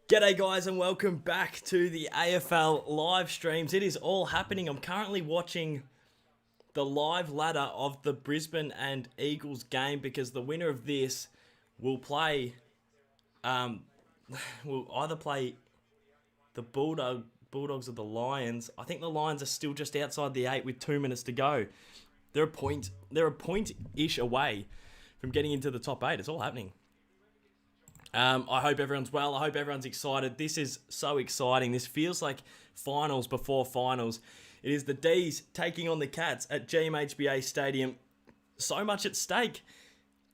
G'day guys and welcome back to the AFL live streams. It is all happening. I'm currently watching the live ladder of the Brisbane and Eagles game because the winner of this will play, will either play the Bulldogs or the Lions. I think the Lions are still just outside the 8 with 2 minutes to go. They're a point-ish away from getting into the top 8. It's all happening. I hope everyone's well. I hope everyone's excited. This is so exciting. This feels like finals before finals. It is the D's taking on the Cats at GMHBA Stadium. So much at stake,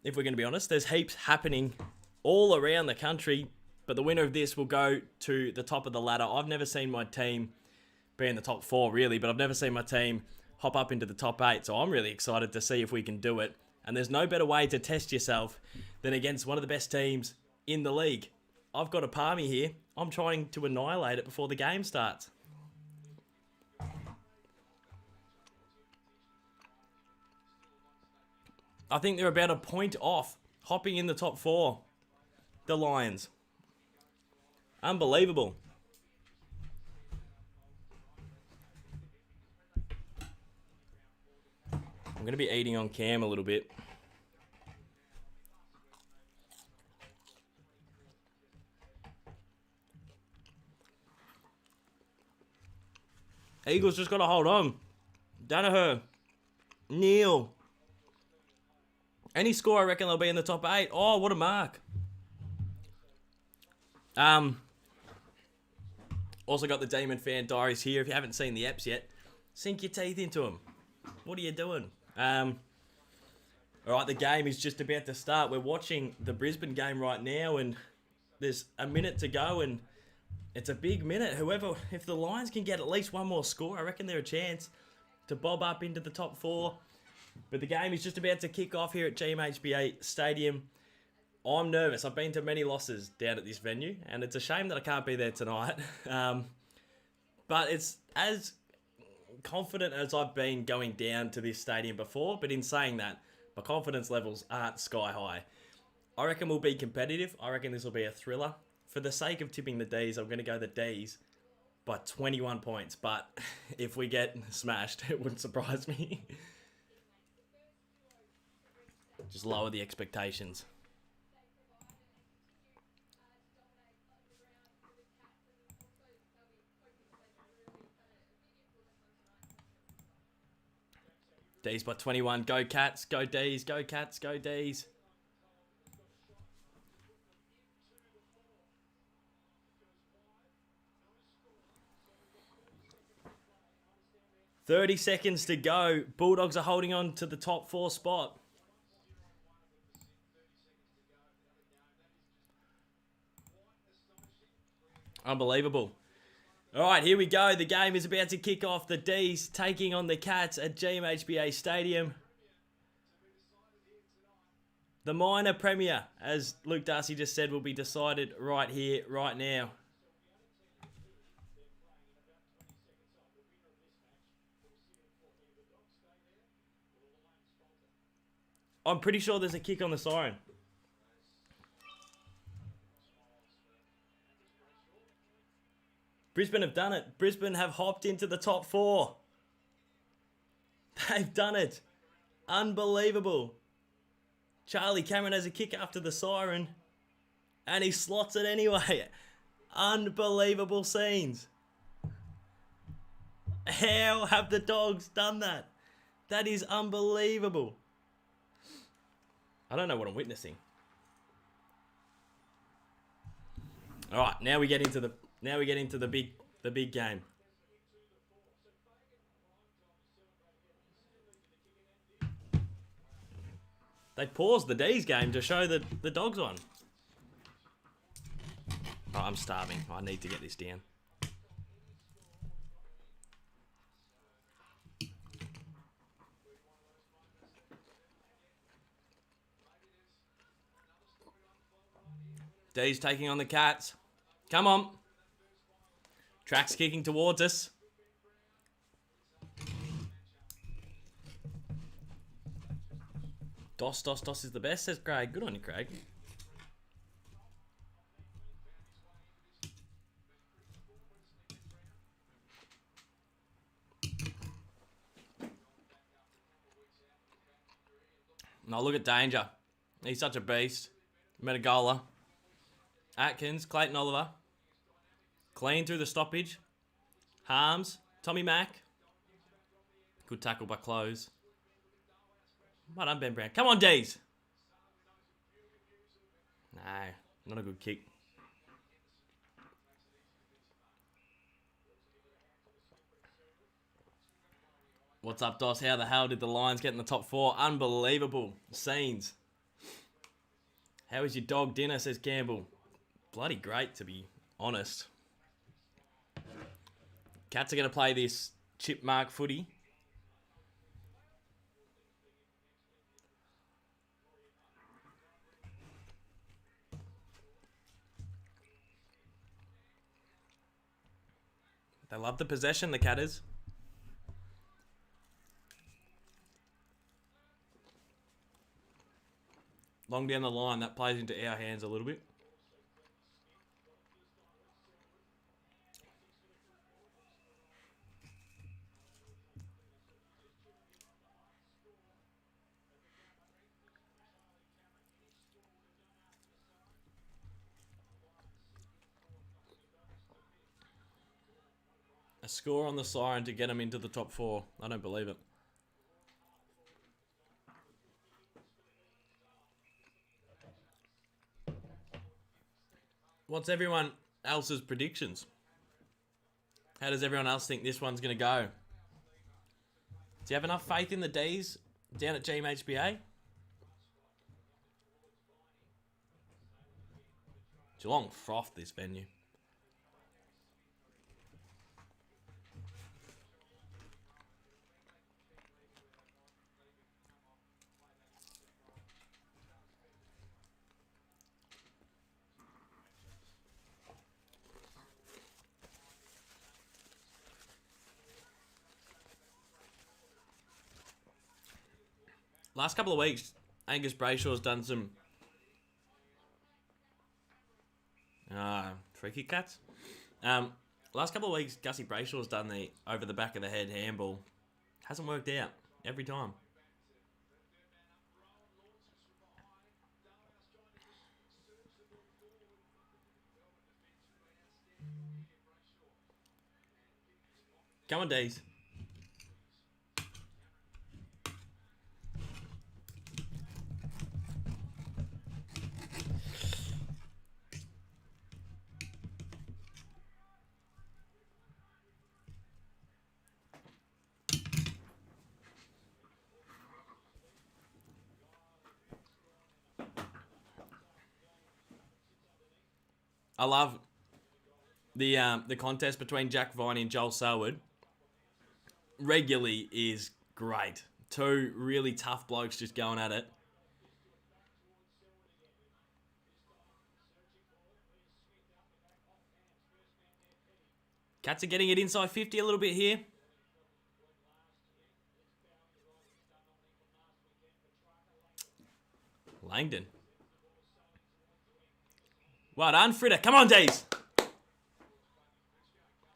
if we're going to be honest. There's heaps happening all around the country, but the winner of this will go to the top of the ladder. I've never seen my team be in the top 4, really, but I've never seen my team hop up into the top 8, so I'm really excited to see if we can do it. And there's no better way to test yourself than against one of the best teams in the league. I've got a palmy here. I'm trying to annihilate it before the game starts. I think they're about a point off, hopping in the top 4. The Lions. Unbelievable. I'm going to be eating on cam a little bit. Eagles just got to hold on. Danaher. Neil. Any score, I reckon they'll be in the top 8. Oh, what a mark. Also got the Demon Fan Diaries here. If you haven't seen the apps yet, sink your teeth into them. What are you doing? All right, the game is just about to start. We're watching the Brisbane game right now, and there's a minute to go, and it's a big minute. If the Lions can get at least one more score, I reckon they're a chance to bob up into the top 4. But the game is just about to kick off here at GMHBA Stadium. I'm nervous. I've been to many losses down at this venue, and it's a shame that I can't be there tonight. But it's as confident as I've been going down to this stadium before. But in saying that, my confidence levels aren't sky high. I reckon we'll be competitive. I reckon this will be a thriller. For the sake of tipping the D's, I'm going to go the D's by 21 points. But if we get smashed, it wouldn't surprise me. Just lower the expectations. D's by 21. Go Cats. Go D's. Go Cats. Go D's. "30 seconds to go. Bulldogs are holding on to the top 4 spot. Unbelievable. All right, here we go. The game is about to kick off. The D's taking on the Cats at GMHBA Stadium. The minor premier, as Luke Darcy just said, will be decided right here, right now. I'm pretty sure there's a kick on the siren. Brisbane have done it. Brisbane have hopped into the top 4. They've done it. Unbelievable. Charlie Cameron has a kick after the siren, and he slots it anyway. Unbelievable scenes. How have the Dogs done that? That is unbelievable. I don't know what I'm witnessing. All right, now we get into the big game. They paused the D's game to show that the Dogs won. Oh, I'm starving. I need to get this down. D's taking on the Cats. Come on. Track's kicking towards us. Dos is the best, says Craig. Good on you, Craig. No, look at Danger. He's such a beast. Metagola. Atkins, Clayton Oliver. Clean through the stoppage. Harms, Tommy Mack. Good tackle by Close. Well done, Ben Brown. Come on, D's. No, not a good kick. What's up, Dos? How the hell did the Lions get in the top 4? Unbelievable scenes. How is your dog dinner, says Campbell. Bloody great, to be honest. Cats are going to play this chip mark footy. They love the possession, the Catters. Long down the line, that plays into our hands a little bit. A score on the siren to get them into the top 4. I don't believe it. What's everyone else's predictions? How does everyone else think this one's going to go? Do you have enough faith in the D's down at GMHBA? Geelong frothed this venue. Last couple of weeks, Angus Brayshaw's done some free kick cats. Last couple of weeks, Gussie Brayshaw's done the over the back of the head handball. Hasn't worked out every time. Come on, D's. I love the contest between Jack Viney and Joel Selwood. Regularly is great. Two really tough blokes just going at it. Cats are getting it inside 50 a little bit here. Langdon. Well done, Fritter. Come on, D's.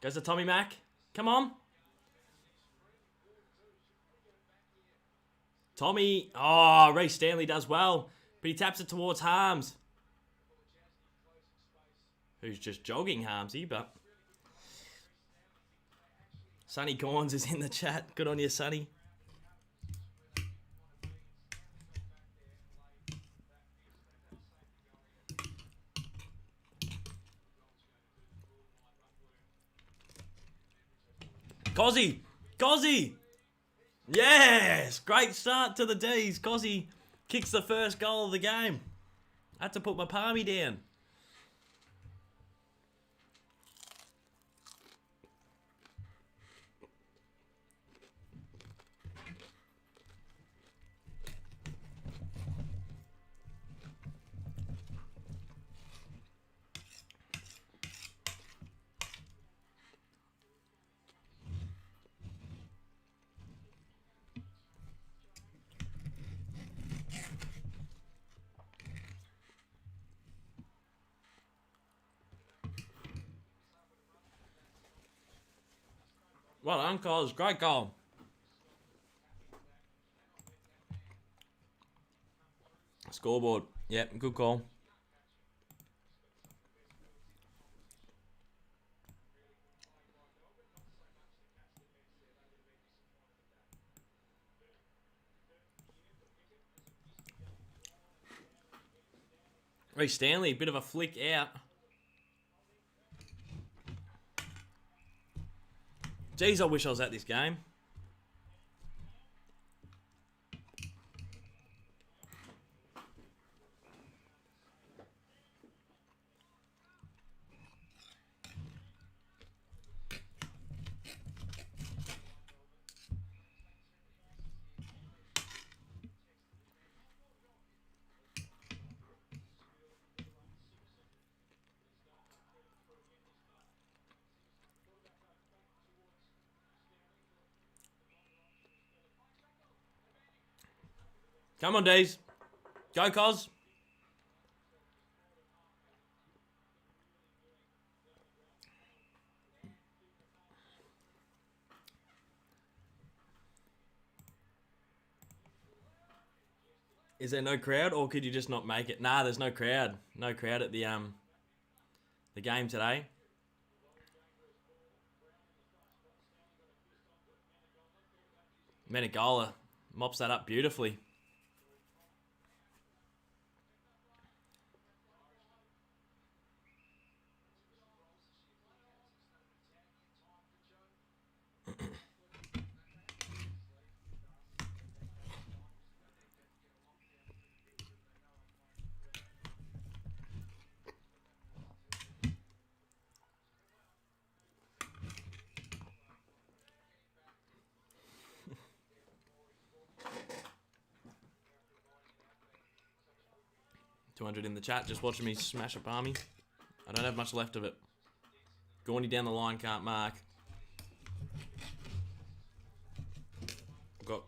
Goes to Tommy Mack. Come on. Tommy. Oh, Ray Stanley does well. But he taps it towards Harms. Who's just jogging Harmsy, but... Sonny Corns is in the chat. Good on you, Sonny. Cozzy! Cozzy! Yes! Great start to the D's. Cozzy kicks the first goal of the game. I had to put my palmy down. Well done, Coz. Great goal. scoreboard. Yep, good call. Ray Stanley, bit of a flick out. Jeez, I wish I was at this game. Come on, Dees. Go, Cos. Is there no crowd, or could you just not make it? Nah, there's no crowd. No crowd at the game today. Menegola mops that up beautifully. $200 in the chat, just watching me smash a palmy. I don't have much left of it. Gorney down the line, can't mark. I've got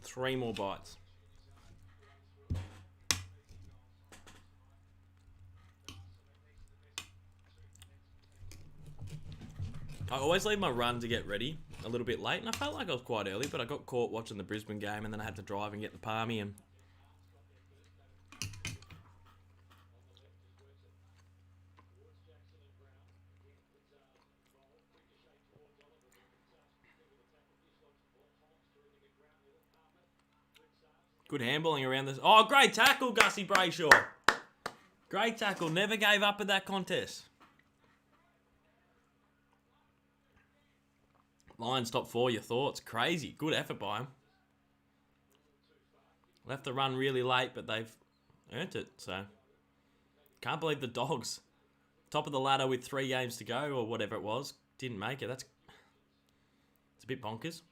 3 more bites. I always leave my run to get ready a little bit late, and I felt like I was quite early, but I got caught watching the Brisbane game, and then I had to drive and get the palmy, and good handballing around this. Oh, great tackle, Gussie Brayshaw. Great tackle. Never gave up at that contest. Lions top 4, your thoughts? Crazy. Good effort by him. Left the run really late, but they've earned it. So, can't believe the Dogs, top of the ladder with 3 games to go, or whatever it was, didn't make it. It's a bit bonkers.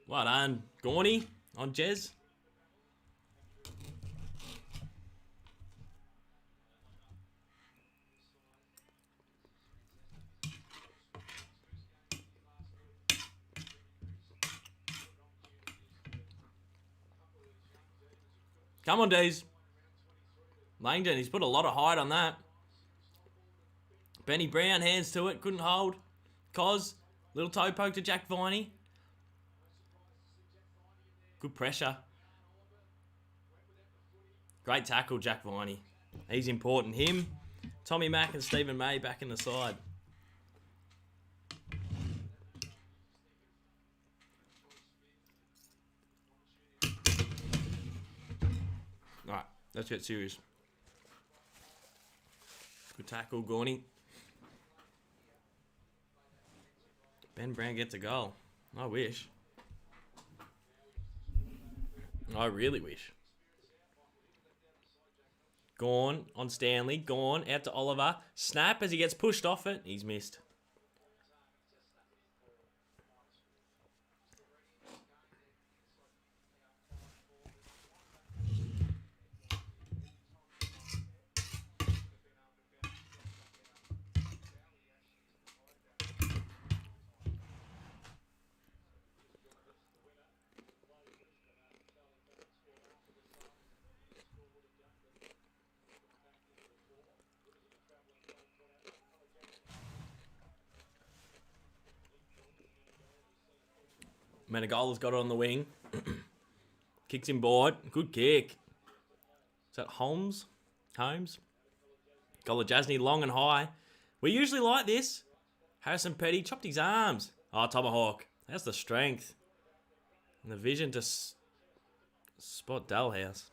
Well done, Gorney on Jez. Come on, Dees. Langdon, he's put a lot of height on that. Benny Brown, hands to it, couldn't hold. Cos, little toe poke to Jack Viney. Good pressure. Great tackle, Jack Viney. He's important. Him, Tommy Mack and Stephen May back in the side. Alright, let's get serious. Good tackle, Gorney. Ben Brown gets a goal. I wish. I really wish. Gone on Stanley. Gone out to Oliver. Snap as he gets pushed off it. He's missed. Menegola's got it on the wing. Kicks him board. Good kick. Is that Holmes? Holmes? Golajasny long and high. We usually like this. Harrison Petty chopped his arms. Oh, Tomahawk. That's the strength. And the vision to spot Dalhouse.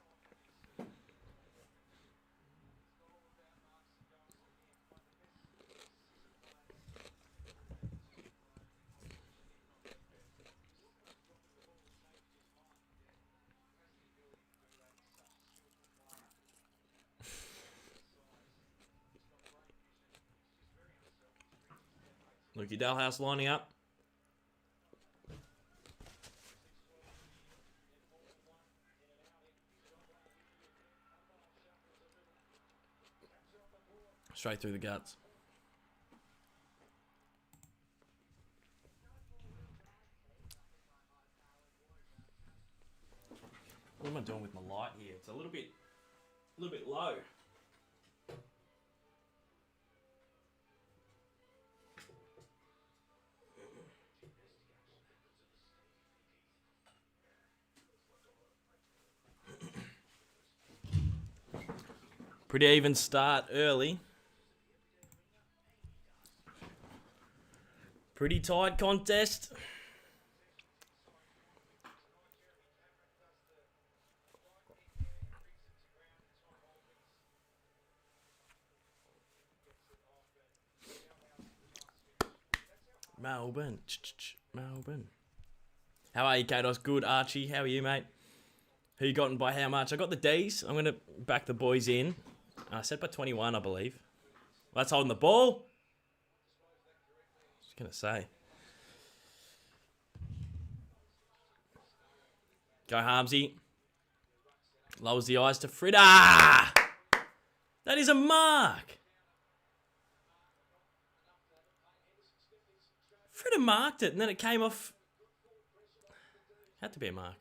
Lukey Dalhouse lining up. Straight through the guts. What am I doing with my light here? It's a little bit low. Pretty even start early. Pretty tight contest. Melbourne. Melbourne. How are you, Kados? Good, Archie. How are you, mate? Who you gotten by how much? I got the D's. I'm going to back the boys in. I said by 21, I believe. Well, that's holding the ball. I was going to say. Go Harmsy. Lowers the eyes to Frida. That is a mark. Frida marked it and then it came off. Had to be a mark.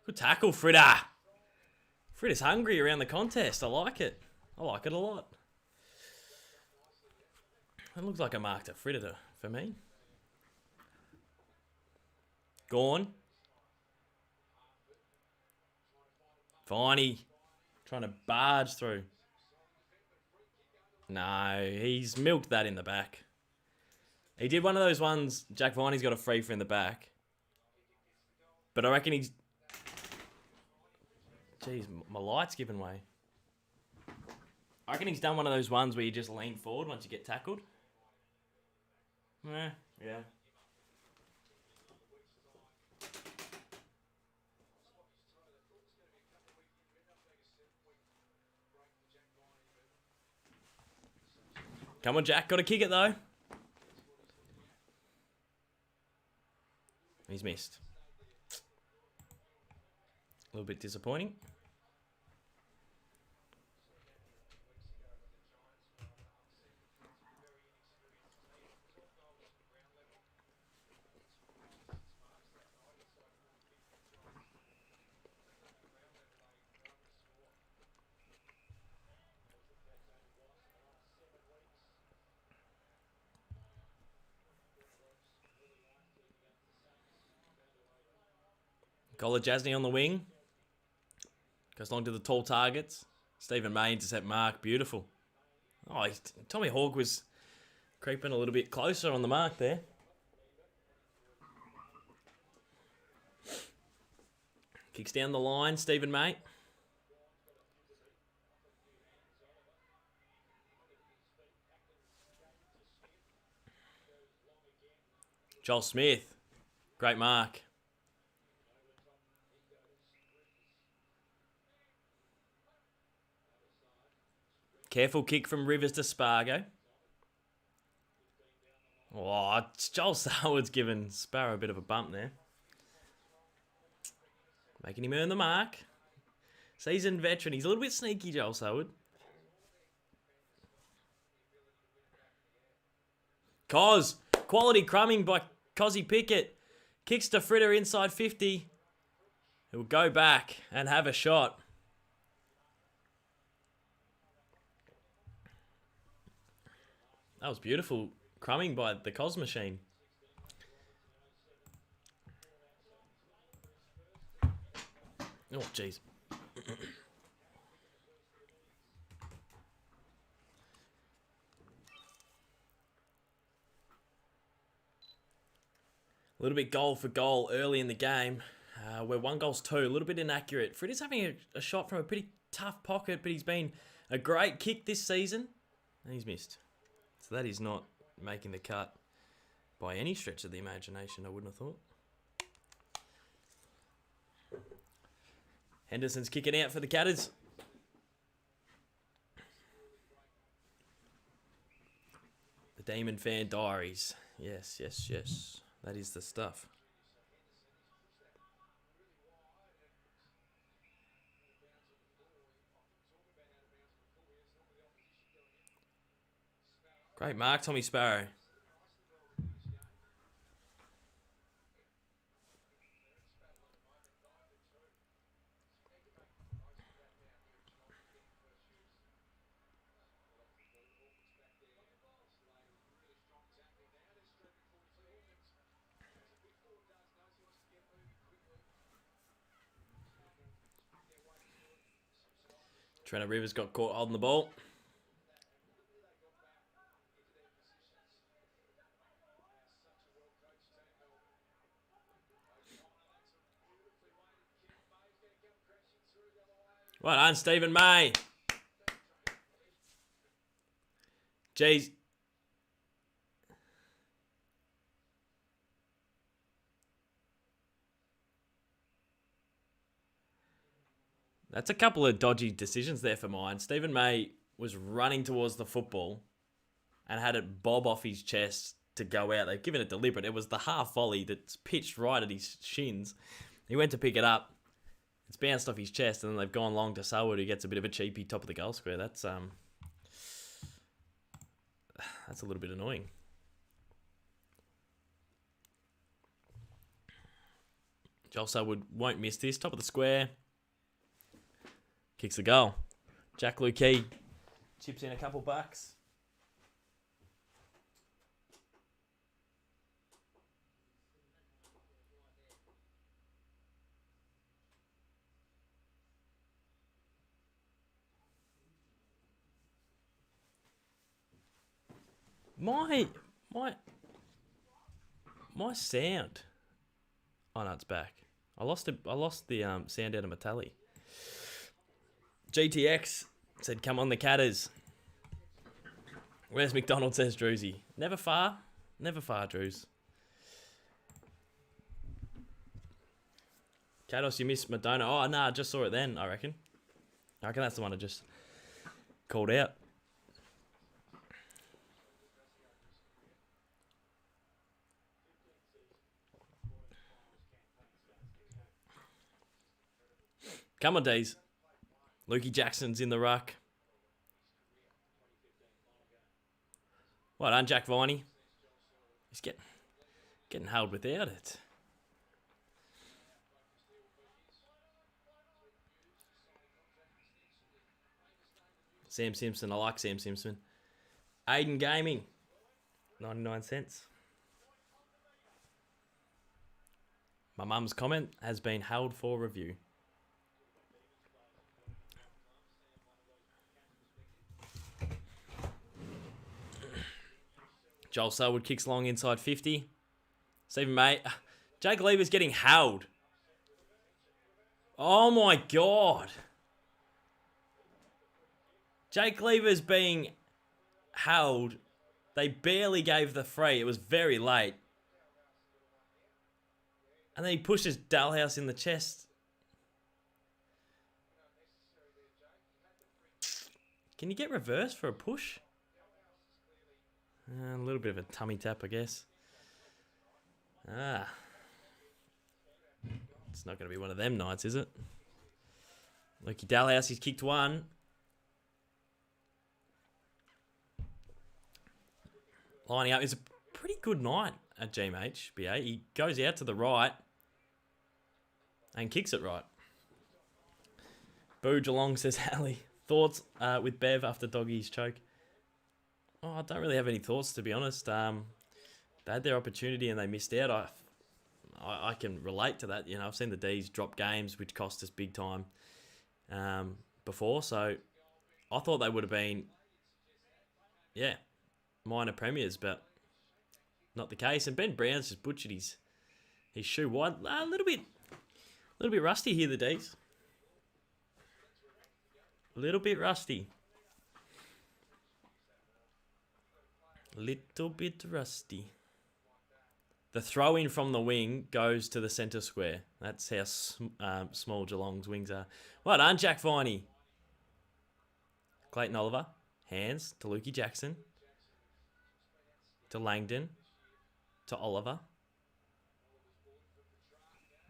Good tackle, Frida. Frida's hungry around the contest. I like it. I like it a lot. It looks like a mark to Frida for me. Gone. Viney. Trying to barge through. No, he's milked that in the back. He did one of those ones, Jack Viney's got a free for in the back. But I reckon he's... Jeez, my light's giving way. I reckon he's done one of those ones where you just lean forward once you get tackled. Yeah. Come on, Jack. Got to kick it, though. He's missed. A little bit disappointing. Golajasny on the wing. Goes long to the tall targets. Stephen May intercept mark. Beautiful. Oh, Tommy Hawk was creeping a little bit closer on the mark there. Kicks down the line. Stephen May. Joel Smith. Great mark. Careful kick from Rivers to Spargo. Oh, Joel Sarwood's given Sparrow a bit of a bump there. Making him earn the mark. Seasoned veteran. He's a little bit sneaky, Joel Sarwood. Cos. Quality crumbing by Cozzy Pickett. Kicks to Fritter inside 50. He'll go back and have a shot. That was beautiful crumbing by the Cos machine. Oh, jeez. A little bit goal for goal early in the game. We're 1-2, a little bit inaccurate. Fritz having a shot from a pretty tough pocket, but he's been a great kick this season, and he's missed. So that is not making the cut by any stretch of the imagination, I wouldn't have thought. Henderson's kicking out for the Cadders. The Demon Fan Diaries. Yes, yes, yes. That is the stuff. Great mark, Tommy Sparrow. Trent Rivers got caught holding the ball. Well done, Stephen May. Jeez. That's a couple of dodgy decisions there for mine. Stephen May was running towards the football and had it bob off his chest to go out. They've given it deliberate. It was the half volley that's pitched right at his shins. He went to pick it up. It's bounced off his chest, and then they've gone long to Selwood, who gets a bit of a cheapie top of the goal square. That's a little bit annoying. Joel Selwood won't miss this. Top of the square. Kicks the goal. Jack Lukey chips in a couple bucks. My sound. Oh no, it's back. I lost the sound out of my tally. GTX said, "Come on, the Catters." Where's MacDonald? Says Druzy. Never far, Drews. Kados, you missed Madonna. Oh no, I just saw it then. I reckon that's the one I just called out. Come on, Days. Lukey Jackson's in the ruck. Well done, Jack Viney. He's getting held without it. Sam Simpson. I like Sam Simpson. Aiden Gaming. 99 cents. My mum's comment has been held for review. Joel Selwood kicks long inside 50. Stephen May. Jake Lever's getting held. Oh my God. Jake Lever's being held. They barely gave the free. It was very late. And then he pushes Dalhouse in the chest. Can you get reversed for a push? A little bit of a tummy tap, I guess. It's not going to be one of them nights, is it? Lukey Dalhouse, he's kicked one. Lining up. It's a pretty good night at GMHBA. He goes out to the right and kicks it right. Boo Geelong, says Hallie. Thoughts with Bev after Doggy's choke? Oh, I don't really have any thoughts, to be honest. They had their opportunity and they missed out. I can relate to that. I've seen the D's drop games which cost us big time before, so I thought they would have been, minor premiers, but not the case. And Ben Brown's just butchered his shoe wide. A little bit rusty here, the D's. A little bit rusty. Little bit rusty. The throw in from the wing goes to the centre square. That's how small Geelong's wings are. Well done, Jack Viney. Clayton Oliver. Hands to Lukey Jackson. To Langdon. To Oliver.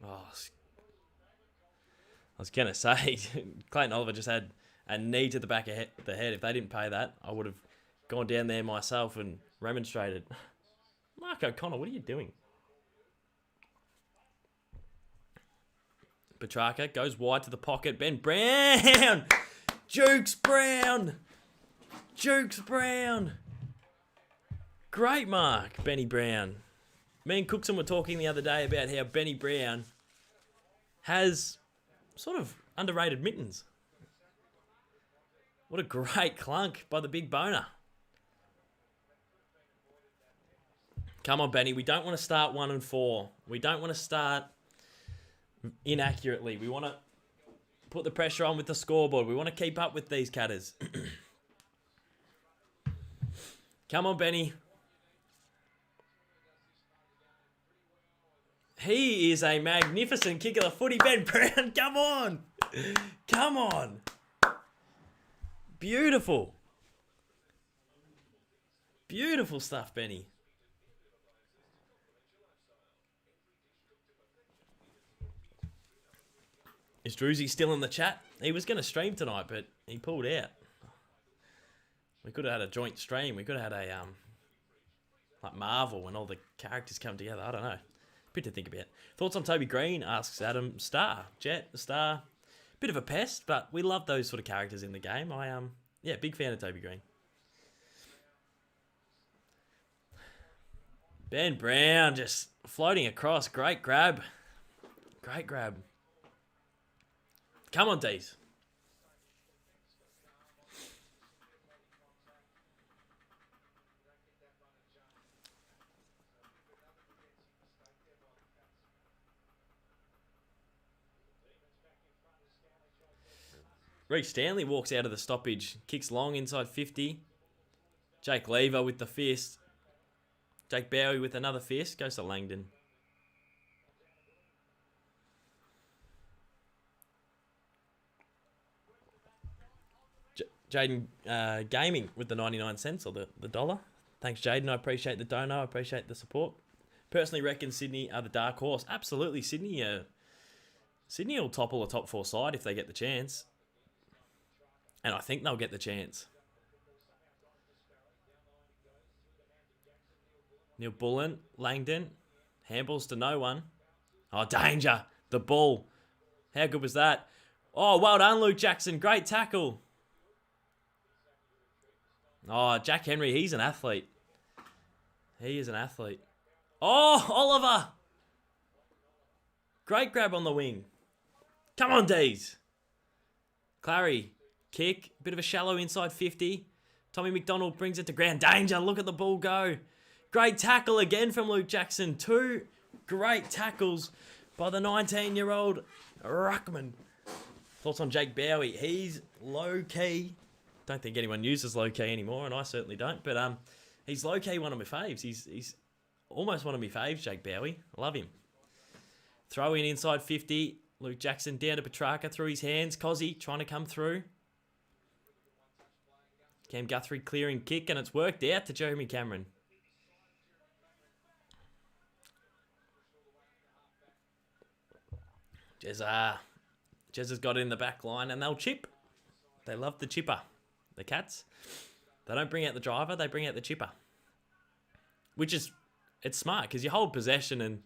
Oh, I was going to say, Clayton Oliver just had a knee to the back of the head. If they didn't pay that, I would have gone down there myself and remonstrated. Mark O'Connell, what are you doing? Petrarca goes wide to the pocket. Ben Brown! Jukes Brown! Jukes Brown! Great mark, Benny Brown. Me and Cookson were talking the other day about how Benny Brown has sort of underrated mittens. What a great clunk by the big boner. Come on, Benny. We don't want to start 1-4. We don't want to start inaccurately. We want to put the pressure on with the scoreboard. We want to keep up with these catters. Come on, Benny. He is a magnificent kick of the footy. Ben Brown, come on. Come on. Beautiful. Beautiful stuff, Benny. Is Druzy still in the chat? He was going to stream tonight, but he pulled out. We could have had a joint stream. We could have had a, like Marvel when all the characters come together. I don't know. Bit to think about. Thoughts on Toby Green, asks Adam. Star. Jet, Star. Bit of a pest, but we love those sort of characters in the game. Big fan of Toby Green. Ben Brown just floating across. Great grab. Great grab. Come on, D's. Reece Stanley walks out of the stoppage. Kicks long inside 50. Jake Lever with the fist. Jake Bowie with another fist. Goes to Langdon. Jaden Gaming with the 99 cents or the dollar. Thanks, Jaden. I appreciate the dono. I appreciate the support. Personally reckon Sydney are the dark horse. Absolutely, Sydney. Sydney will topple a top 4 side if they get the chance. And I think they'll get the chance. Neil Bullen, Langdon. Handballs to no one. Oh, danger. The ball. How good was that? Oh, well done, Luke Jackson. Great tackle. Oh, Jack Henry, he's an athlete. He is an athlete. Oh, Oliver. Great grab on the wing. Come on, D's. Clary, kick. Bit of a shallow inside 50. Tommy MacDonald brings it to ground. Danger, look at the ball go. Great tackle again from Luke Jackson. 2 great tackles by the 19-year-old Ruckman. Thoughts on Jake Bowie? He's low-key. Don't think anyone uses low-key anymore, and I certainly don't. But he's low-key one of my faves. He's almost one of my faves, Jake Bowie. I love him. Throw in inside 50. Luke Jackson down to Petrarca through his hands. Cozzy trying to come through. Cam Guthrie clearing kick, and it's worked out to Jeremy Cameron. Jezza's got it in the back line, and they'll chip. They love the chipper. The Cats. They don't bring out the driver, they bring out the chipper. Which is, it's smart, because you hold possession and...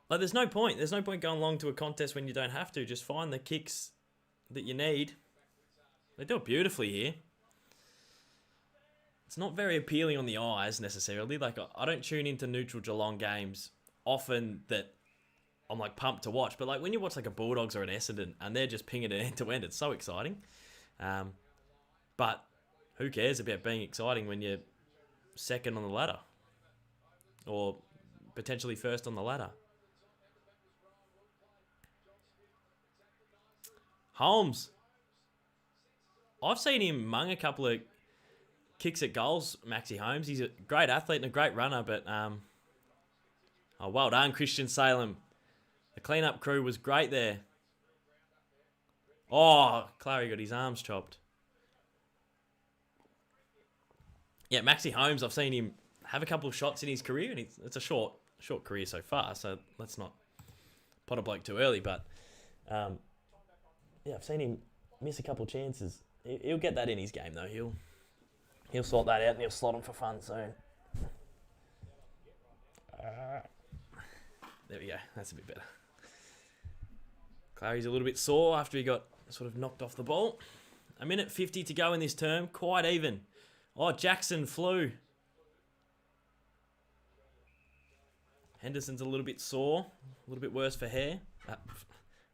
Like, there's no point. There's no point going long to a contest when you don't have to. Just find the kicks that you need. They do it beautifully here. it's not very appealing on the eyes necessarily. Like, I don't tune into neutral Geelong games often that I'm like pumped to watch. But like when you watch like a Bulldogs or an Essendon and they're just pinging it end to end, it's so exciting. But who cares about being exciting when you're second on the ladder or potentially first on the ladder? Holmes. I've seen him mung a couple of kicks at goals, Maxi Holmes. He's a great athlete and a great runner, but well done, Christian Salem. The clean-up crew was great there. Oh, Clary got his arms chopped. Yeah, Maxi Holmes, I've seen him have a couple of shots in his career, and it's a short career so far, so let's not pot a bloke too early, but yeah, I've seen him miss a couple of chances. He'll get that in his game, though. He'll sort that out, and he'll slot him for fun soon. There we go. That's a bit better. Clary's a little bit sore after he got sort of knocked off the ball. 1:50 to go in this term. Quite even. Oh, Jackson flew. Henderson's a little bit sore. A little bit worse for hair.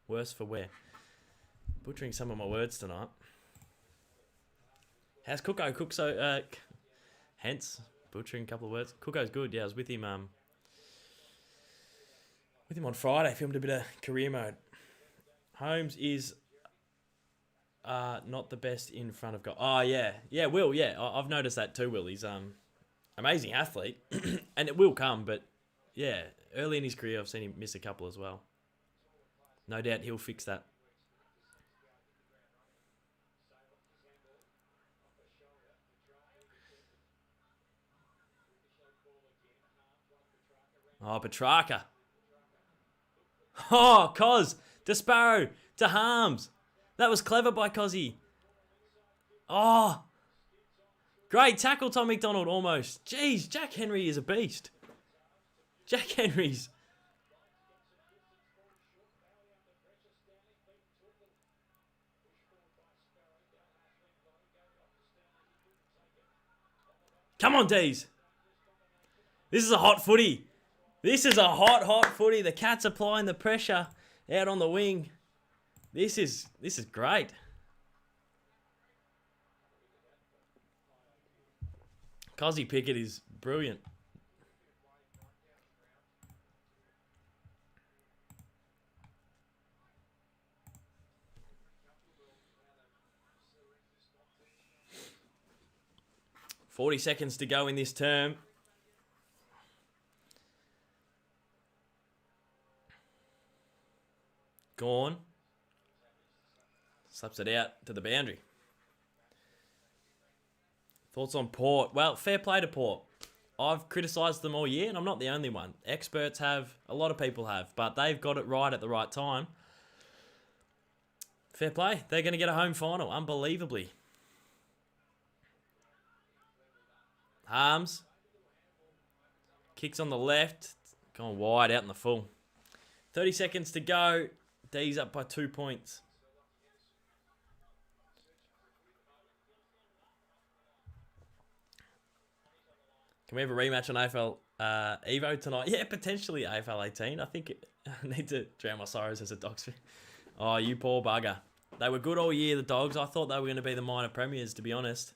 Worse for wear. Butchering some of my words tonight. How's Cooko? Cookso, hence, butchering a couple of words. Cooko's good. Yeah, I was with him on Friday. Filmed a bit of career mode. Holmes is not the best in front of goal. Oh, yeah. Yeah, Will, yeah. I've noticed that too, Will. He's amazing athlete. And it will come, but yeah, early in his career, I've seen him miss a couple as well. No doubt he'll fix that. Oh, Petrarca. Oh, Cos. Desparrow to Harms. That was clever by Cozzy. Oh. Great tackle, Tom MacDonald, almost. Jeez, Jack Henry is a beast. Jack Henry's. Come on, Dees. This is a hot footy. This is a hot footy. The Cats applying the pressure out on the wing. This is great. Cozzy Pickett is brilliant. $40 seconds to go in this term. Gone. Slaps it out to the boundary. Thoughts on Port? Well, fair play to Port. I've criticised them all year, and I'm not the only one. Experts have, a lot of people have, but they've got it right at the right time. Fair play. They're going to get a home final, unbelievably. Harms. Kicks on the left. Going wide out in the full. 30 seconds to go. D's up by 2 points. Can we have a rematch on AFL Evo tonight? Yeah, potentially AFL 18. I think I need to drown my sorrows as a Dogs fan. Oh, you poor bugger. They were good all year, the Dogs. I thought they were going to be the minor premiers, to be honest.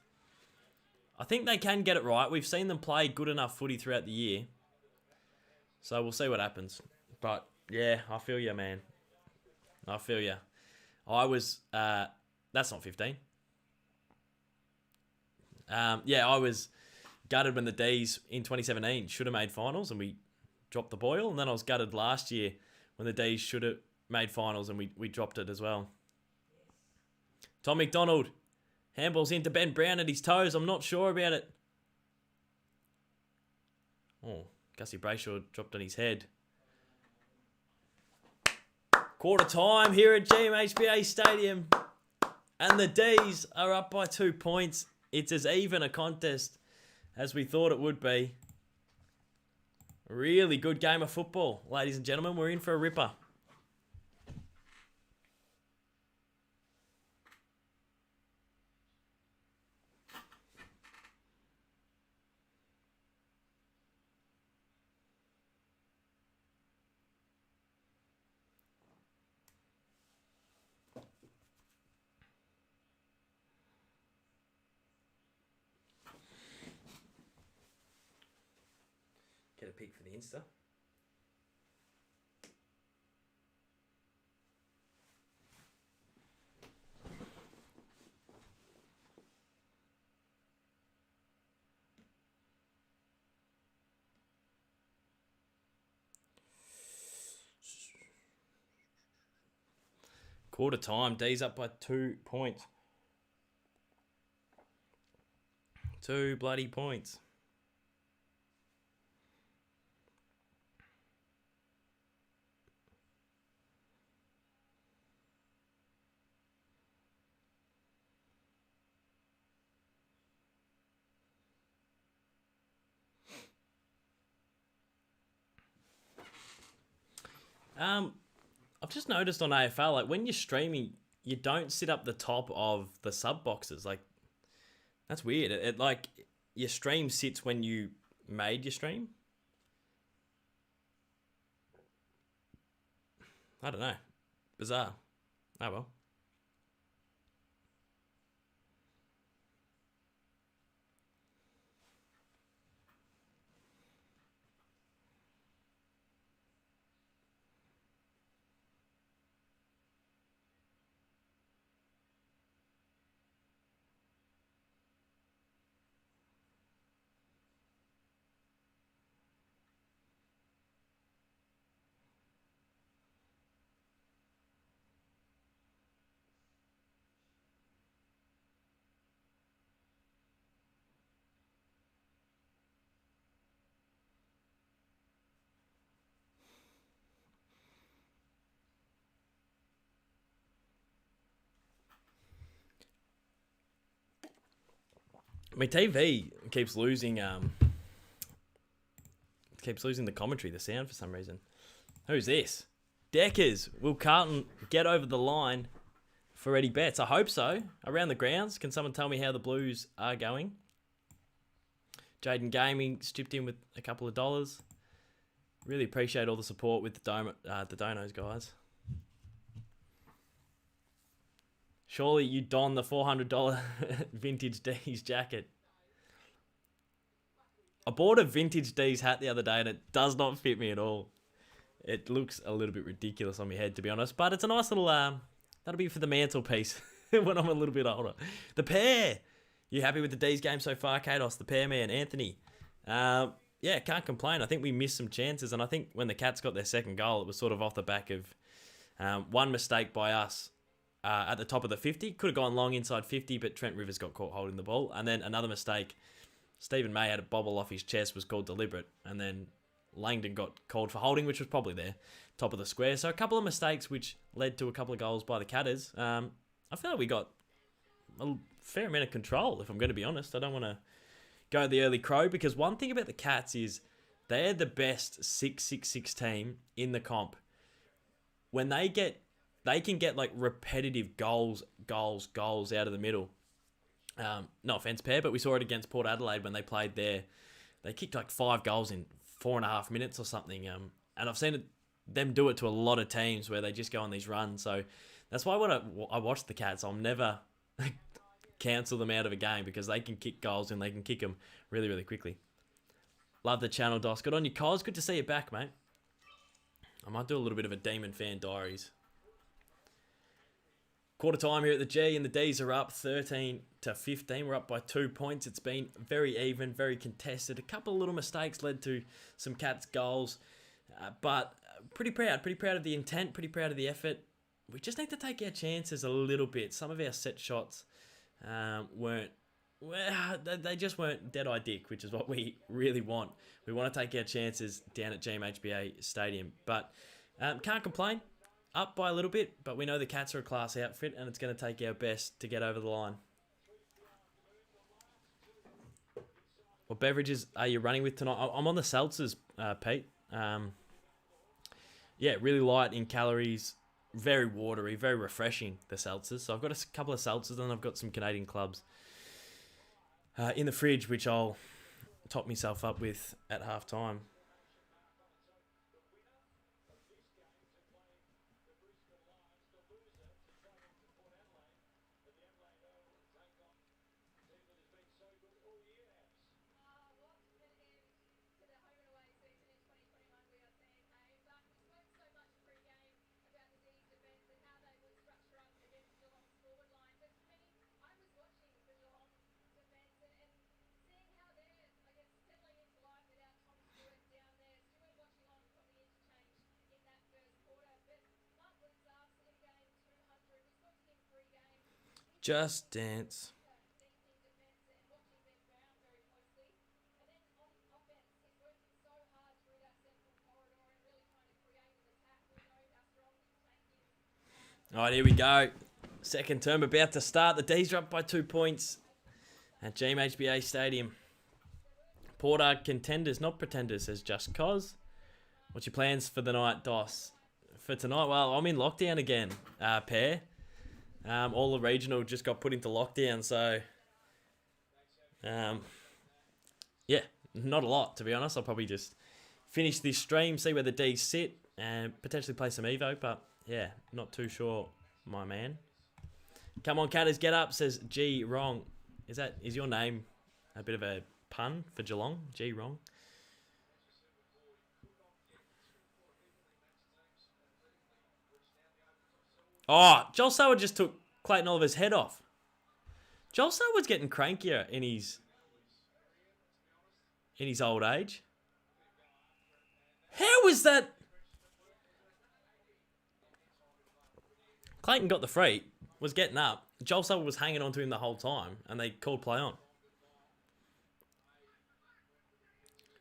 I think they can get it right. We've seen them play good enough footy throughout the year. So we'll see what happens. But, yeah, I feel you, man. I feel you. I was... that's not 15. Yeah, I was gutted when the D's in 2017 should have made finals and we dropped the boil. And then I was gutted last year when the D's should have made finals and we dropped it as well. Tom MacDonald. Handball's into Ben Brown at his toes. I'm not sure about it. Oh, Gussie Brayshaw dropped on his head. Quarter time here at GMHBA Stadium. And the D's are up by 2 points. It's as even a contest as we thought it would be. Really good game of football, ladies and gentlemen. We're in for a ripper. pick for the Insta. Quarter time, D's up by 2 points. 2 bloody points. I've just noticed on AFL, like when you're streaming, you don't sit up the top of the sub boxes. Like that's weird. It like your stream sits when you made your stream. I don't know. Bizarre. Oh well. My TV keeps losing the commentary, the sound for some reason. Who's this? Deckers. Will Carlton get over the line for Eddie Betts? I hope so. Around the grounds, can someone tell me how the Blues are going? Jaden Gaming chipped in with a couple of dollars. Really appreciate all the support with the donos, guys. Surely you don the $400 vintage D's jacket. I bought a vintage D's hat the other day and it does not fit me at all. It looks a little bit ridiculous on my head, to be honest. But it's a nice little, that'll be for the mantelpiece when I'm a little bit older. The pair. You happy with the D's game so far, Kados? The pair man, Anthony. Yeah, can't complain. I think we missed some chances. And I think when the Cats got their second goal, it was sort of off the back of one mistake by us. At the top of the 50. Could have gone long inside 50, but Trent Rivers got caught holding the ball. And then another mistake. Stephen May had a bobble off his chest, was called deliberate. And then Langdon got called for holding, which was probably there, top of the square. So a couple of mistakes which led to a couple of goals by the Catters. I feel like we got a fair amount of control, if I'm going to be honest. I don't want to go the early crow, because one thing about the Cats is they're the best 6-6-6 team in the comp. When they can get like repetitive goals out of the middle. No offense, Pair, but we saw it against Port Adelaide when they played there. They kicked like 5 goals in 4.5 minutes or something. And I've seen them do it to a lot of teams where they just go on these runs. So that's why when I watch the Cats, I'll never cancel them out of a game, because they can kick goals and they can kick them really, really quickly. Love the channel, Dos. Good on you, Cos. Good to see you back, mate. I might do a little bit of a Demon Fan Diaries. Quarter time here at the G, and the D's are up 13-15. We're up by 2 points. It's been very even, very contested. A couple of little mistakes led to some Cats goals, but pretty proud of the intent, pretty proud of the effort. We just need to take our chances a little bit. Some of our set shots they just weren't dead-eye dick, which is what we really want. We want to take our chances down at GMHBA Stadium, but can't complain. Up by a little bit, but we know the Cats are a class outfit, and it's going to take our best to get over the line. What beverages are you running with tonight? I'm on the seltzers, Pete. Yeah, really light in calories, very watery, very refreshing, the seltzers. So I've got a couple of seltzers, and I've got some Canadian clubs in the fridge, which I'll top myself up with at half time. Just Dance. All right, here we go. Second term about to start. The D's are up by 2 points at GMHBA Stadium. Porter contenders, not pretenders, says Just Cause. What's your plans for the night, Dos? For tonight, well, I'm in lockdown again, pair. All the regional just got put into lockdown, so... yeah, not a lot, to be honest. I'll probably just finish this stream, see where the D's sit, and potentially play some Evo, but... yeah, not too sure, my man. Come on, Catters, get up, says G Wrong. Is your name a bit of a pun for Geelong? G Wrong. Oh, Joel Selwood just took Clayton Oliver's head off. Joel Selwood's getting crankier in his old age. How was that? Clayton got the free, was getting up. Joel Selwood was hanging on to him the whole time, and they called play on.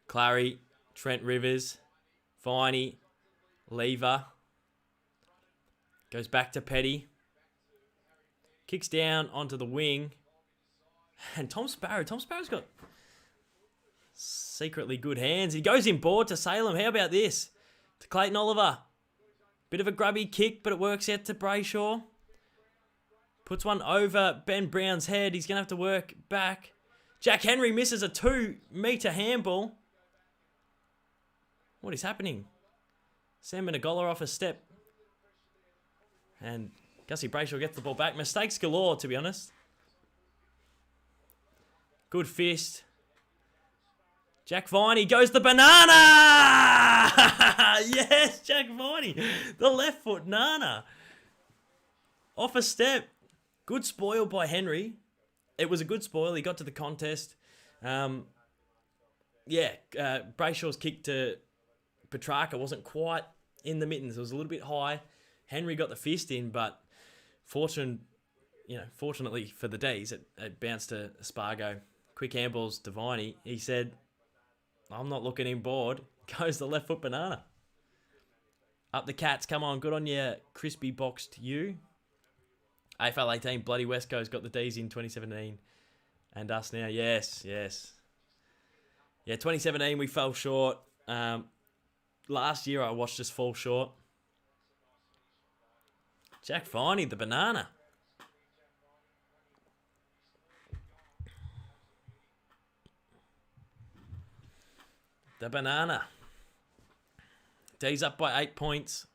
Clary, Trent Rivers, Viney, Lever. Goes back to Petty. Kicks down onto the wing. And Tom Sparrow. Tom Sparrow's got secretly good hands. He goes in board to Salem. How about this? To Clayton Oliver. Bit of a grubby kick, but it works out to Brayshaw. Puts one over Ben Brown's head. He's going to have to work back. Jack Henry misses a 2-metre handball. What is happening? Sam Menegola off a step. And Gussie Brayshaw gets the ball back. Mistakes galore, to be honest. Good fist. Jack Viney goes the banana! Yes, Jack Viney. The left foot nana. Off a step. Good spoil by Henry. It was a good spoil. He got to the contest. Brayshaw's kick to Petrarca wasn't quite in the mittens. It was a little bit high. Henry got the fist in, but fortunately for the D's, it bounced to Spargo. Quick handballs to Viney. He said, I'm not looking in board. Goes the left foot banana. Up the Cats. Come on. Good on you, crispy boxed you. AFL 18. Bloody West Coast got the D's in 2017. And us now. Yes. Yeah, 2017 we fell short. Last year I watched us fall short. Jack Viney, the banana. The banana. D's up by 8 points.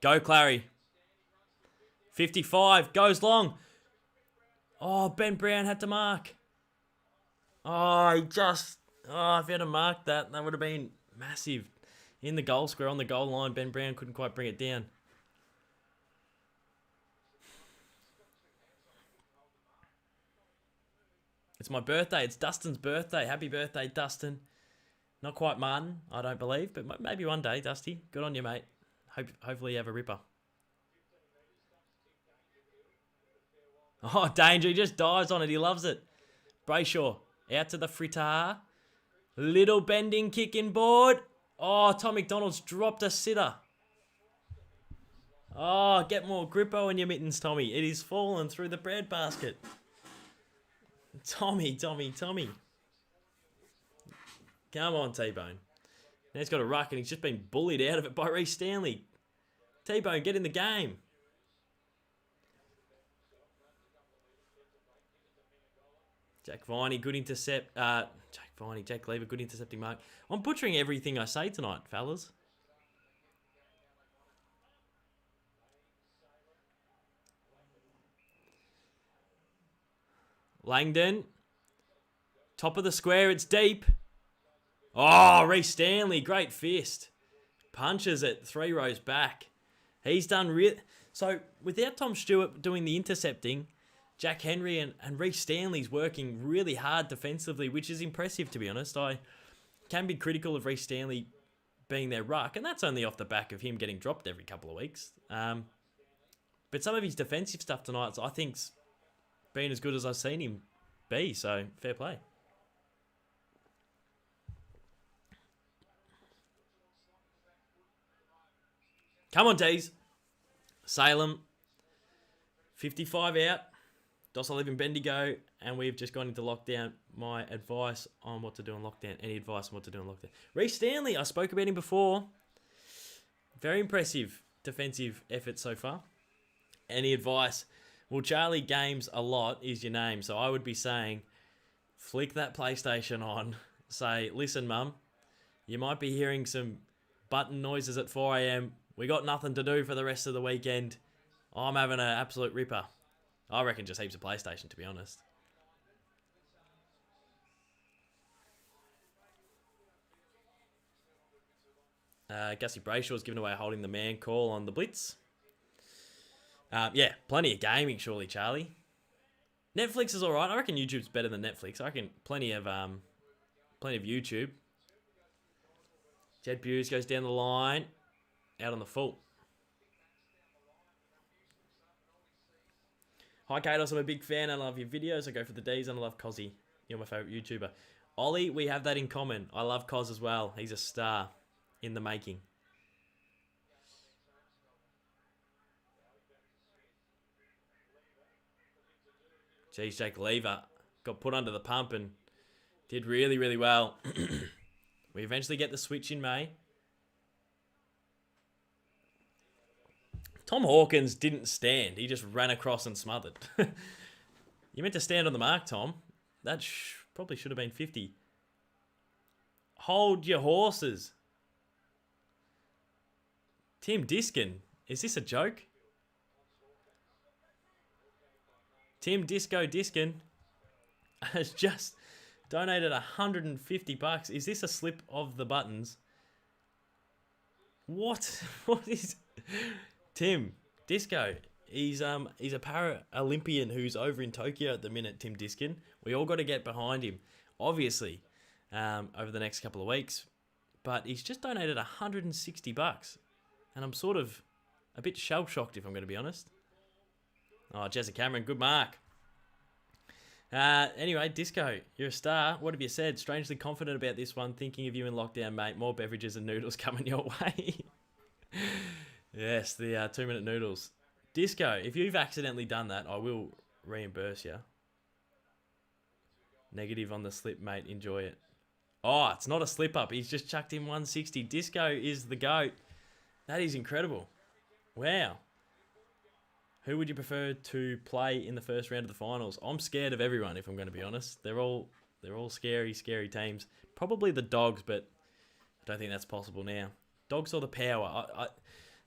Go, Clary. 55. Goes long. Oh, Ben Brown had to mark. If he had to mark that would have been massive. In the goal square, on the goal line, Ben Brown couldn't quite bring it down. It's my birthday. It's Dustin's birthday. Happy birthday, Dustin. Not quite Martin, I don't believe, but maybe one day, Dusty. Good on you, mate. Hopefully you have a ripper. Oh, danger. He just dives on it. He loves it. Brayshaw out to the fritter. Little bending kick in board. Oh, Tom MacDonald's dropped a sitter. Oh, get more grippo in your mittens, Tommy. It is fallen through the bread basket. Tommy. Come on, T-Bone. Now he's got a ruck and he's just been bullied out of it by Reece Stanley. T-Bone, get in the game. Jack Viney, good intercept. Jack Lever, good intercepting mark. I'm butchering everything I say tonight, fellas. Langdon. Top of the square, it's deep. Oh, Reece Stanley, great fist. Punches it 3 rows back. He's done So, without Tom Stewart doing the intercepting, Jack Henry and Reece Stanley's working really hard defensively, which is impressive, to be honest. I can be critical of Reece Stanley being their ruck, and that's only off the back of him getting dropped every couple of weeks. But some of his defensive stuff tonight, I think's been as good as I've seen him be, so fair play. Come on, D's. Salem, 55 out. Doss, I live in Bendigo, and we've just gone into lockdown. My advice on what to do in lockdown. Any advice on what to do in lockdown? Reece Stanley, I spoke about him before. Very impressive defensive effort so far. Any advice? Well, Charlie Games a lot is your name, so I would be saying, flick that PlayStation on. Say, listen, Mum, you might be hearing some button noises at 4 a.m. We got nothing to do for the rest of the weekend. I'm having an absolute ripper. I reckon just heaps of PlayStation, to be honest. Gussie Brayshaw's given away holding the man call on the Blitz. Yeah, plenty of gaming, surely, Charlie. Netflix is all right. I reckon YouTube's better than Netflix. I reckon plenty of YouTube. Jed Buse goes down the line, out on the full. Hi, Caden. I'm a big fan. I love your videos. I go for the D's and I love Cozzy. You're my favourite YouTuber. Ollie, we have that in common. I love Coz as well. He's a star in the making. Geez, Jake Lever got put under the pump and did really, really well. We eventually get the switch in May. Tom Hawkins didn't stand. He just ran across and smothered. You meant to stand on the mark, Tom. That probably should have been 50. Hold your horses. Tim Diskin. Is this a joke? Tim Disco Diskin has just donated $150. Is this a slip of the buttons? What? What is... Tim Disco, he's a para-Olympian who's over in Tokyo at the minute, Tim Diskin. We all got to get behind him, obviously, over the next couple of weeks. But he's just donated $160. And I'm sort of a bit shell-shocked, if I'm going to be honest. Oh, Jessica Cameron, good mark. Anyway, Disco, you're a star. What have you said? Strangely confident about this one. Thinking of you in lockdown, mate. More beverages and noodles coming your way. Yes, the 2-minute noodles. Disco, if you've accidentally done that, I will reimburse you. Negative on the slip, mate. Enjoy it. Oh, it's not a slip-up. He's just chucked in 160. Disco is the GOAT. That is incredible. Wow. Who would you prefer to play in the first round of the finals? I'm scared of everyone, if I'm going to be honest. They're all scary, scary teams. Probably the Dogs, but I don't think that's possible now. Dogs or the Power?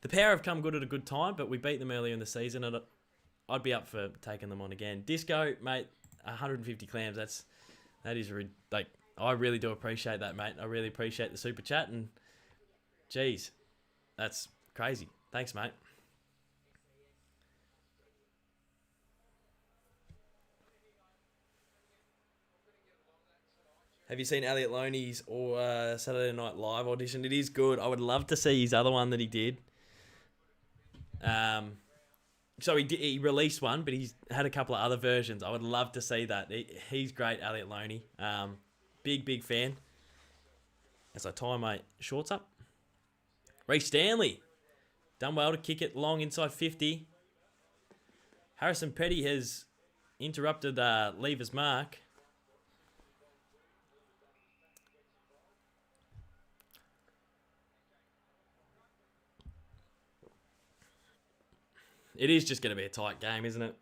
The Power have come good at a good time, but we beat them earlier in the season, and I'd be up for taking them on again. Disco, mate, 150 clams. That is like, I really do appreciate that, mate. I really appreciate the super chat, and geez, that's crazy. Thanks, mate. Have you seen Elliot Loney's or Saturday Night Live audition? It is good. I would love to see his other one that he did. So he released one, but he's had a couple of other versions. I would love to see that. He's great, Elliot Loney. Big fan. As I tie my shorts up. Reece Stanley. Done well to kick it long inside 50. Harrison Petty has interrupted Lever's mark. It is just going to be a tight game, isn't it?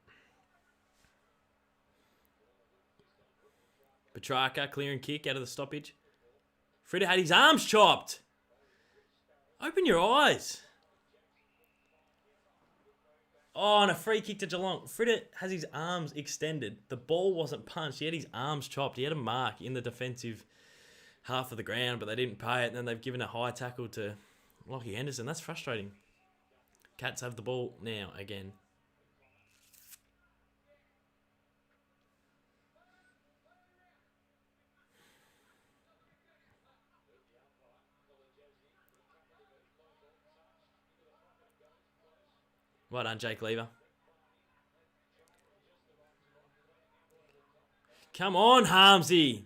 Petrarca, clear and kick out of the stoppage. Fritter had his arms chopped. Open your eyes. Oh, and a free kick to Geelong. Fritter has his arms extended. The ball wasn't punched. He had his arms chopped. He had a mark in the defensive half of the ground, but they didn't pay it. And then they've given a high tackle to Lockie Henderson. That's frustrating. Cats have the ball now again. Well done, Jake Lever. Come on, Harmsy.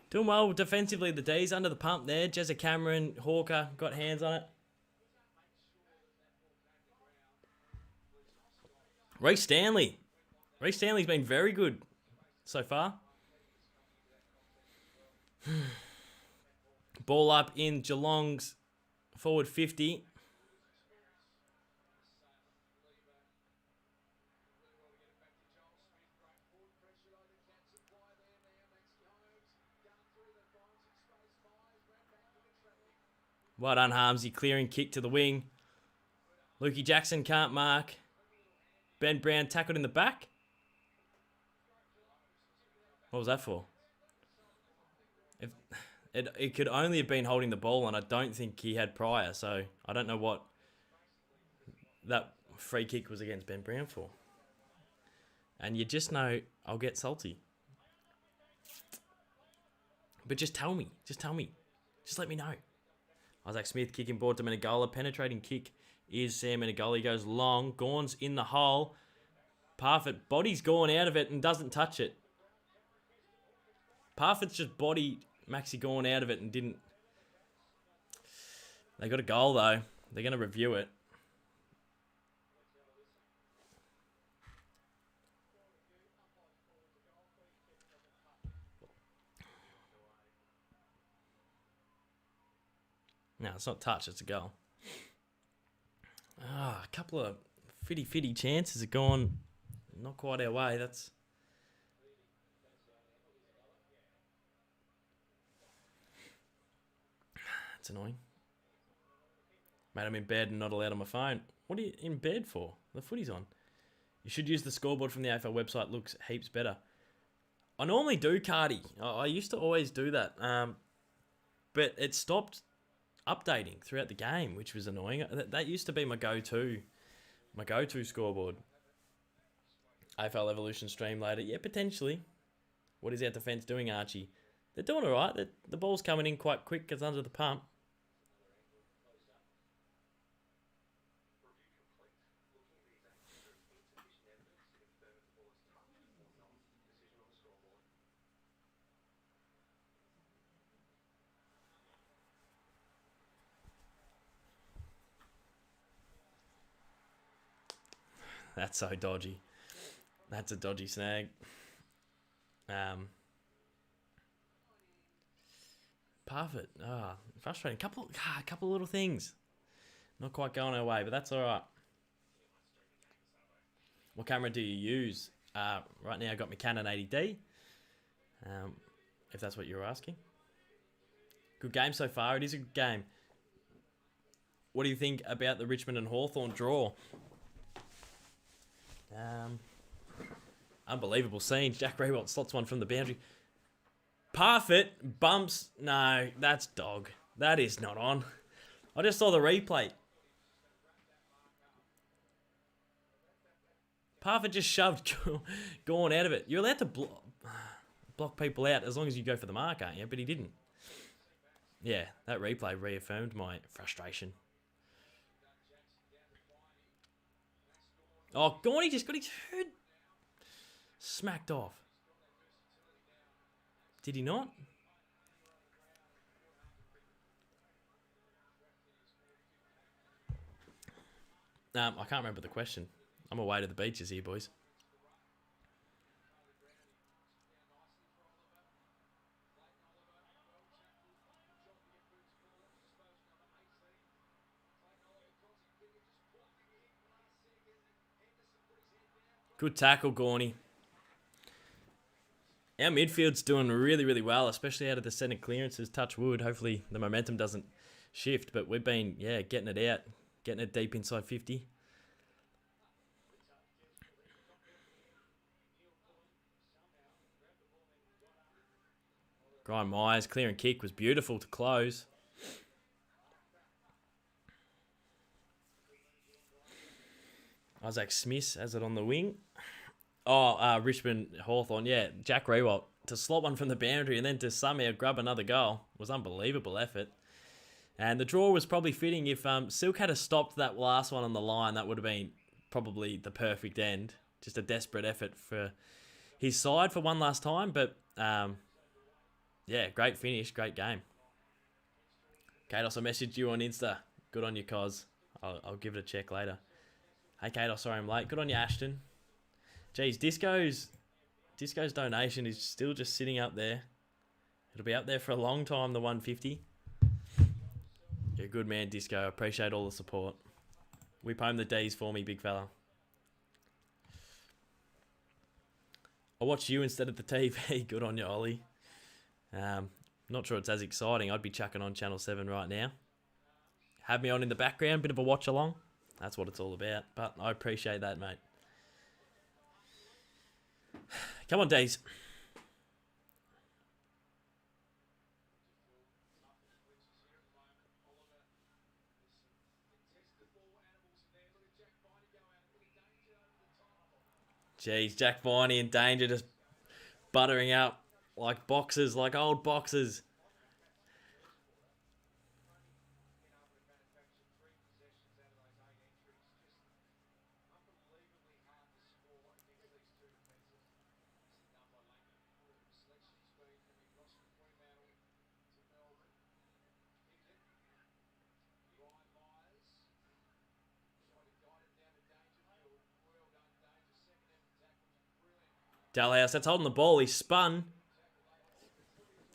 Doing well defensively. The D's under the pump there. Jezza Cameron, Hawker got hands on it. Reece Stanley. Reece Stanley's been very good so far. Ball up in Geelong's forward 50. Well done, Harmsy. Clearing kick to the wing. Lukey Jackson can't mark. Ben Brown tackled in the back. What was that for? It could only have been holding the ball, and I don't think he had prior, so I don't know what that free kick was against Ben Brown for. And you just know I'll get salty. But just tell me. Just tell me. Just let me know. Isaac Smith kicking board to Menegola. Penetrating kick is Sam Menegola. He goes long. Gawn's in the hole. Parfitt, body's gone out of it and doesn't touch it. Parfitt's just body Maxi Gawn out of it and didn't. They got a goal though. They're going to review it. No, it's not touch, it's a goal. A couple of fitty chances have gone not quite our way. That's annoying. Mate, I'm in bed and not allowed on my phone. What are you in bed for? The footy's on. You should use the scoreboard from the AFL website. Looks heaps better. I normally do, Cardi. I used to always do that. But it stopped updating throughout the game, which was annoying. That used to be my go-to scoreboard. AFL Evolution stream later. Yeah, potentially. What is our defence doing, Archie? They're doing all right. The ball's coming in quite quick because under the pump. That's so dodgy. That's a dodgy snag. Parfitt. Frustrating. Couple of little things. Not quite going our way, but that's all right. What camera do you use? Right now I've got my Canon 80D. If that's what you're asking. Good game so far. It is a good game. What do you think about the Richmond and Hawthorn draw? Unbelievable scenes. Jack Rewalt slots one from the boundary. Parfitt bumps. No, that's dog. That is not on. I just saw the replay. Parfitt just shoved Gawn out of it. You're allowed to block people out as long as you go for the mark, aren't you? But he didn't. Yeah, that replay reaffirmed my frustration. Oh, Gawney just got his head smacked off. Did he not? I can't remember the question. I'm away to the beaches here, boys. Good tackle, Gawney. Our midfield's doing really, really well, especially out of the centre clearances. Touch wood. Hopefully the momentum doesn't shift, but we've been, getting it out, getting it deep inside 50. Brian Myers, clear and kick was beautiful to close. Isaac Smith has it on the wing. Oh, Richmond Hawthorn. Yeah, Jack Rewalt to slot one from the boundary and then to somehow grab another goal was unbelievable effort. And the draw was probably fitting. If Silk had stopped that last one on the line, that would have been probably the perfect end. Just a desperate effort for his side for one last time. But, yeah, great finish, great game. Kados, I messaged you on Insta. Good on you, Cos. I'll give it a check later. Hey, Kados, sorry I'm late. Good on you, Ashton. Geez, Disco's donation is still just sitting up there. It'll be up there for a long time, the 150. You're a good man, Disco. I appreciate all the support. Whip home the D's for me, big fella. I watch you instead of the TV. Good on you, Ollie. Not sure it's as exciting. I'd be chucking on Channel 7 right now. Have me on in the background, bit of a watch along. That's what it's all about. But I appreciate that, mate. Come on, Days. Jeez, Jack Viney in danger, just buttering up like boxes, like old boxes. Dalhouse, that's holding the ball. He spun.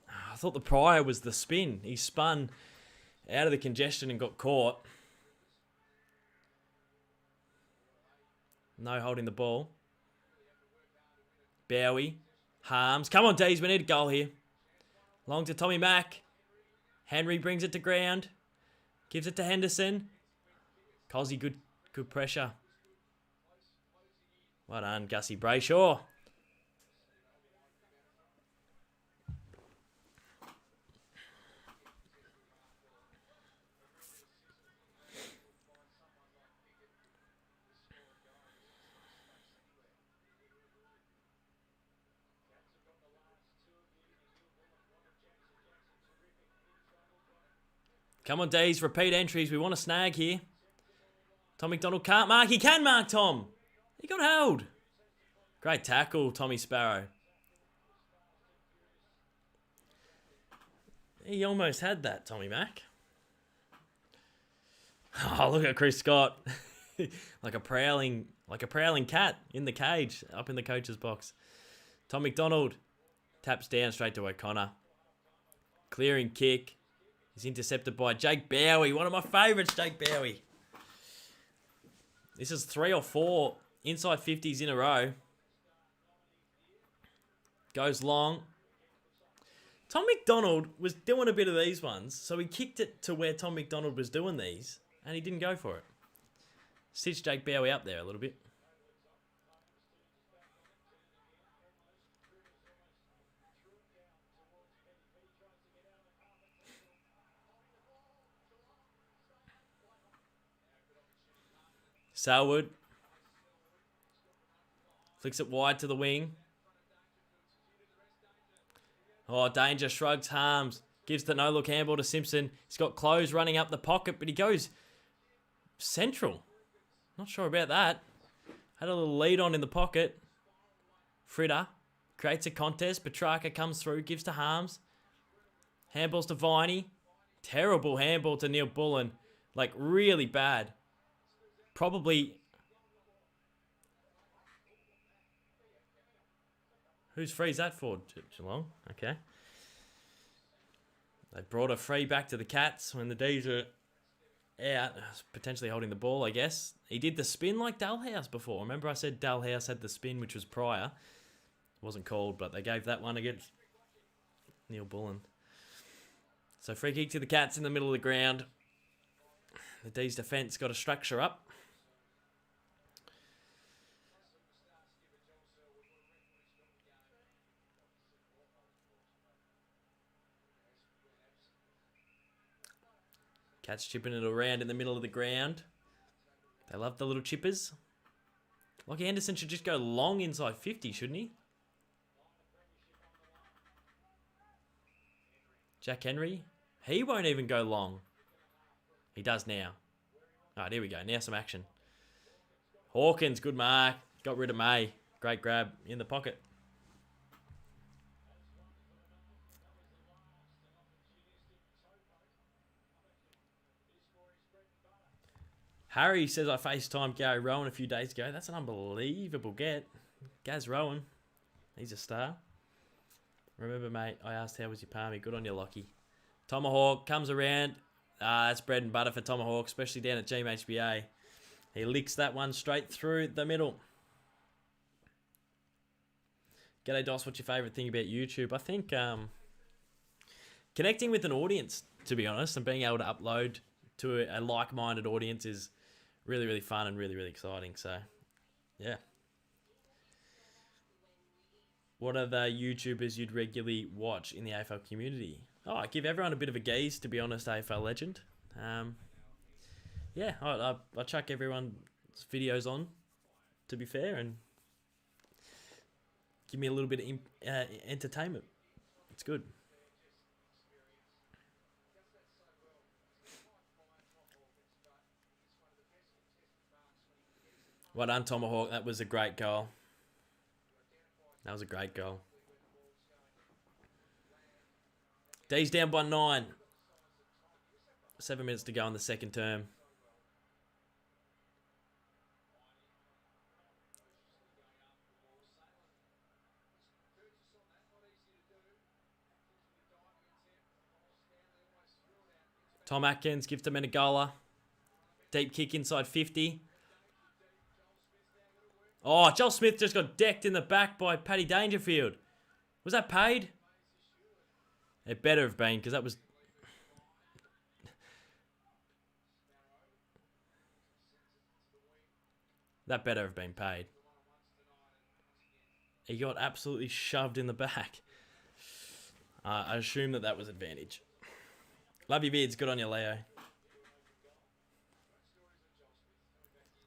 I thought the prior was the spin. He spun out of the congestion and got caught. No holding the ball. Bowie. Harms. Come on, Dees. We need a goal here. Long to Tommy Mack. Henry brings it to ground. Gives it to Henderson. Cosy, good pressure. Well done, Gussie Brayshaw. Come on, Dees. Repeat entries. We want a snag here. Tom MacDonald can't mark. He can mark, Tom. He got held. Great tackle, Tommy Sparrow. He almost had that, Tommy Mack. Oh, look at Chris Scott. like a prowling cat in the cage, up in the coach's box. Tom MacDonald taps down straight to O'Connor. Clearing kick. He's intercepted by Jake Bowie. One of my favourites, Jake Bowie. This is 3 or 4 inside 50s in a row. Goes long. Tom MacDonald was doing a bit of these ones, so he kicked it to where Tom MacDonald was doing these, and he didn't go for it. Stitched Jake Bowie up there a little bit. Selwood. Flicks it wide to the wing. Oh, danger. Shrugs Harms. Gives the no-look handball to Simpson. He's got Close running up the pocket, but he goes central. Not sure about that. Had a little lead on in the pocket. Fritter creates a contest. Petrarca comes through, gives to Harms. Handballs to Viney. Terrible handball to Neil Bullen. Like, really bad. Probably... Whose free is that for? Geelong. Okay. They brought a free back to the Cats when the D's are out. Potentially holding the ball, I guess. He did the spin like Dalhouse before. Remember I said Dalhouse had the spin, which was prior. It wasn't called, but they gave that one against Neil Bullen. So free kick to the Cats in the middle of the ground. The D's defence got a structure up. Cats chipping it around in the middle of the ground. They love the little chippers. Lockie Henderson should just go long inside 50, shouldn't he? Jack Henry. He won't even go long. He does now. Alright, here we go. Now some action. Hawkins, good mark. Got rid of May. Great grab in the pocket. Harry says I FaceTimed Gary Rowan a few days ago. That's an unbelievable get. Gaz Rowan. He's a star. Remember, mate, I asked how was your palmy. Good on you, Lockie. Tomahawk comes around. That's bread and butter for Tomahawk, especially down at GMHBA. He licks that one straight through the middle. G'day, Dos. What's your favourite thing about YouTube? I think connecting with an audience, to be honest, and being able to upload to a like-minded audience is really, really fun and really, really exciting. So, yeah. What are the YouTubers you'd regularly watch in the AFL community? Oh, I give everyone a bit of a gaze, to be honest, AFL legend. Yeah, I chuck everyone's videos on, to be fair, and give me a little bit of entertainment. It's good. Well done, Tomahawk. That was a great goal. That was a great goal. D's down by 9. 7 minutes to go in the second term. Tom Atkins gives to Menegola. Deep kick inside 50. Oh, Joel Smith just got decked in the back by Paddy Dangerfield. Was that paid? It better have been, because that was... That better have been paid. He got absolutely shoved in the back. I assume that was advantage. Love your beards. Good on you, Leo.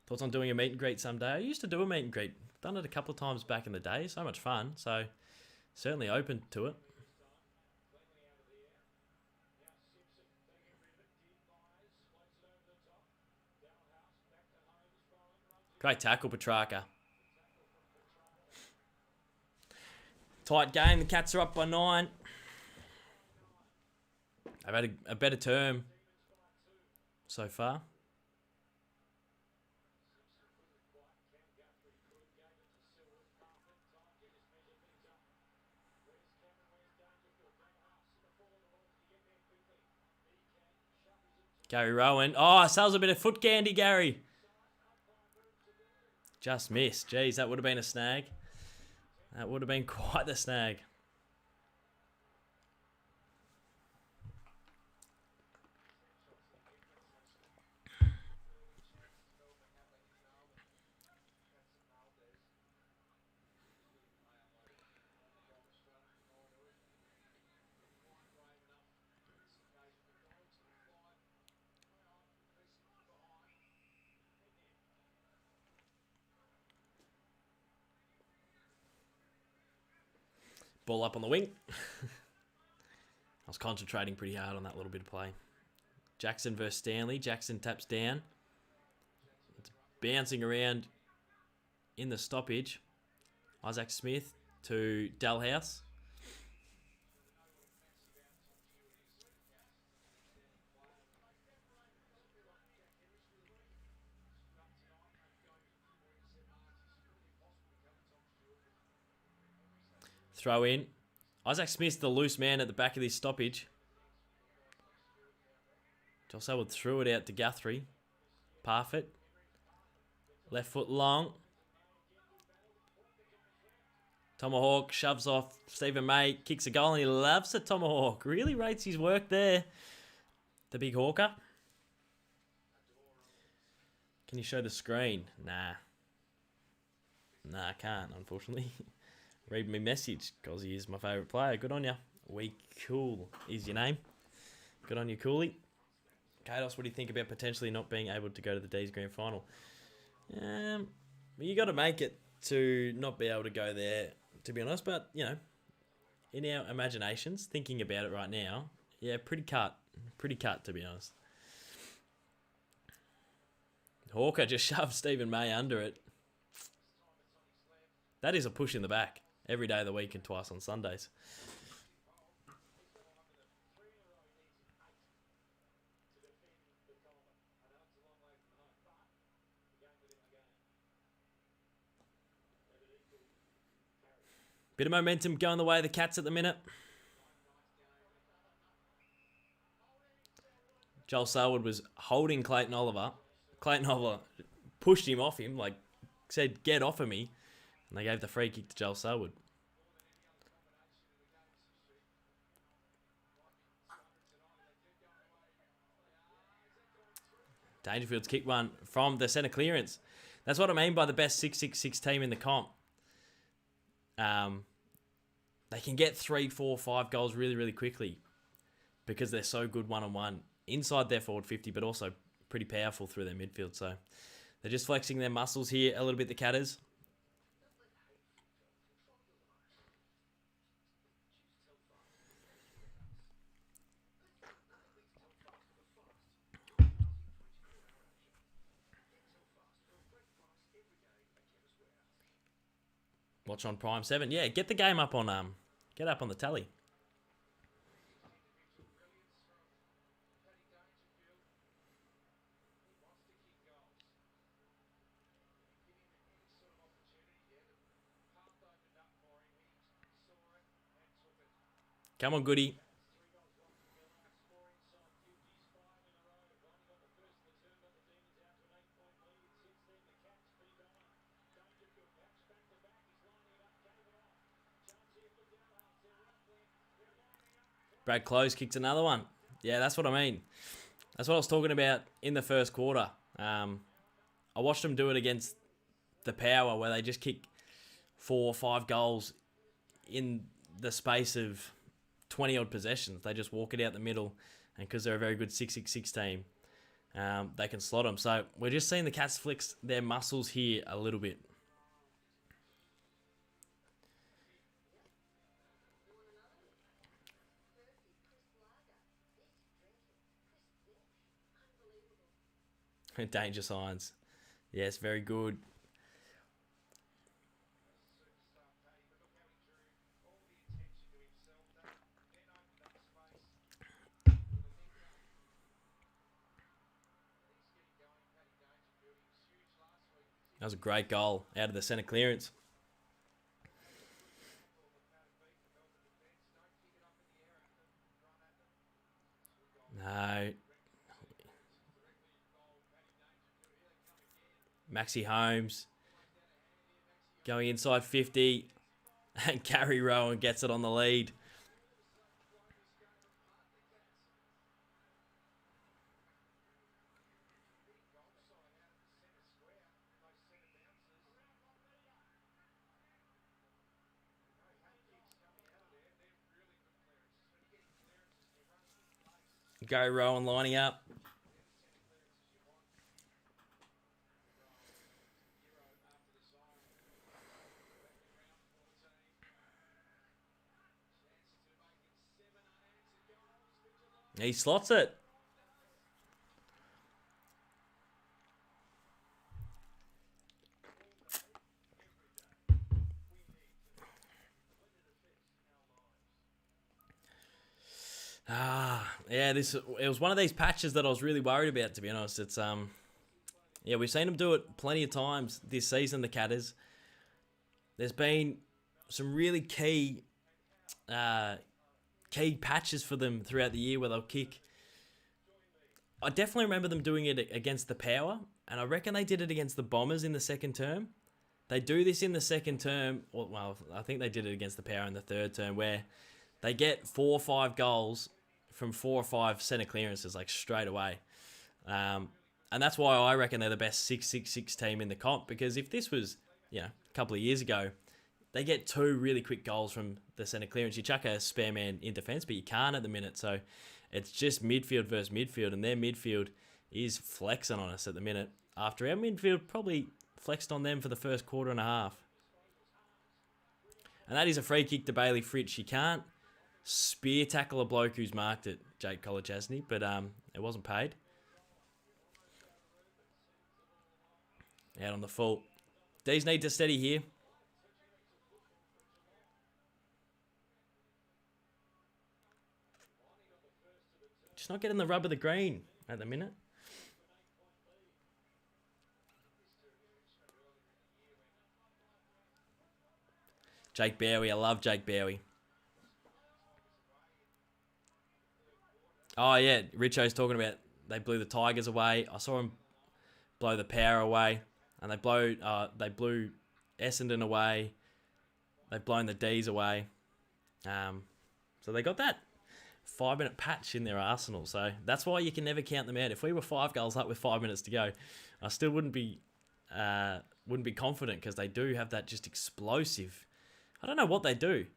Thoughts on doing a meet and greet someday? I used to do a meet and greet. Done it a couple of times back in the day. So much fun. So certainly open to it. Great tackle, Petrarca. Tight game. The Cats are up by 9. They've had a better term so far. Gary Rowan. Oh, sells a bit of foot candy, Gary. Just missed. Jeez, that would have been a snag. That would have been quite the snag. Ball up on the wing. I was concentrating pretty hard on that little bit of play. Jackson versus Stanley. Jackson taps down. It's bouncing around in the stoppage. Isaac Smith to Dalhouse. Throw in. Isaac Smith's the loose man at the back of this stoppage. Joel Selwood threw it out to Guthrie. Parfitt. Left foot long. Tomahawk shoves off Stephen May. Kicks a goal and he loves it, Tomahawk. Really rates his work there. The big hawker. Can you show the screen? Nah. Nah, I can't, unfortunately. Read me message, because he is my favourite player. Good on ya. We Cool is your name. Good on you, Cooley. Kados, what do you think about potentially not being able to go to the D's Grand Final? You got to make it to not be able to go there, to be honest. But, you know, in our imaginations, thinking about it right now, yeah, pretty cut. Pretty cut, to be honest. Hawker just shoved Stephen May under it. That is a push in the back every day of the week and twice on Sundays. Bit of momentum going the way of the Cats at the minute. Joel Selwood was holding Clayton Oliver. Clayton Oliver pushed him off him, like said, get off of me. And they gave the free kick to Joel Selwood. Dangerfield's kick one from the centre clearance. That's what I mean by the best 6-6-6 team in the comp. They can get 3, 4, 5 goals really, really quickly because they're so good one-on-one inside their forward 50, but also pretty powerful through their midfield. So they're just flexing their muscles here a little bit, the Catters. Watch on Prime 7. Yeah, get the game up on get up on the tally. Come on, Goody. Brad Close kicked another one. Yeah, that's what I mean. That's what I was talking about in the first quarter. I watched them do it against the Power where they just kick 4 or 5 goals in the space of 20-odd possessions. They just walk it out the middle, and because they're a very good 6-6-6 team, they can slot them. So we're just seeing the Cats flex their muscles here a little bit. Danger signs. Yes, very good. That was a great goal out of the centre clearance. No. Maxi Holmes going inside 50, and Gary Rowan gets it on the lead. Gary Rowan lining up. He slots it. Yeah, it was one of these patches that I was really worried about, to be honest. It's yeah, we've seen them do it plenty of times this season, the Catters. There's been some really key patches for them throughout the year where they'll kick. I definitely remember them doing it against the Power, and I reckon they did it against the Bombers in the second term. They do this in the second term, well, I think they did it against the Power in the third term, where they get 4 or 5 goals from 4 or 5 centre clearances, like straight away. And that's why I reckon they're the best 6-6-6 team in the comp, because if this was, a couple of years ago, they get 2 really quick goals from the centre clearance. You chuck a spare man in defence, but you can't at the minute. So it's just midfield versus midfield, and their midfield is flexing on us at the minute. After our midfield probably flexed on them for the first quarter and a half. And that is a free kick to Bailey Fritsch. You can't spear tackle a bloke who's marked it, Jake Kolachesny, but it wasn't paid. Out on the full. D's need to steady here. Just not getting the rub of the green at the minute. Jake Bowie. I love Jake Bowie. Oh, yeah. Richo's talking about they blew the Tigers away. I saw him blow the Power away. And they blew Essendon away. They've blown the D's away. So they got that 5-minute patch in their arsenal. So that's why you can never count them out. If we were 5 goals up with 5 minutes to go, I still wouldn't be confident because they do have that just explosive. I don't know what they do.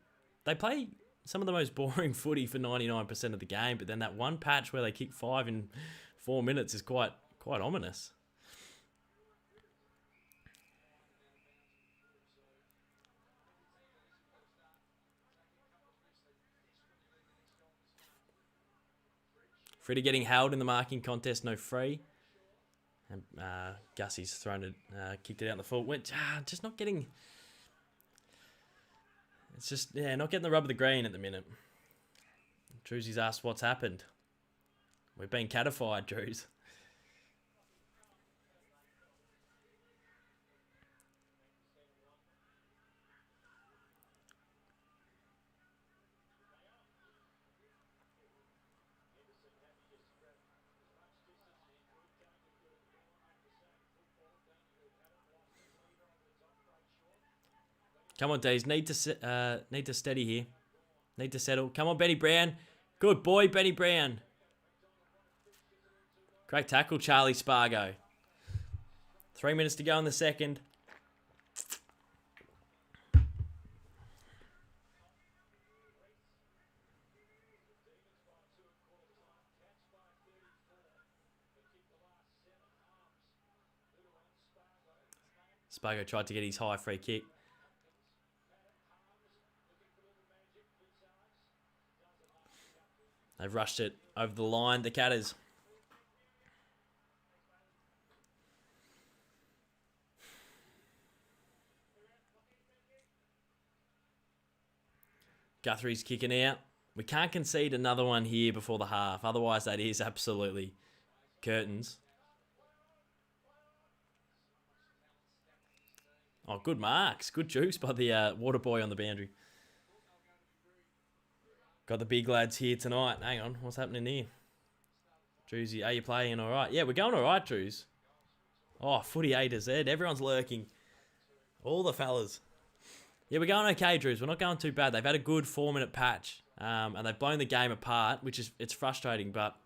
They play some of the most boring footy for 99% of the game, but then that one patch where they kick 5 in 4 minutes is quite ominous. Freddie getting held in the marking contest, no free. And Gussie's thrown it, kicked it out in the full. Went just not getting. It's just not getting the rub of the green at the minute. Drewsy's asked what's happened. We've been catified, Drews. Come on, D's. Need to steady here. Need to settle. Come on, Benny Brown. Good boy, Benny Brown. Great tackle, Charlie Spargo. 3 minutes to go in the second. Spargo tried to get his high free kick. They've rushed it over the line, the Catters. Guthrie's kicking out. We can't concede another one here before the half. Otherwise, that is absolutely curtains. Oh, good marks. Good juice by the water boy on the boundary. Got the big lads here tonight. Hang on, what's happening here? Drewsy, are you playing all right? Yeah, we're going all right, Drews. Oh, footy A to Z. Everyone's lurking. All the fellas. Yeah, we're going okay, Drews. We're not going too bad. They've had a good 4-minute patch, and they've blown the game apart, which is it's frustrating, but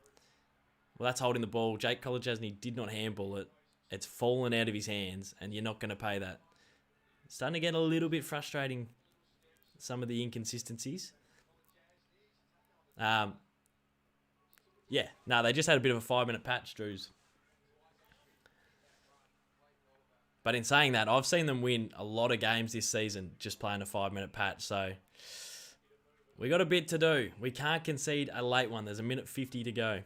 well, that's holding the ball. Jake Kolachesny did not handball it. It's fallen out of his hands, and you're not going to pay that. It's starting to get a little bit frustrating, some of the inconsistencies. They just had a bit of a 5-minute patch, Drews. But in saying that, I've seen them win a lot of games this season just playing a 5-minute patch. So we got a bit to do. We can't concede a late one. There's 1:50 to go.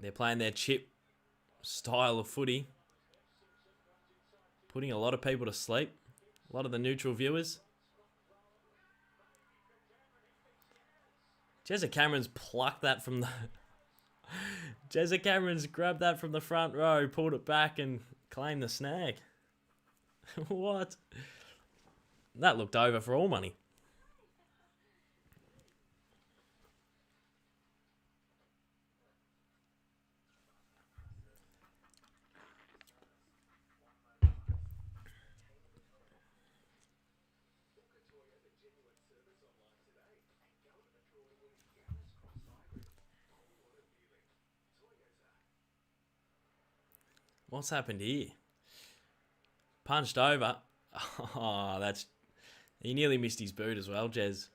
They're playing their chip style of footy. Putting a lot of people to sleep. A lot of the neutral viewers. Jezza Cameron's plucked that from the... Jezza Cameron's grabbed that from the front row, pulled it back and claimed the snag. What? That looked over for all money. What's happened here? Punched over. Oh, that's... He nearly missed his boot as well, Jez.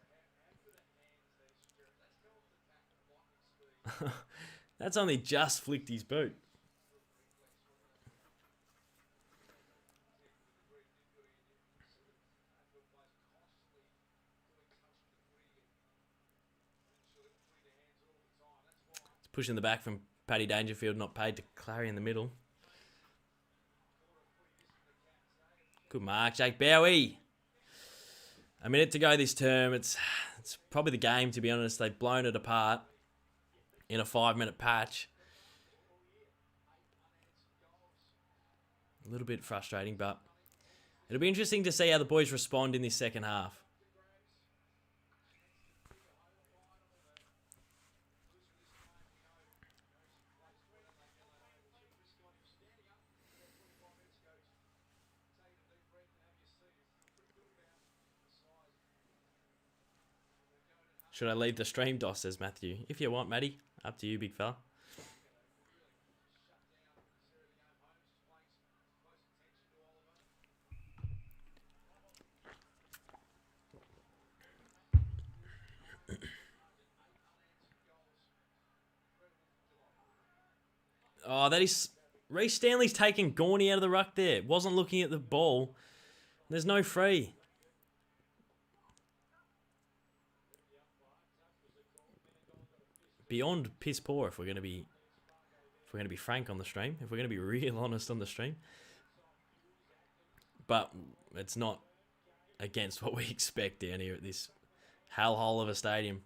That's only just flicked his boot. It's pushing the back from Paddy Dangerfield, not paid to Clary in the middle. Good mark, Jake Bowie. A minute to go this term. It's probably the game, to be honest. They've blown it apart in a 5-minute patch. A little bit frustrating, but it'll be interesting to see how the boys respond in this second half. Should I leave the stream, Doss, says Matthew. If you want, Matty. Up to you, big fella. Oh, that is... Reece Stanley's taking Gorney out of the ruck there. Wasn't looking at the ball. There's no free. Beyond piss poor, if we're going to be frank on the stream, if we're going to be real honest on the stream. But it's not against what we expect down here at this hellhole of a stadium.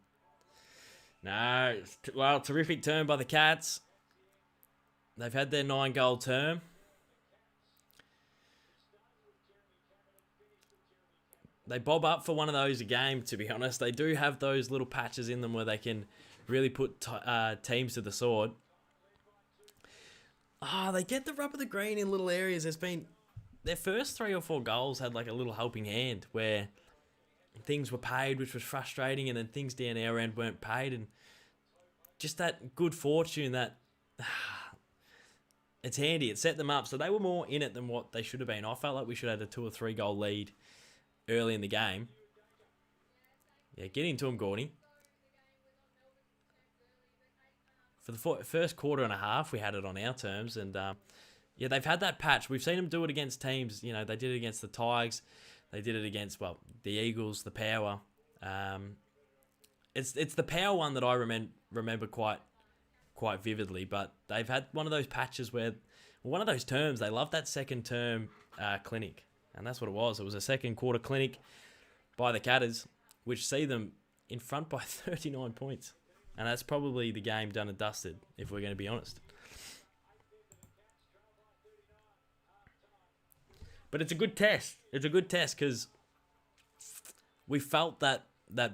No, well, terrific turn by the Cats. They've had their 9-goal term. They bob up for one of those a game, to be honest. They do have those little patches in them where they can really put teams to the sword. They get the rub of the green in little areas. There's been... Their first 3 or 4 goals had like a little helping hand where things were paid, which was frustrating, and then things down our end weren't paid. And just that good fortune that... It's handy. It set them up. So they were more in it than what they should have been. I felt like we should have had a 2 or 3 goal lead early in the game. Yeah, get into him, Gorney. For the first quarter and a half, we had it on our terms. And, yeah, they've had that patch. We've seen them do it against teams. You know, they did it against the Tigers. They did it against, well, the Eagles, the Power. It's the Power one that I remember quite vividly, but they've had one of those patches where, one of those terms, they love that second term clinic, and that's what it was. It was a second quarter clinic by the Catters, which see them in front by 39 points, and that's probably the game done and dusted, if we're going to be honest. But it's a good test. It's a good test because we felt that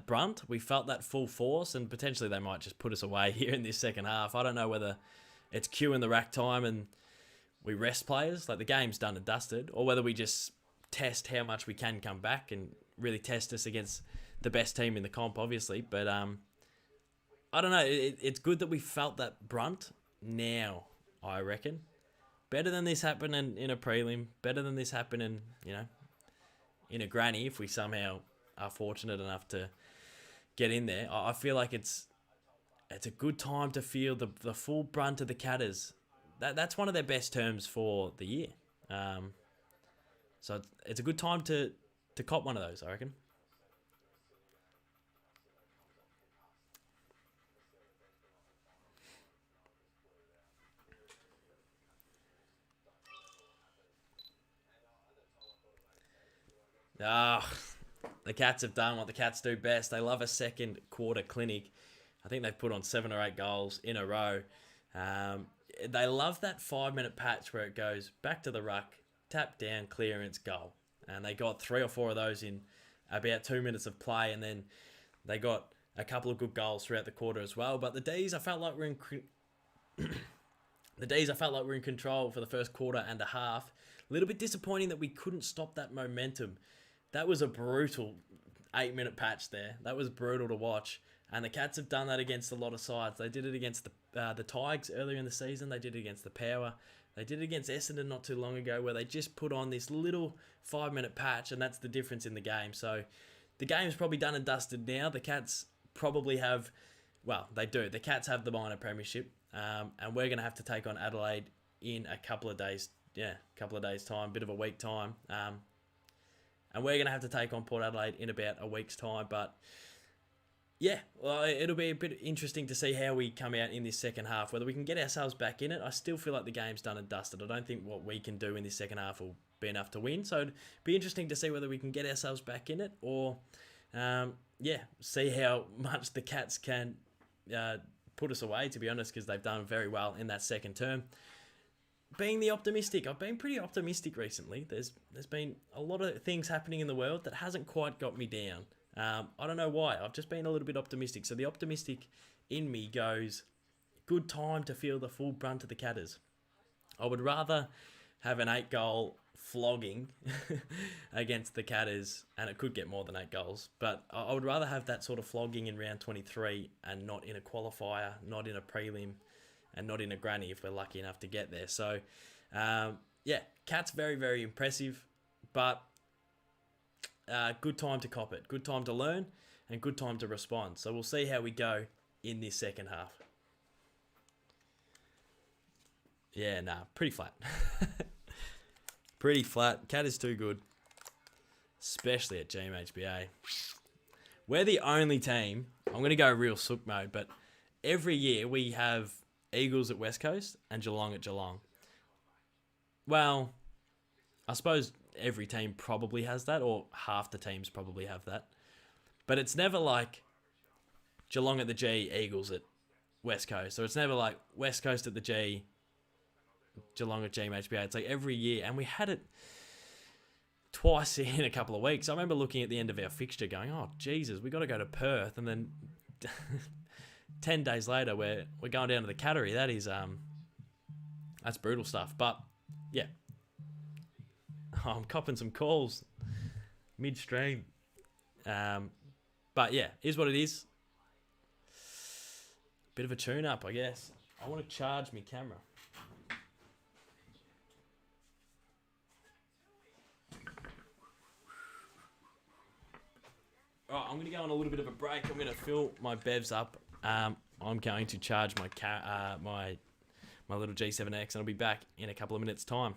brunt, we felt that full force, and potentially they might just put us away here in this second half. I don't know whether it's cue in the rack time and we rest players, like the game's done and dusted, or whether we just test how much we can come back and really test us against the best team in the comp, obviously. But I don't know. It's good that we felt that brunt now, I reckon. Better than this happening in a prelim. Better than this happening, in a granny, if we somehow are fortunate enough to get in there. I feel like it's a good time to feel the full brunt of the Catters. That's one of their best terms for the year. So it's a good time to cop one of those, I reckon. The Cats have done what the Cats do best. They love a second quarter clinic. I think they've put on 7 or 8 goals in a row. They love that 5-minute patch where it goes back to the ruck, tap down, clearance, goal. And they got 3 or 4 of those in about 2 minutes of play, and then they got a couple of good goals throughout the quarter as well. But the D's, I felt like we're in control for the first quarter and a half. A little bit disappointing that we couldn't stop that momentum. That was a brutal 8-minute patch there. That was brutal to watch. And the Cats have done that against a lot of sides. They did it against the Tigers earlier in the season. They did it against the Power. They did it against Essendon not too long ago, where they just put on this little 5-minute patch, and that's the difference in the game. So the game's probably done and dusted now. The Cats probably have, well, they do. The Cats have the minor premiership, and we're going to have to take on Adelaide in a couple of days. Yeah, a couple of days' time, bit of a week time. And we're going to have to take on Port Adelaide in about a week's time. But yeah, well, it'll be a bit interesting to see how we come out in this second half, whether we can get ourselves back in it. I still feel like the game's done and dusted. I don't think what we can do in this second half will be enough to win. So it'd be interesting to see whether we can get ourselves back in it, or see how much the Cats can put us away, to be honest, because they've done very well in that second term. Being the optimistic, I've been pretty optimistic recently. There's been a lot of things happening in the world that hasn't quite got me down. I don't know why. I've just been a little bit optimistic. So the optimistic in me goes, good time to feel the full brunt of the Catters. I would rather have an 8-goal flogging against the Catters, and it could get more than 8 goals, but I would rather have that sort of flogging in round 23 and not in a qualifier, not in a prelim, and not in a granny if we're lucky enough to get there. So, Cats very, very impressive, but good time to cop it, good time to learn, and good time to respond. So we'll see how we go in this second half. Yeah, pretty flat. Pretty flat. Cat is too good, especially at GMHBA. We're the only team, I'm going to go real sook mode, but every year we have Eagles at West Coast and Geelong at Geelong. Well, I suppose every team probably has that, or half the teams probably have that. But it's never like Geelong at the G, Eagles at West Coast. Or it's never like West Coast at the G, Geelong at GMHBA. It's like every year. And we had it twice in a couple of weeks. I remember looking at the end of our fixture going, oh, Jesus, we got to go to Perth. And then 10 days later, we're going down to the Cattery. That is, that's brutal stuff. But, yeah. I'm copping some calls midstream. But, yeah, here's what it is. Bit of a tune-up, I guess. I want to charge my camera. All right, I'm going to go on a little bit of a break. I'm going to fill my bevs up. I'm going to charge my my little G7X, and I'll be back in a couple of minutes' time.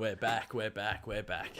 We're back. We're back. We're back.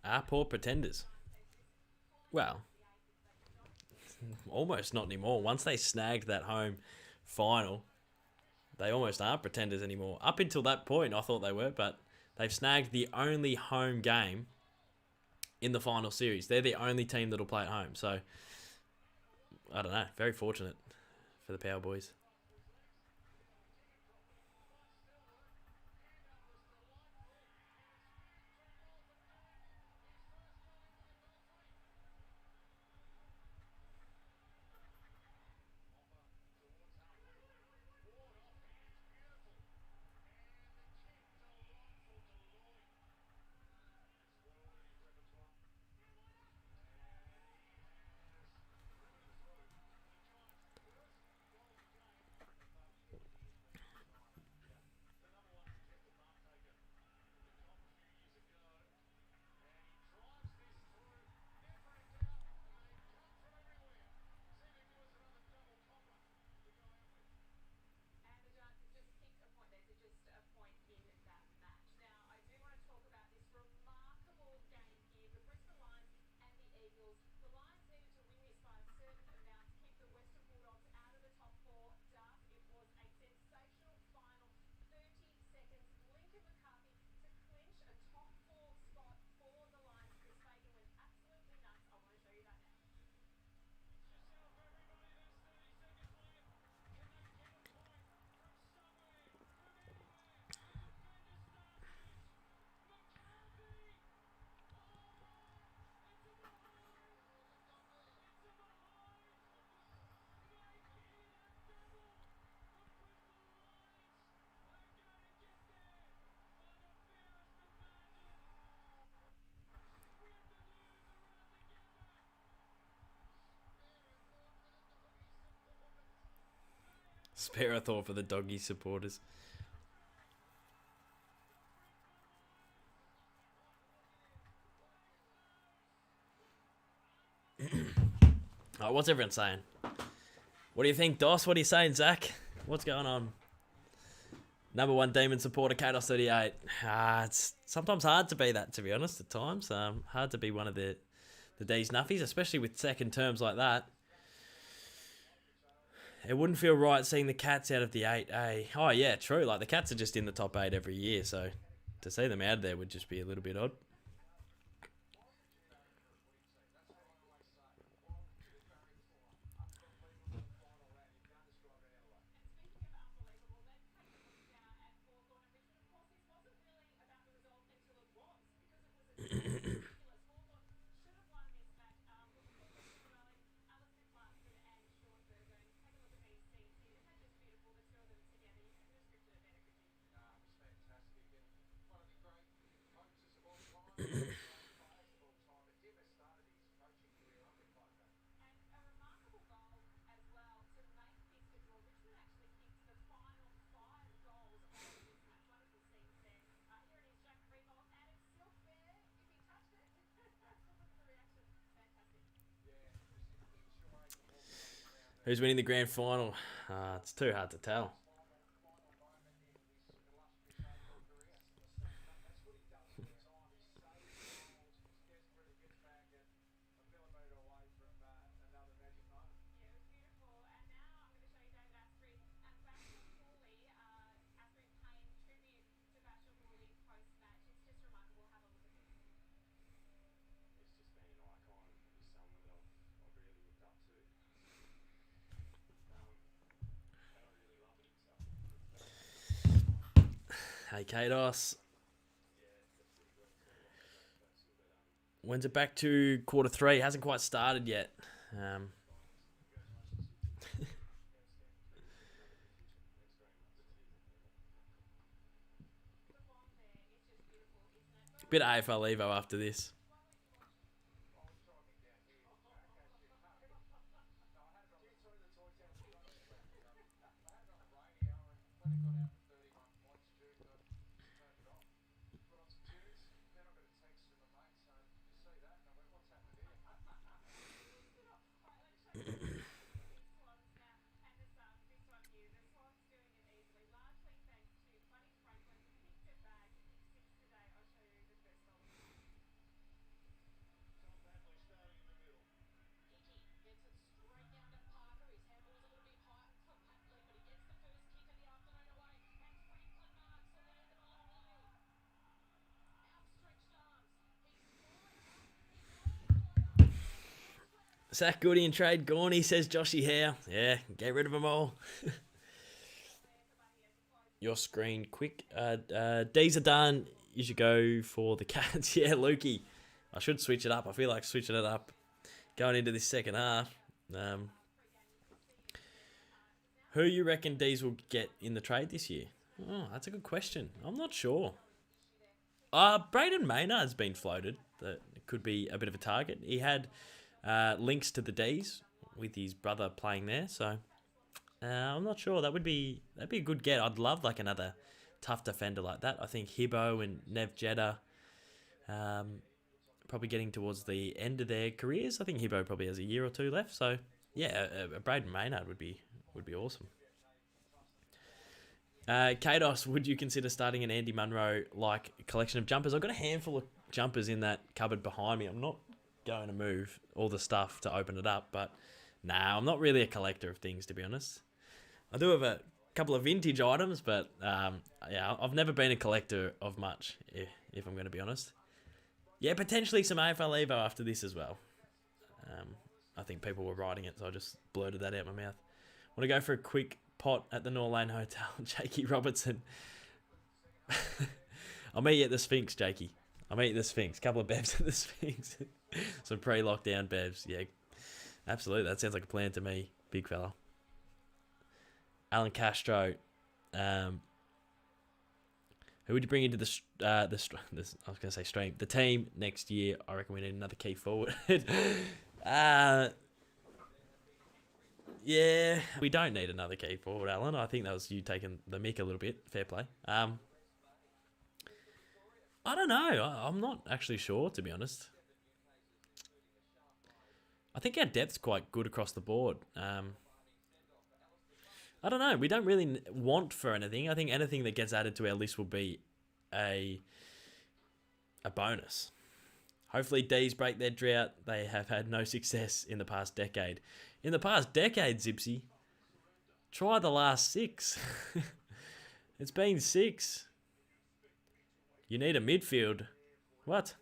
Our poor pretenders. Well, almost not anymore. Once they snagged that home final, they almost aren't pretenders anymore. Up until that point, I thought they were, but they've snagged the only home game in the final series. They're the only team that'll play at home. So, I don't know. Very fortunate for the Power Boys. Spare a thought for the doggy supporters. Oh, what's everyone saying? What do you think, Dos? What are you saying, Zach? What's going on? Number one Demon supporter, KDOS38. It's sometimes hard to be that, to be honest, at times. Hard to be one of the D's nuffies, especially with second terms like that. It wouldn't feel right seeing the Cats out of the 8A. Oh, yeah, true. Like, the Cats are just in the top 8 every year, so to see them out there would just be a little bit odd. Who's winning the grand final? It's too hard to tell. Hey, Kados. When's it back to quarter three? Hasn't quite started yet. Bit of AFL Evo after this. Zach Goody and trade Gorney, says Joshy Hare. Yeah, get rid of them all. Your screen, quick. D's are done. You should go for the Cats. Yeah, Lukey. I should switch it up. I feel like switching it up going into this second half. Who you reckon D's will get in the trade this year? Oh, that's a good question. I'm not sure. Braden Maynard's been floated. That could be a bit of a target. He had links to the D's with his brother playing there, so I'm not sure. That'd be a good get. I'd love like another tough defender like that. I think Hibbo and Nev Jetta probably getting towards the end of their careers. I think Hibbo probably has a year or two left. So yeah, a Braden Maynard would be awesome. Kados, would you consider starting an Andy Munro like collection of jumpers? I've got a handful of jumpers in that cupboard behind me. I'm not going to move all the stuff to open it up, but nah, I'm not really a collector of things, to be honest. I do have a couple of vintage items, but yeah, I've never been a collector of much, if I'm going to be honest. Yeah, potentially some AFL Evo after this as well. I think people were writing it, so I just blurted that out my mouth. Want to go for a quick pot at the Norlane Hotel, Jakey Robertson. I'll meet you at the Sphinx, Jakey. I'll meet you at the Sphinx. Couple of bevs at the Sphinx. Some pre-lockdown bevs. Yeah, absolutely. That sounds like a plan to me, big fella. Alan Castro. Who would you bring into I was going to say stream. The team next year? I reckon we need another key forward. Yeah, we don't need another key forward, Alan. I think that was you taking the mick a little bit. Fair play. I don't know. I'm not actually sure, to be honest. I think our depth's quite good across the board. I don't know. We don't really want for anything. I think anything that gets added to our list will be a bonus. Hopefully D's break their drought. They have had no success in the past decade. In the past decade, Zipsy, try the last 6. It's been 6. You need a midfield. What?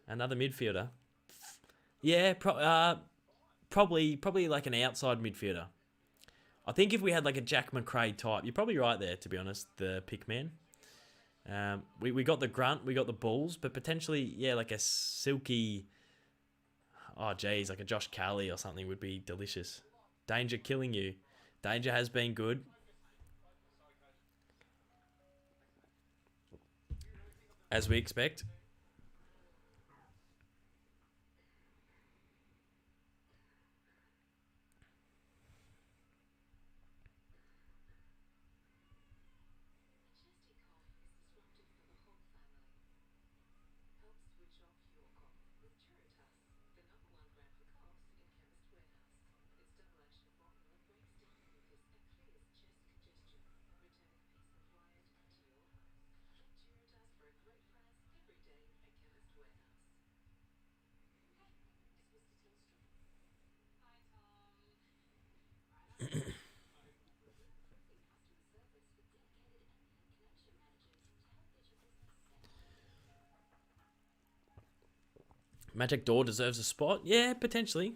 Another midfielder? Yeah, probably like an outside midfielder. I think if we had like a Jack McRae type, you're probably right there, to be honest, the pick man. We got the grunt, we got the balls, but potentially, yeah, like a silky, oh geez, like a Josh Kelly or something would be delicious. Danger killing you. Danger has been good. As we expect. Magic Door deserves a spot. Yeah, potentially.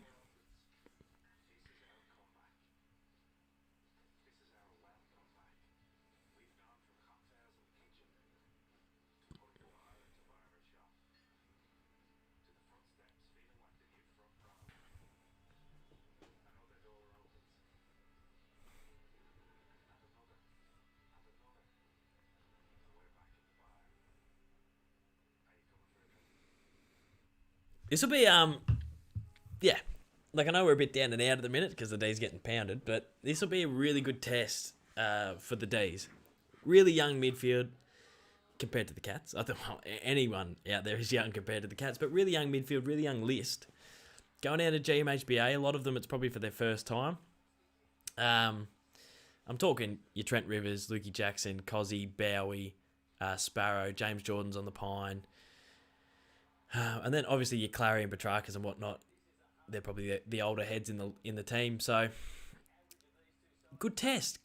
This will be yeah. Like, I know we're a bit down and out at the minute because the D's getting pounded, but this will be a really good test for the D's. Really young midfield compared to the Cats. I think anyone out there is young compared to the Cats, but really young midfield, really young list. Going out of GMHBA, a lot of them it's probably for their first time. I'm talking your Trent Rivers, Lukey Jackson, Cozzy, Bowie, Sparrow, James Jordan's on the Pine. And then obviously your Clary and Petrarcas and whatnot. They're probably the older heads in the team. So good test.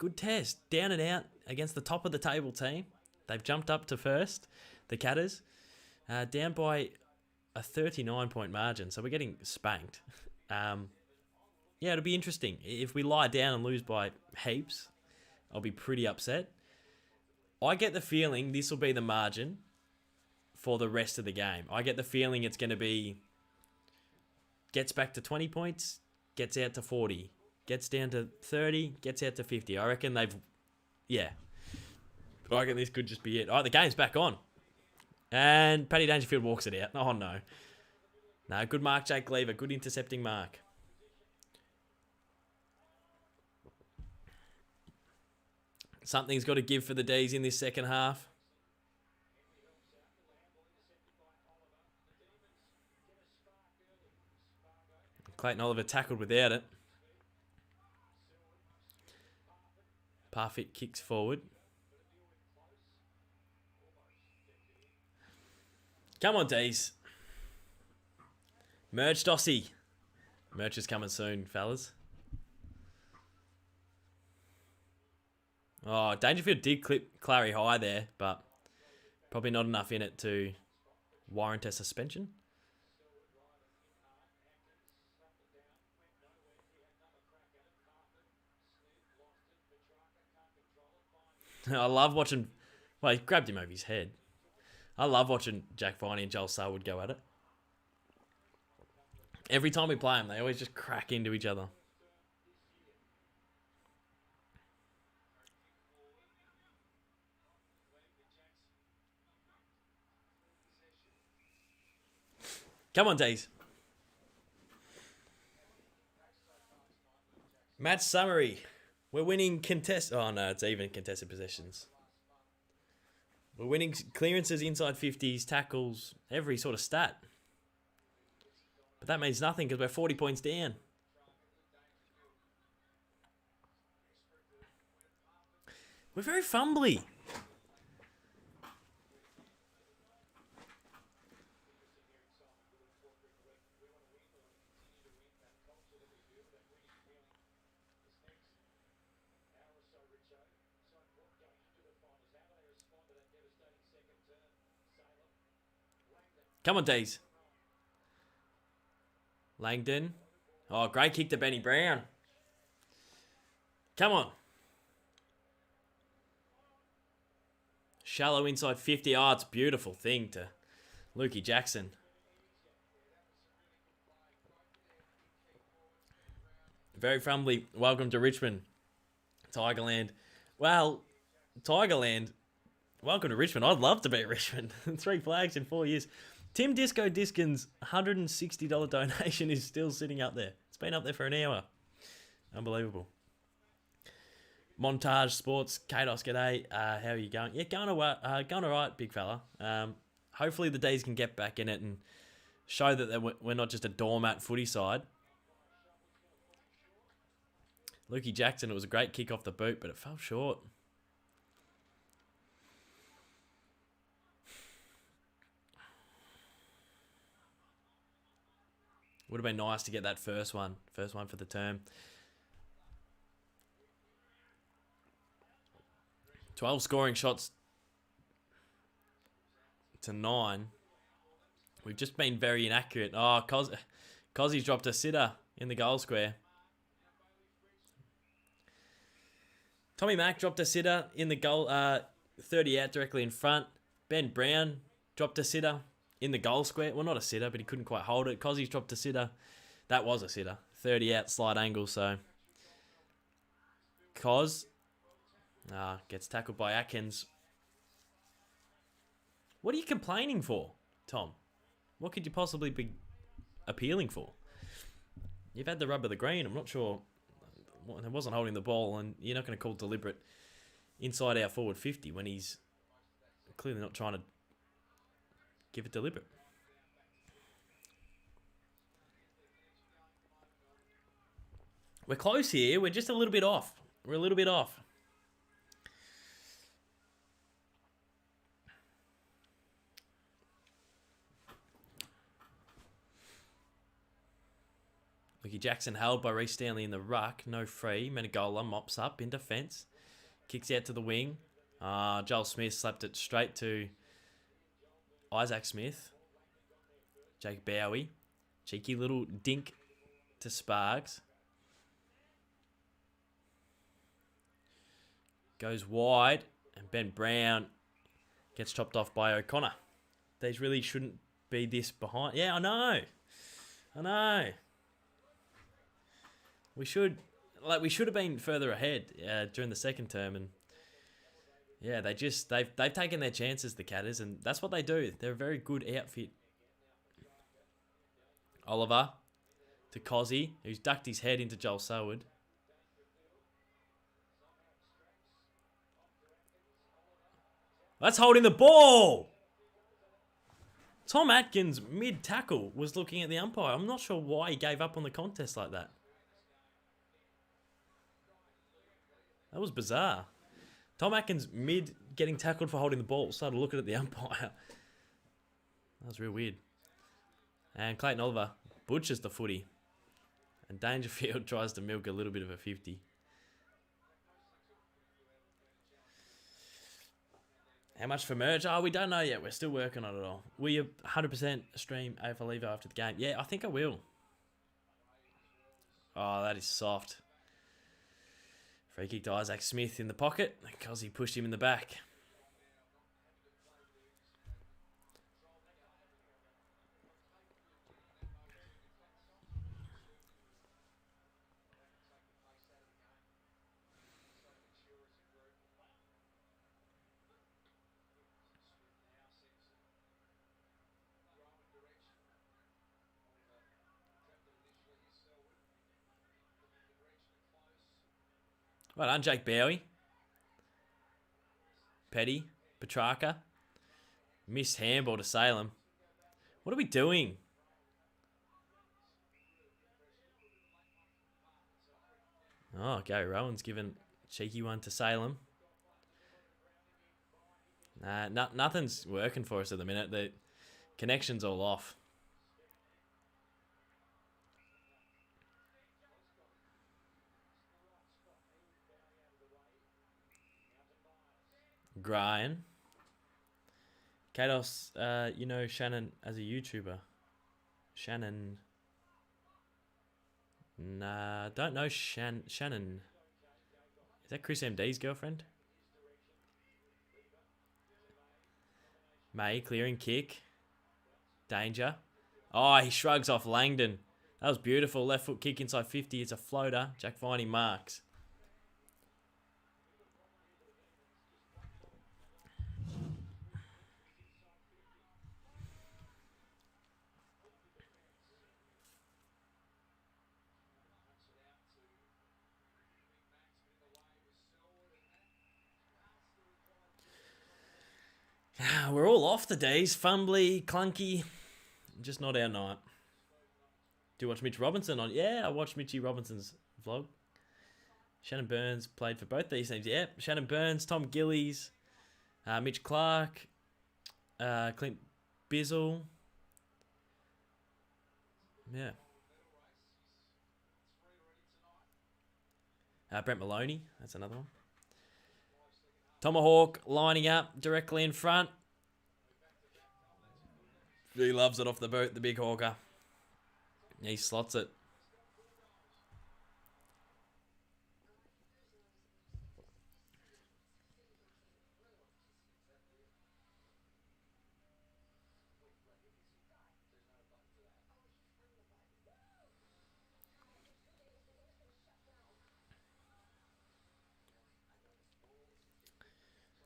Down and out against the top of the table team. They've jumped up to first, the Catters, down by a 39-point margin. So we're getting spanked. Yeah, it'll be interesting. If we lie down and lose by heaps, I'll be pretty upset. I get the feeling this will be the margin for the rest of the game. I get the feeling it's going to be gets back to 20 points, gets out to 40, gets down to 30, gets out to 50. I reckon I reckon this could just be it. All right, the game's back on. And Paddy Dangerfield walks it out. Oh, no. No, good mark, Jake Lever. Good intercepting mark. Something's got to give for the D's in this second half. Clayton Oliver tackled without it. Parfit kicks forward. Come on, D's. Merch Dossie. Merch is coming soon, fellas. Oh, Dangerfield did clip Clary high there, but probably not enough in it to warrant a suspension. I love watching... Well, he grabbed him over his head. I love watching Jack Viney and Joel Selwood go at it. Every time we play them, they always just crack into each other. Come on, Days. Match summary. We're winning contest... Oh, no, it's even contested possessions. We're winning clearances, inside 50s, tackles, every sort of stat. But that means nothing because we're 40 points down. We're very fumbly. Come on, Days. Langdon. Oh, great kick to Benny Brown. Come on. Shallow inside 50. Oh, it's a beautiful thing to Lukey Jackson. Very friendly. Welcome to Richmond. Tigerland. Well, Tigerland. Welcome to Richmond. I'd love to be at Richmond. 3 flags in 4 years. Tim Disco Diskin's $160 donation is still sitting up there. It's been up there for an hour. Unbelievable. Montage Sports, Kados, g'day. How are you going? Yeah, going all right, big fella. Hopefully the D's can get back in it and show that we're not just a doormat footy side. Lukey Jackson, it was a great kick off the boot, but it fell short. Would have been nice to get that first one for the term. 12 scoring shots to 9. We've just been very inaccurate. Oh, Cozzy's dropped a sitter in the goal square. Tommy Mack dropped a sitter in the goal, 30 out directly in front. Ben Brown dropped a sitter in the goal square. Well, not a sitter, but he couldn't quite hold it. Cozzy's dropped a sitter. That was a sitter. 30 out, slight angle, so... Coz gets tackled by Atkins. What are you complaining for, Tom? What could you possibly be appealing for. You've had the rub of the green. I'm not sure. It wasn't holding the ball, and you're not going to call deliberate inside out forward 50 when he's clearly not trying to give it deliberate. We're close here. We're just a little bit off. We're a little bit off. Lucky Jackson held by Reece Stanley in the ruck. No free. Menegola mops up in defence. Kicks out to the wing. Joel Smith slapped it straight to Isaac Smith. Jake Bowie. Cheeky little dink to Sparks. Goes wide, and Ben Brown gets chopped off by O'Connor. These really shouldn't be this behind. Yeah, I know. We should have been further ahead during the second term, and yeah, they've taken their chances, the Catters, and that's what they do. They're a very good outfit. Oliver to Cozzy, who's ducked his head into Joel Selwood. That's holding the ball. Tom Atkins, mid-tackle, was looking at the umpire. I'm not sure why he gave up on the contest like that. That was bizarre. Tom Atkins, mid getting tackled for holding the ball, started looking at the umpire. That was real weird. And Clayton Oliver butchers the footy. And Dangerfield tries to milk a little bit of a 50. How much for merch? Oh, we don't know yet. We're still working on it all. Will you 100% stream AFL Evo after the game? Yeah, I think I will. Oh, that is soft. Free kick to Isaac Smith in the pocket because he pushed him in the back. Well done, Jake Bowie. Petty. Petrarca. Missed handball to Salem. What are we doing? Oh, Gary Rowan's given a cheeky one to Salem. Nah, nothing's working for us at the minute. The connection's all off. Brian. Kados, you know Shannon as a YouTuber. Shannon. Nah, don't know Shannon. Is that Chris MD's girlfriend? May, clearing kick. Danger. Oh, he shrugs off Langdon. That was beautiful. Left foot kick inside 50. It's a floater. Jack Viney marks. We're all off the days. Fumbly, clunky. Just not our night. Do you watch Mitch Robinson on? Yeah, I watched Mitchy Robinson's vlog. Shannon Burns played for both these teams. Yeah, Shannon Burns, Tom Gillies, Mitch Clark, Clint Bizzle. Yeah. Brent Maloney. That's another one. Tomahawk lining up directly in front. He loves it off the boot, the big hawker. He slots it.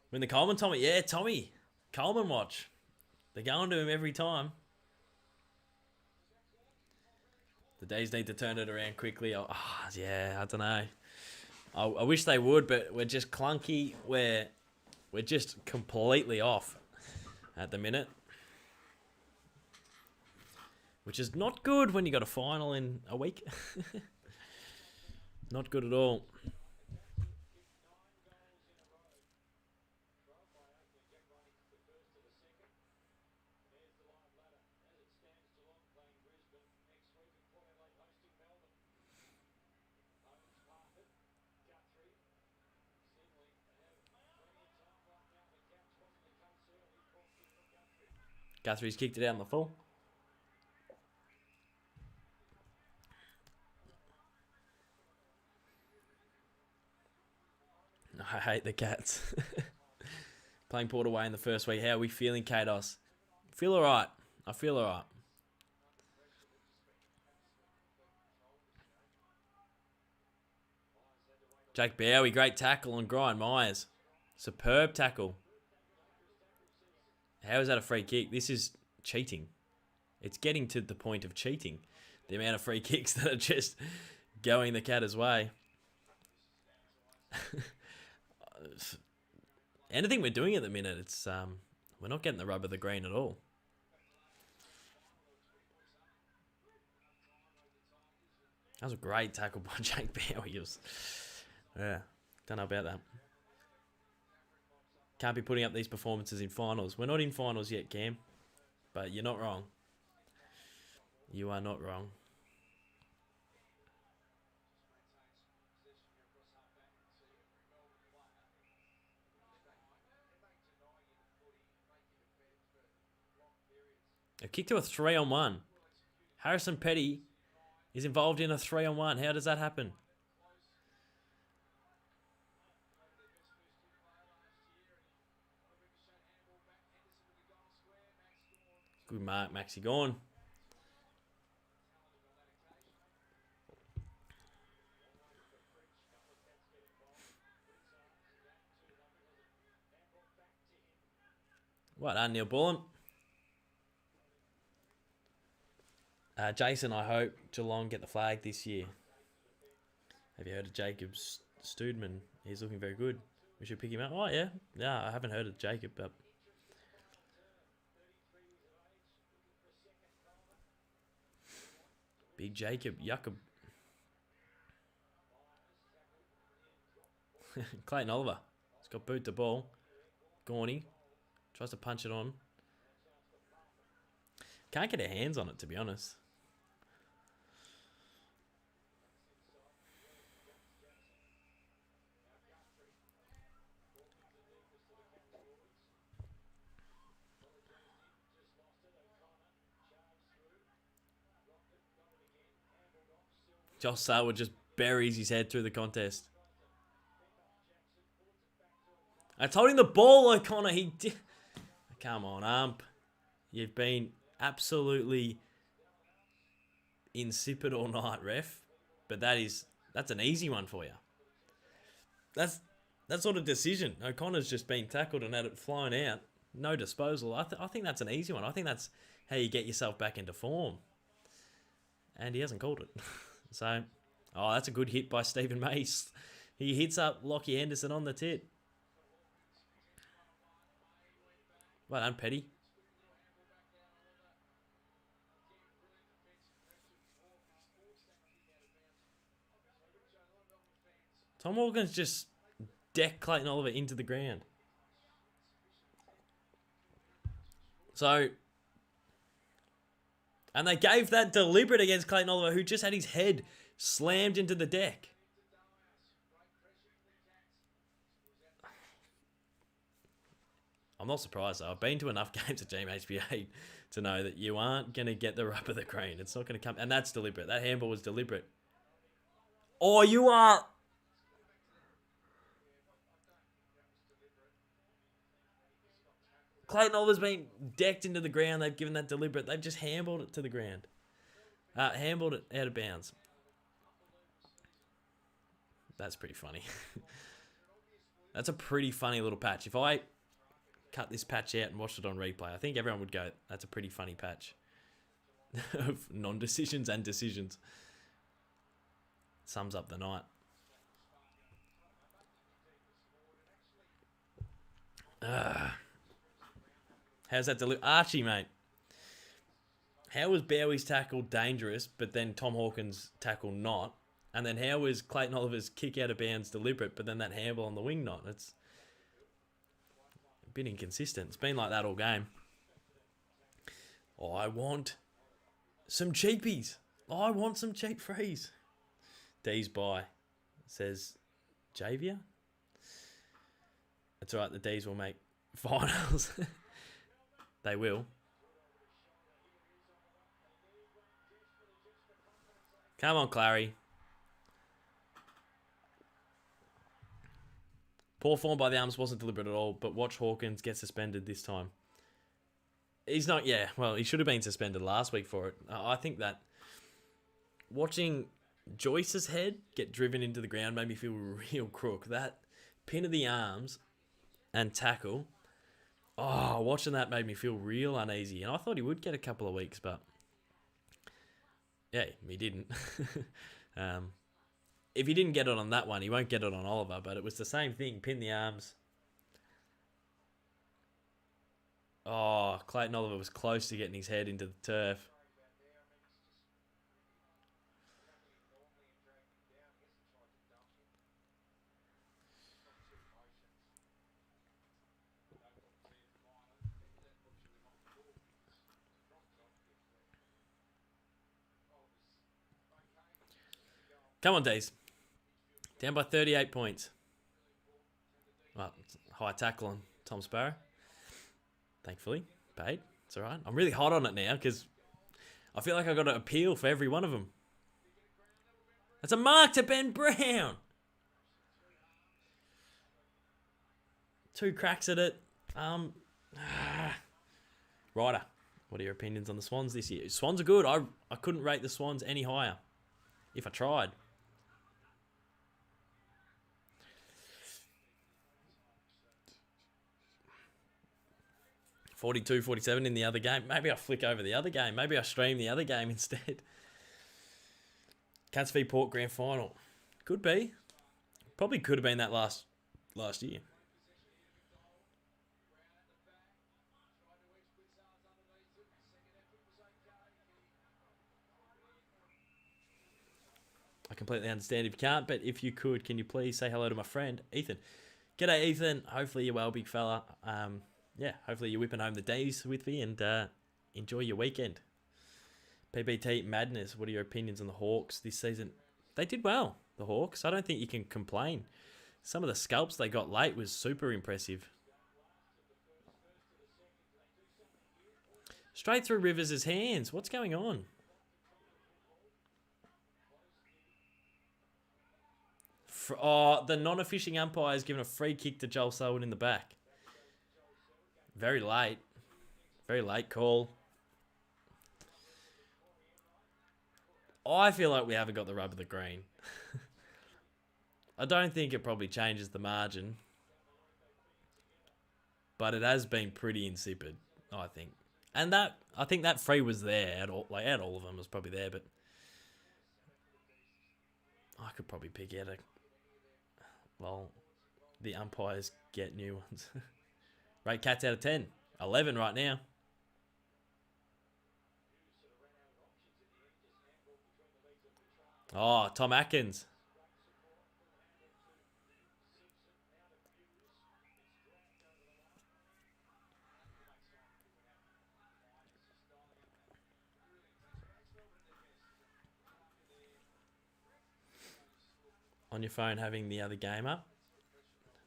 When the Coleman Tommy, yeah, Tommy. Coleman watch. They're going to him every time. The D's need to turn it around quickly. Yeah, I don't know. I wish they would, but we're just clunky. We're just completely off at the minute. Which is not good when you got a final in a week. Not good at all. Guthrie's kicked it out in the full. I hate the Cats. Playing Port away in the first week. How are we feeling, Kados? Feel alright. I feel alright. Jake Bowie, great tackle on Brian Myers. Superb tackle. How is that a free kick? This is cheating. It's getting to the point of cheating. The amount of free kicks that are just going the Cat's way. Anything we're doing at the minute, it's we're not getting the rub of the green at all. That was a great tackle by Jake Bowie. Yeah, don't know about that. Can't be putting up these performances in finals. We're not in finals yet, Cam, but you're not wrong. You are not wrong. A kick to a 3-on-1. Harrison Petty is involved in a 3-on-1. How does that happen? Good mark, Maxi gone. Well done, Neil Bullen. Jason, I hope Geelong get the flag this year. Have you heard of Jacob Studman? He's looking very good. We should pick him up. Oh, yeah. Yeah, I haven't heard of Jacob, but... Big Jacob, Jacob. Clayton Oliver. He's got boot the ball. Gorney. Tries to punch it on. Can't get our hands on it, to be honest. Josh Selwood just buries his head through the contest. I told him the ball, O'Connor. He did. Come on, Ump. You've been absolutely insipid all night, ref. But that's an easy one for you. That's that sort of decision. O'Connor's just been tackled and had it flown out. No disposal. I think that's an easy one. I think that's how you get yourself back into form. And he hasn't called it. So, that's a good hit by Stephen Mace. He hits up Lockie Henderson on the tit. Well done, Petty. Tom Morgan's just decked Clayton Oliver into the ground. So, and they gave that deliberate against Clayton Oliver, who just had his head slammed into the deck. I'm not surprised, though. I've been to enough games at GMHBA to know that you aren't going to get the rub of the green. It's not going to come. And that's deliberate. That handball was deliberate. Oh, you are... Clayton Oliver's been decked into the ground. They've given that deliberate. They've just handballed it to the ground. Handballed it out of bounds. That's pretty funny. That's a pretty funny little patch. If I cut this patch out and watched it on replay, I think everyone would go, that's a pretty funny patch. of non-decisions and decisions. Sums up the night. How's that Archie, mate? How was Bowie's tackle dangerous, but then Tom Hawkins' tackle not? And then how was Clayton Oliver's kick out of bounds deliberate, but then that handball on the wing not? It's a bit inconsistent. It's been like that all game. I want some cheapies. I want some cheap frees. D's by, says Javier. That's all right. The D's will make finals. They will. Come on, Clary. Poor form by the Arms wasn't deliberate at all, but watch Hawkins get suspended this time. He's not, well, he should have been suspended last week for it. I think that watching Joyce's head get driven into the ground made me feel real crook. That pin of the arms and tackle, watching that made me feel real uneasy. And I thought he would get a couple of weeks, but yeah, he didn't. If he didn't get it on that one, he won't get it on Oliver, but it was the same thing. Pin the arms. Clayton Oliver was close to getting his head into the turf. Come on, Days. Down by 38 points. Well, high tackle on Tom Sparrow. Thankfully. Paid. It's all right. I'm really hot on it now because I feel like I've got to appeal for every one of them. That's a mark to Ben Brown. 2 cracks at it. Ryder, what are your opinions on the Swans this year? Swans are good. I couldn't rate the Swans any higher if I tried. 42-47 in the other game. Maybe I flick over the other game. Maybe I stream the other game instead. Cats v Port Grand Final. Could be. Probably could have been that last year. I completely understand if you can't, but if you could, can you please say hello to my friend, Ethan? G'day, Ethan. Hopefully you're well, big fella. Hopefully you're whipping home the days with me and enjoy your weekend. PBT Madness, what are your opinions on the Hawks this season? They did well, the Hawks. I don't think you can complain. Some of the scalps they got late was super impressive. Straight through Rivers' hands. What's going on? The non-officiating umpire has given a free kick to Joel Selwood in the back. Very late. Very late call. I feel like we haven't got the rub of the green. I don't think it probably changes the margin. But it has been pretty insipid, I think. And I think that free was there. Out all of them was probably there, but I could probably pick out the umpires get new ones. Rate Cats out of 10. 11 right now. Tom Atkins. On your phone having the other game up?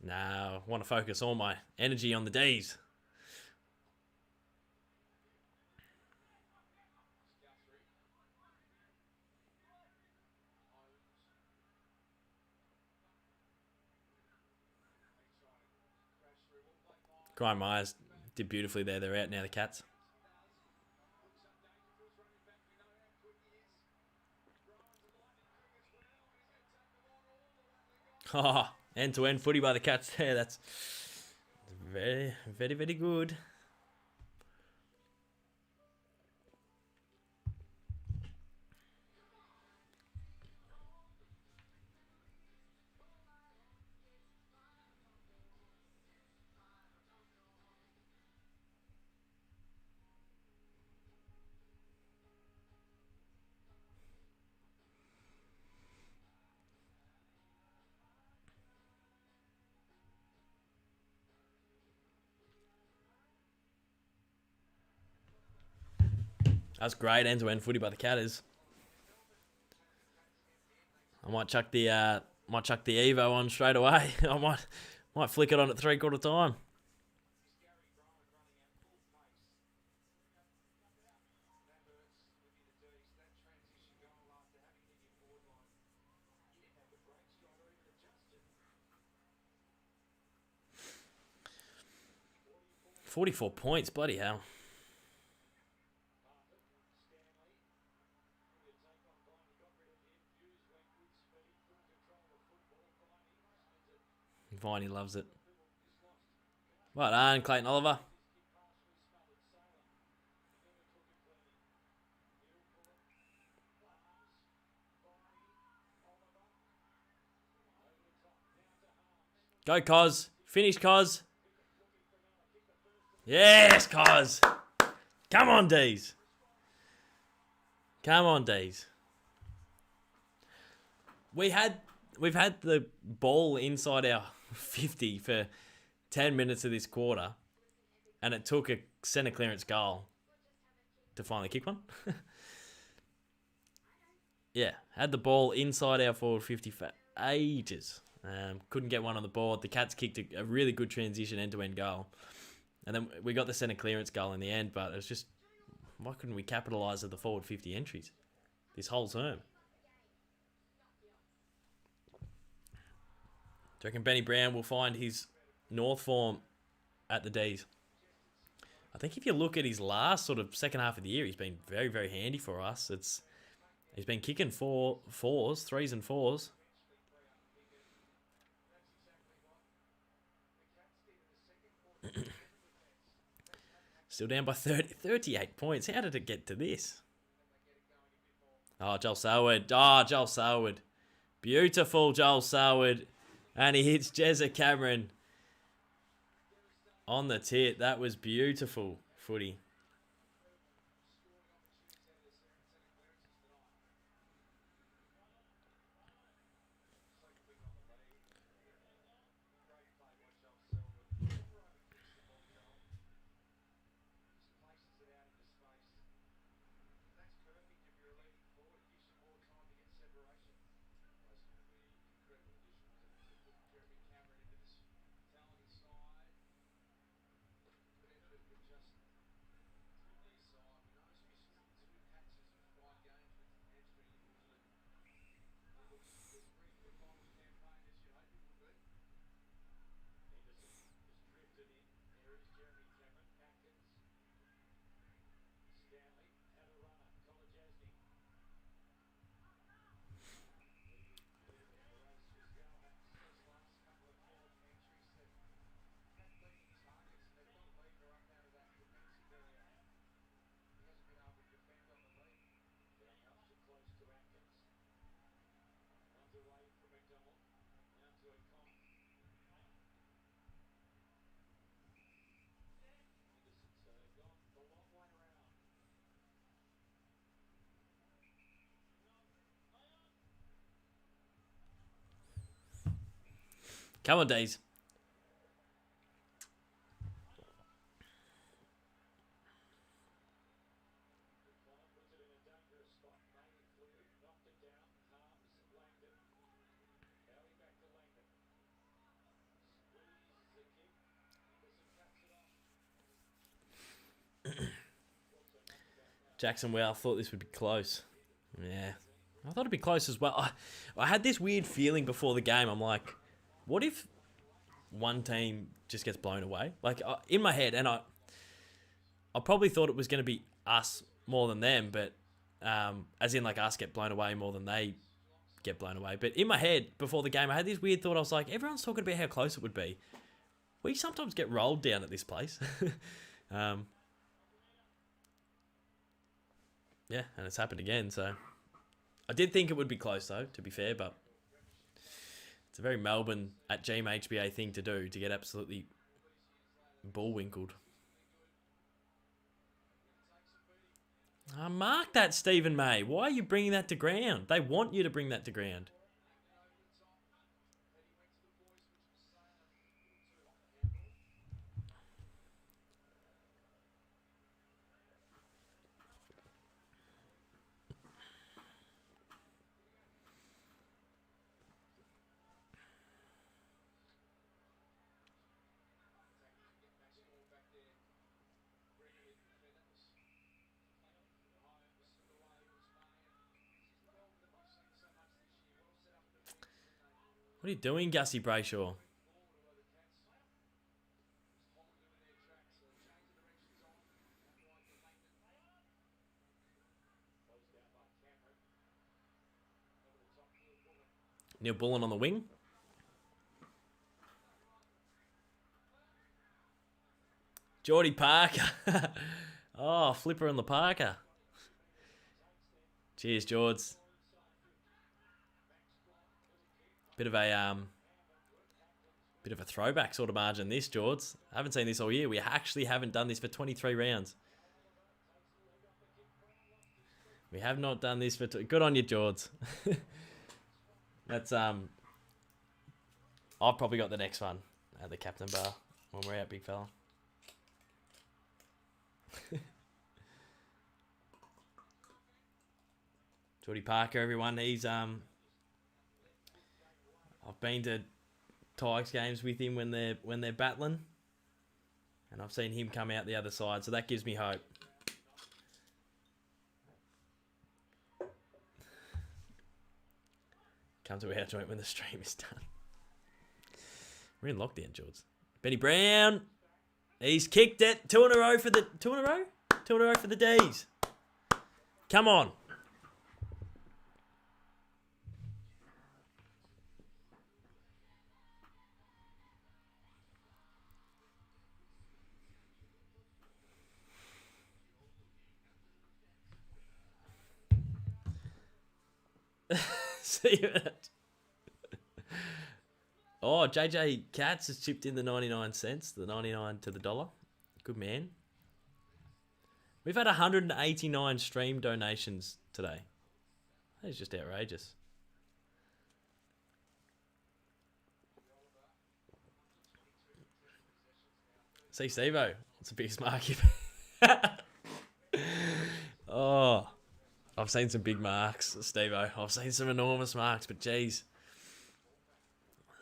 No, I want to focus all my energy on the D's. Grime Myers did beautifully there. They're out now, the Cats. End-to-end footy by the Cats there. That's very, very, very good. That's great end-to-end footy by the Catters. I might chuck the Evo on straight away. I might flick it on at 3/4 time. $44 points, bloody hell. Viney loves it. Well done, Clayton Oliver. Go, Cos. Finish, Cos. Yes, Cos. Come on, D's. Come on, D's. We've had the ball inside our 50 for 10 minutes of this quarter, and it took a centre clearance goal to finally kick one. Yeah, had the ball inside our forward 50 for ages. Couldn't get one on the board. The Cats kicked a really good transition end-to-end goal. And then we got the centre clearance goal in the end, but it was just, why couldn't we capitalise at the forward 50 entries this whole term? Do you reckon Benny Brown will find his North form at the D's? I think if you look at his last sort of second half of the year, he's been very, very handy for us. He's been kicking 3s and 4s. Still down by 38 points. How did it get to this? Oh, Joel Selwood. Oh, Joel Selwood. Beautiful Joel Selwood. And he hits Jezza Cameron on the tit. That was beautiful footy. Come on, Days. Jackson, well, I thought this would be close. Yeah. I thought it'd be close as well. I had this weird feeling before the game. I'm like, what if one team just gets blown away? Like, in my head, and I probably thought it was going to be us more than them, but as in, like, us get blown away more than they get blown away. But in my head, before the game, I had this weird thought. I was like, everyone's talking about how close it would be. We sometimes get rolled down at this place. Yeah, and it's happened again, so... I did think it would be close, though, to be fair, but... It's a very Melbourne at GMHBA thing to do, to get absolutely bullwinkled. Mark that, Stephen May. Why are you bringing that to ground? They want you to bring that to ground. What are you doing, Gussie Brayshaw? Neil Bullen on the wing. Geordie Parker. Oh, flipper on the Parker. Cheers, George. Bit of a throwback sort of margin this, George. I haven't seen this all year. We actually haven't done this for 23 rounds. We have not done this for... Good on you, George. That's... I've probably got the next one at the captain bar when we're out, big fella. Geordie Parker, everyone. He's... I've been to Tigers games with him when they're battling, and I've seen him come out the other side, so that gives me hope. Come to our joint when the stream is done. We're in lockdown, George. Benny Brown, he's kicked it. Two in a row for the D's. Come on. See that? Oh, JJ Katz has chipped in the 99 cents, the 99 to the dollar. Good man. We've had 189 stream donations today. That is just outrageous. See, Stevo, what's the biggest mark you've... Oh, I've seen some big marks, Stevo. I've seen some enormous marks, but geez.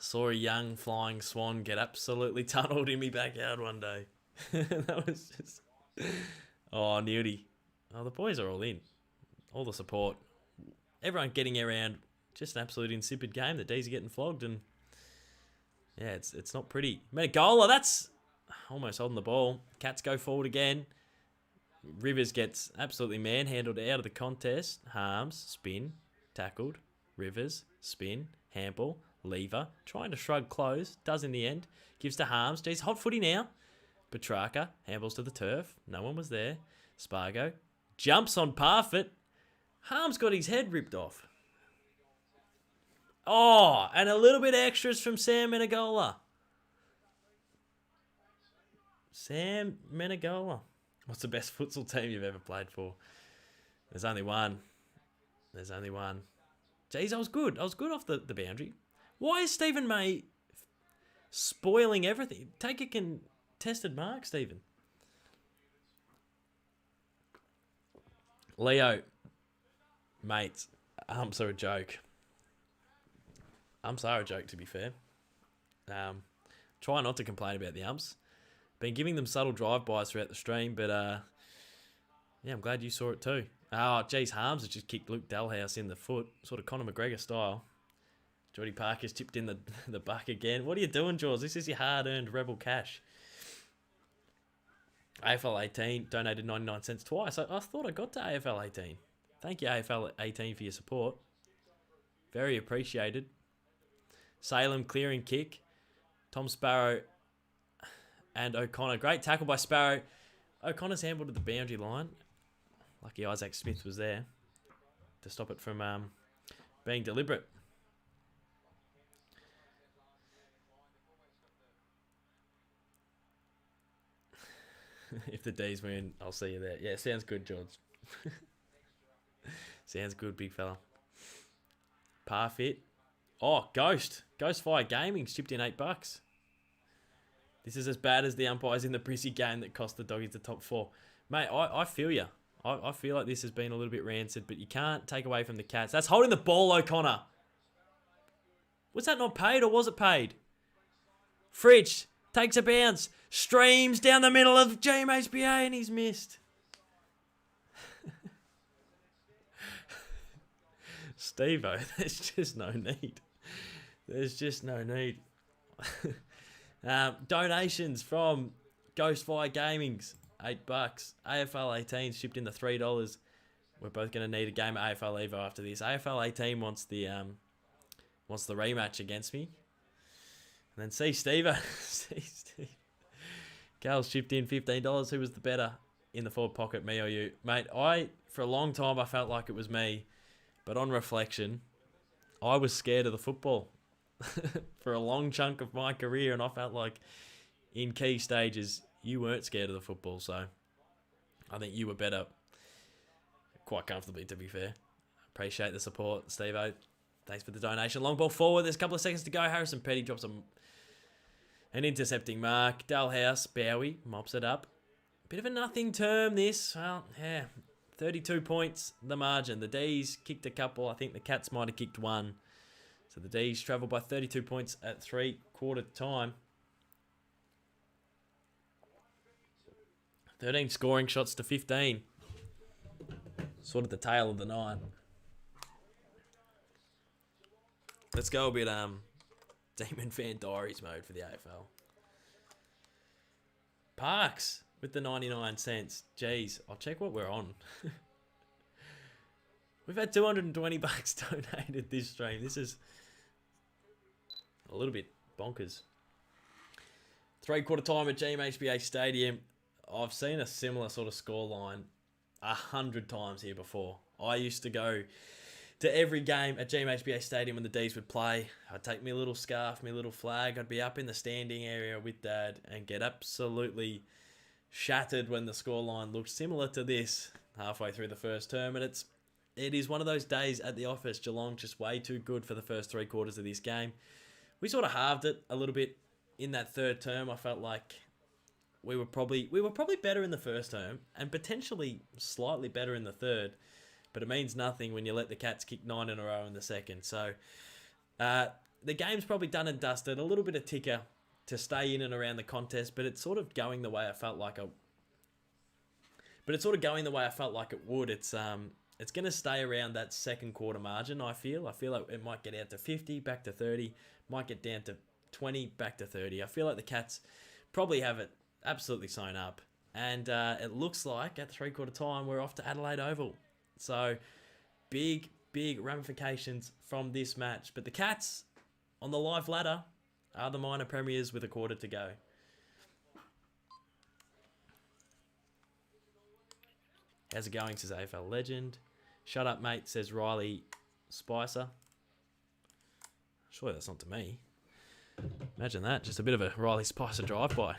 Saw a young flying swan get absolutely tunnelled in me backyard one day. That was just... Oh, Newty. Oh, the boys are all in. All the support. Everyone getting around. Just an absolute insipid game. The D's are getting flogged, and yeah, it's not pretty. Menegola, that's almost holding the ball. Cats go forward again. Rivers gets absolutely manhandled out of the contest. Harms, spin, tackled. Rivers, spin, handball, lever. Trying to shrug close. Does in the end. Gives to Harms. Geez, hot footy now. Petrarca, handballs to the turf. No one was there. Spargo jumps on Parfitt. Harms got his head ripped off. Oh, and a little bit extras from Sam Menegola. Sam Menegola. What's the best futsal team you've ever played for? There's only one. There's only one. Jeez, I was good. I was good off the boundary. Why is Stephen May spoiling everything? Take a contested mark, Stephen. Leo, mate, umps are a joke. Umps are a joke, to be fair. Try not to complain about the umps. Been giving them subtle drive-bys throughout the stream, but yeah, I'm glad you saw it too. Oh, geez, Harms has just kicked Luke Dalhouse in the foot, sort of Conor McGregor style. Geordie Parker's tipped in the buck again. What are you doing, Jaws? This is your hard-earned Rebel cash. AFL 18 donated 99 cents twice. I thought I got to AFL 18. Thank you, AFL 18, for your support. Very appreciated. Salem clearing kick. Tom Sparrow and O'Connor. Great tackle by Sparrow. O'Connor's handball to the boundary line. Lucky Isaac Smith was there to stop it from being deliberate. If the D's win, I'll see you there. Yeah, sounds good, George. Sounds good, big fella. Parfit. Oh, Ghost. Ghost Fire Gaming chipped in $8. This is as bad as the umpires in the Prissy game that cost the Doggies the top 4. Mate, I feel you. I feel like this has been a little bit rancid, but you can't take away from the Cats. That's holding the ball, O'Connor. Was that not paid, or was it paid? Fritsch takes a bounce. Streams down the middle of GMHBA, and he's missed. Steve-O, there's just no need. There's just no need. Donations from Ghostfire Gaming's $8. AFL 18 shipped in the $3. We're both going to need a game of AFL Evo after this. AFL 18 wants the rematch against me. And then see Steve. See Steve. Carl's shipped in $15. Who was the better in the forward pocket, me or you? Mate, for a long time, I felt like it was me. But on reflection, I was scared of the football for a long chunk of my career. And I felt like in key stages, you weren't scared of the football. So I think you were better quite comfortably, to be fair. Appreciate the support, Steve-O. Thanks for the donation. Long ball forward. There's a couple of seconds to go. Harrison Petty drops an intercepting mark. Dalhouse, Bowie mops it up. Bit of a nothing term this. Well, yeah. 32 points, the margin. The D's kicked a couple. I think the Cats might have kicked one. So the D's travel by 32 points at 3/4 time. 13 scoring shots to 15. Sort of the tail of the night. Let's go a bit Demon Fan Diaries mode for the AFL. Parks with the 99 cents. Jeez, I'll check what we're on. We've had $220 donated this stream. This is a little bit bonkers. 3/4 time at GMHBA Stadium. I've seen a similar sort of scoreline 100 times here before. I used to go to every game at GMHBA Stadium when the D's would play. I'd take my little scarf, my little flag. I'd be up in the standing area with Dad and get absolutely shattered when the scoreline looked similar to this halfway through the first term. And it is one of those days at the office. Geelong just way too good for the first 3/4 of this game. We sort of halved it a little bit in that third term. I felt like we were probably better in the first term and potentially slightly better in the third. But it means nothing when you let the Cats kick 9 in a row in the second. So the game's probably done and dusted. A little bit of ticker to stay in and around the contest, but it's sort of going the way I felt like it would. It's going to stay around that second quarter margin, I feel. I feel like it might get out to 50, back to 30, might get down to 20, back to 30. I feel like the Cats probably have it absolutely sewn up. And it looks like at 3/4 time, we're off to Adelaide Oval. So, big ramifications from this match. But the Cats, on the live ladder, are the minor premiers with 1/4 to go. How's it going, says AFL Legend. Shut up, mate, says Riley Spicer. Surely that's not to me. Imagine that, just a bit of a Riley Spicer drive-by.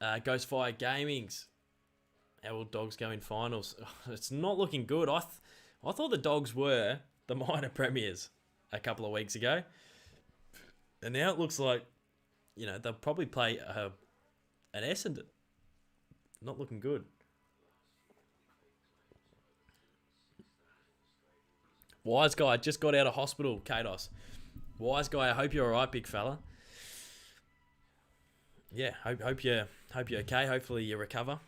Ghostfire Gaming's. How will Dogs go in finals? It's not looking good. I thought the Dogs were the minor premiers a couple of weeks ago. And now it looks like, they'll probably play an Essendon. Not looking good. Wise guy just got out of hospital, Kados. Wise guy, I hope you're alright, big fella. Yeah, hope you're okay. Hopefully you recover.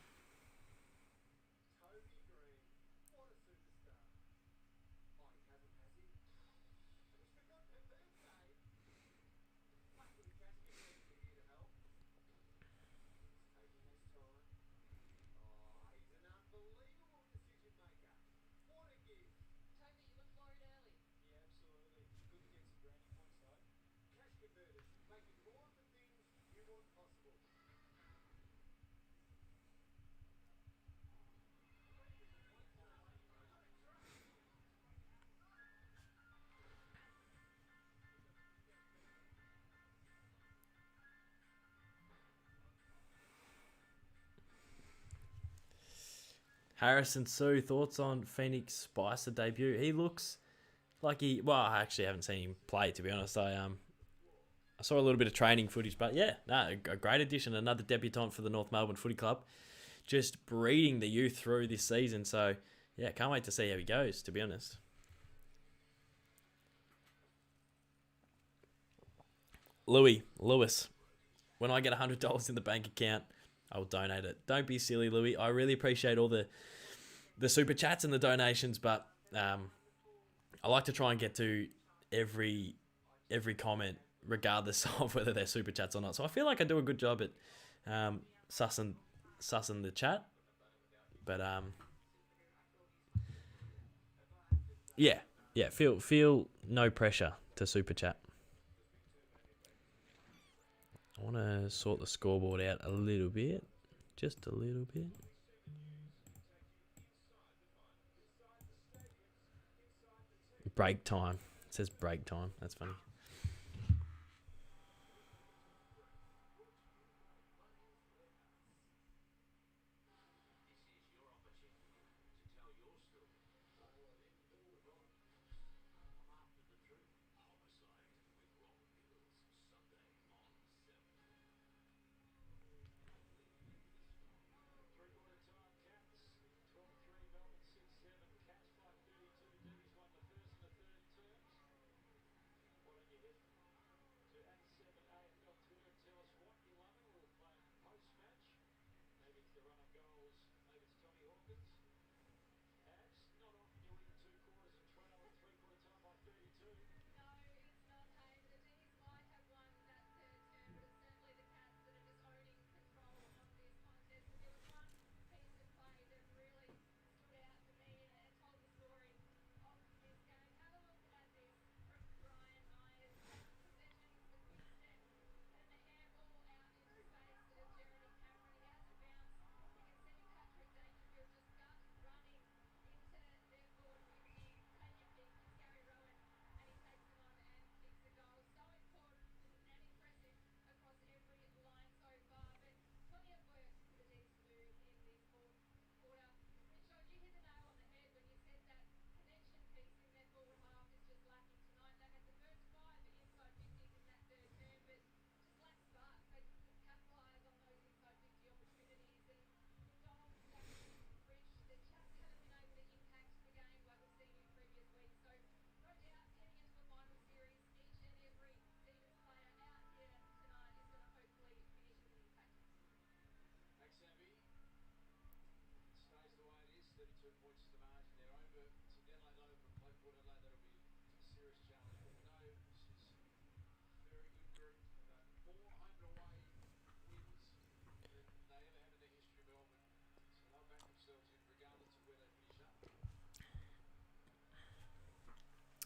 Harrison Sue, thoughts on Phoenix Spicer debut? He looks like I actually haven't seen him play, to be honest. I saw a little bit of training footage, but yeah, a great addition. Another debutant for the North Melbourne Footy Club. Just breeding the youth through this season. So, yeah, can't wait to see how he goes, to be honest. Lewis, when I get $100 in the bank account, I'll donate it. Don't be silly, Louis. I really appreciate all the super chats and the donations, but I like to try and get to every comment, regardless of whether they're super chats or not. So I feel like I do a good job at sussing the chat. But yeah, feel no pressure to super chat. I want to sort the scoreboard out a little bit, just a little bit. Break time. It says break time. That's funny.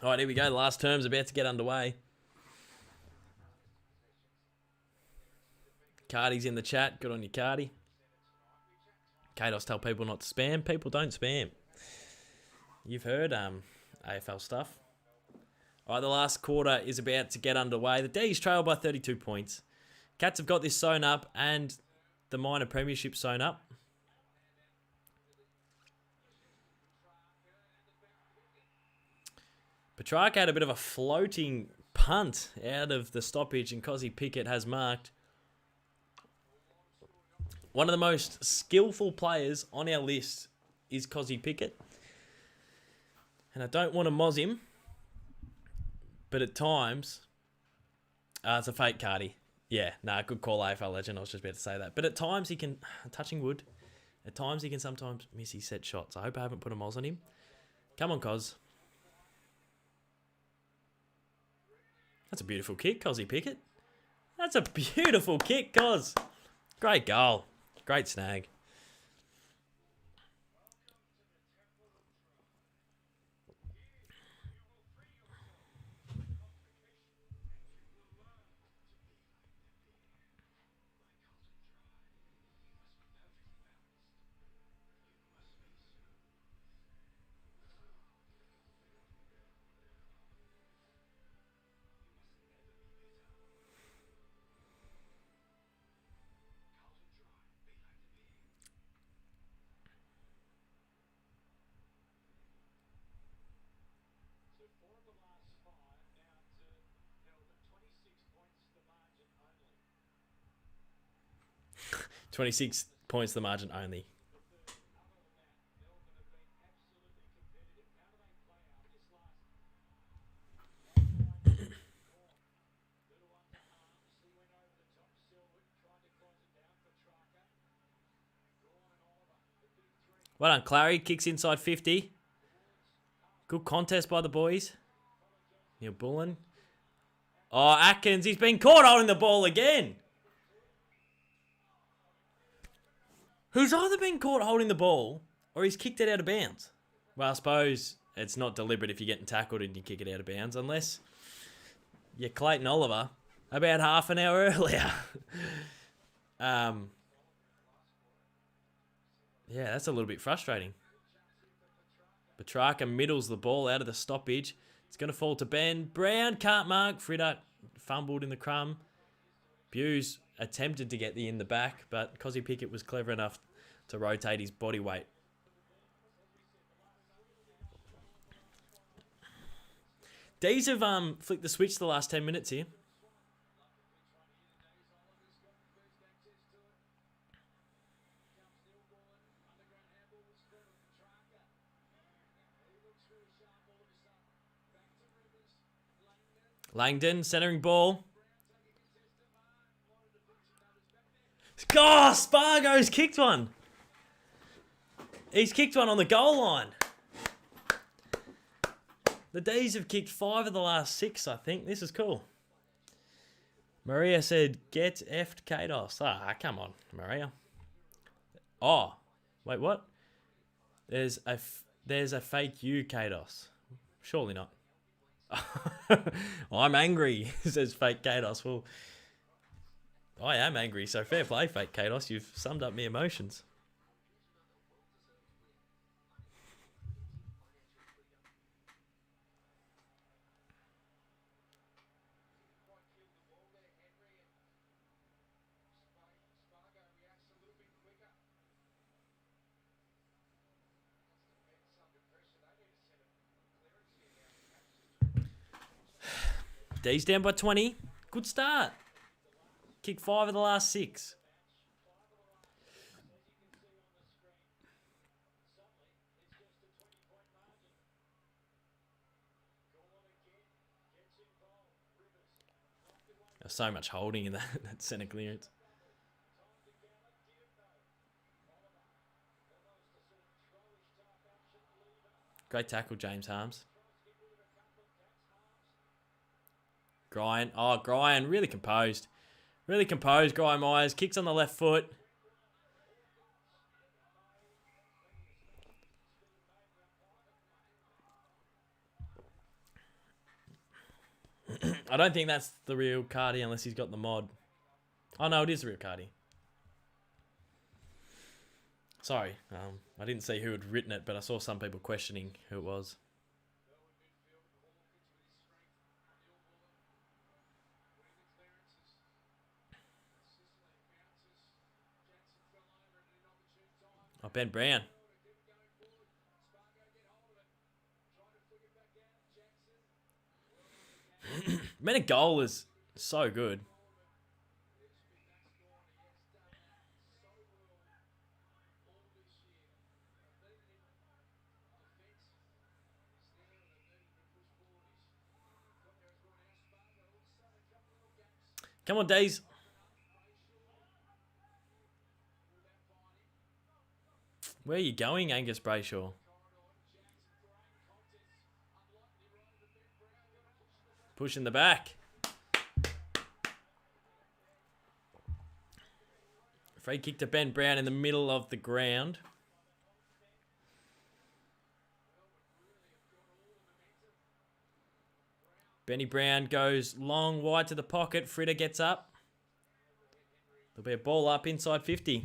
All right, here we go. The last term's about to get underway. Cardi's in the chat. Good on you, Cardi. Kados tell people not to spam. People don't spam. You've heard AFL stuff. All right, the last quarter is about to get underway. The D's trail by 32 points. Cats have got this sewn up and the minor premiership sewn up. Petrarca had a bit of a floating punt out of the stoppage, and Cozzy Pickett has marked. One of the most skillful players on our list is Cozzy Pickett. And I don't want to moz him, but at times... it's a fake Cardi. Yeah, good call, AFL legend. I was just about to say that. But at times he can... Touching wood. At times he can sometimes miss his set shots. I hope I haven't put a moz on him. Come on, Coz. That's a beautiful kick, Cozzy Pickett. That's a beautiful kick, Coz. Great goal. Great snag. Melbourne. 26 points the margin only. Well done, Clary. Kicks inside 50. Good contest by the boys. Neil Bullen. Oh, Atkins. He's been caught holding the ball again. Who's either been caught holding the ball or he's kicked it out of bounds. Well, I suppose it's not deliberate if you're getting tackled and you kick it out of bounds, unless you're Clayton Oliver about half an hour earlier. Yeah, that's a little bit frustrating. Petrarca middles the ball out of the stoppage. It's going to fall to Ben. Brown can't mark. Fritter fumbled in the crumb. Buse attempted to get in the back, but Cozzy Pickett was clever enough to rotate his body weight. D's have flicked the switch the last 10 minutes here. Langdon, centering ball. Oh, Spargo's kicked one. He's kicked one on the goal line. The D's have kicked 5 of the last 6, I think. This is cool. Maria said, get effed Kados. Ah, come on, Maria. Oh, wait, what? There's a fake you, Kados. Surely not. I'm angry, says fake Kados. Well, I am angry, so fair play, fake Kados. You've summed up my emotions. D's down by 20. Good start. Kick 5 of the last 6. There's so much holding in that centre clearance. Great tackle, James Harms. Gryan. Oh, Gryan. Really composed. Really composed. Gryan Myers. Kicks on the left foot. I don't think that's the real Cardi unless he's got the mod. Oh, no, it is the real Cardi. Sorry. I didn't see who had written it, but I saw some people questioning who it was. Oh, Ben Brown. Man, a goal is so good. Come on, Days. Where are you going, Angus Brayshaw? Push in the back. Free kick to Ben Brown in the middle of the ground. Benny Brown goes long, wide to the pocket. Fritter gets up. There'll be a ball up inside 50.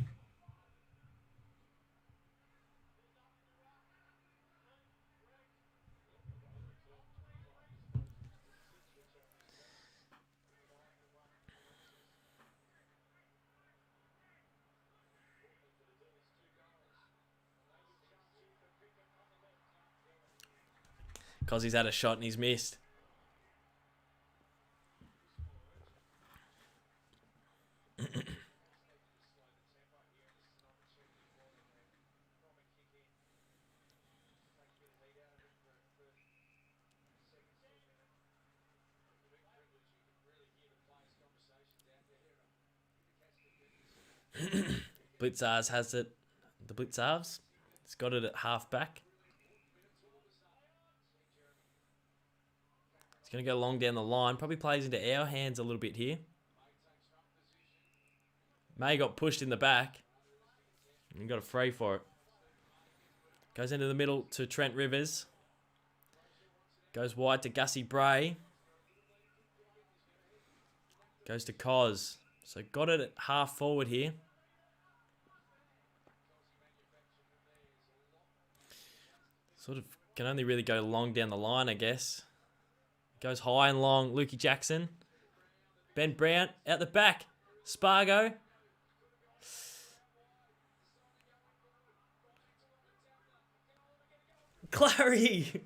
Because he's had a shot and he's missed. Blitzars has it. The Blitzars He's got it at half back. He's going to go long down the line. Probably plays into our hands a little bit here. May got pushed in the back. And got a free for it. Goes into the middle to Trent Rivers. Goes wide to Gussie Bray. Goes to Cos. So got it at half forward here. Sort of can only really go long down the line, I guess. Goes high and long. Lukey Jackson. Ben Brown out the back. Spargo. Clary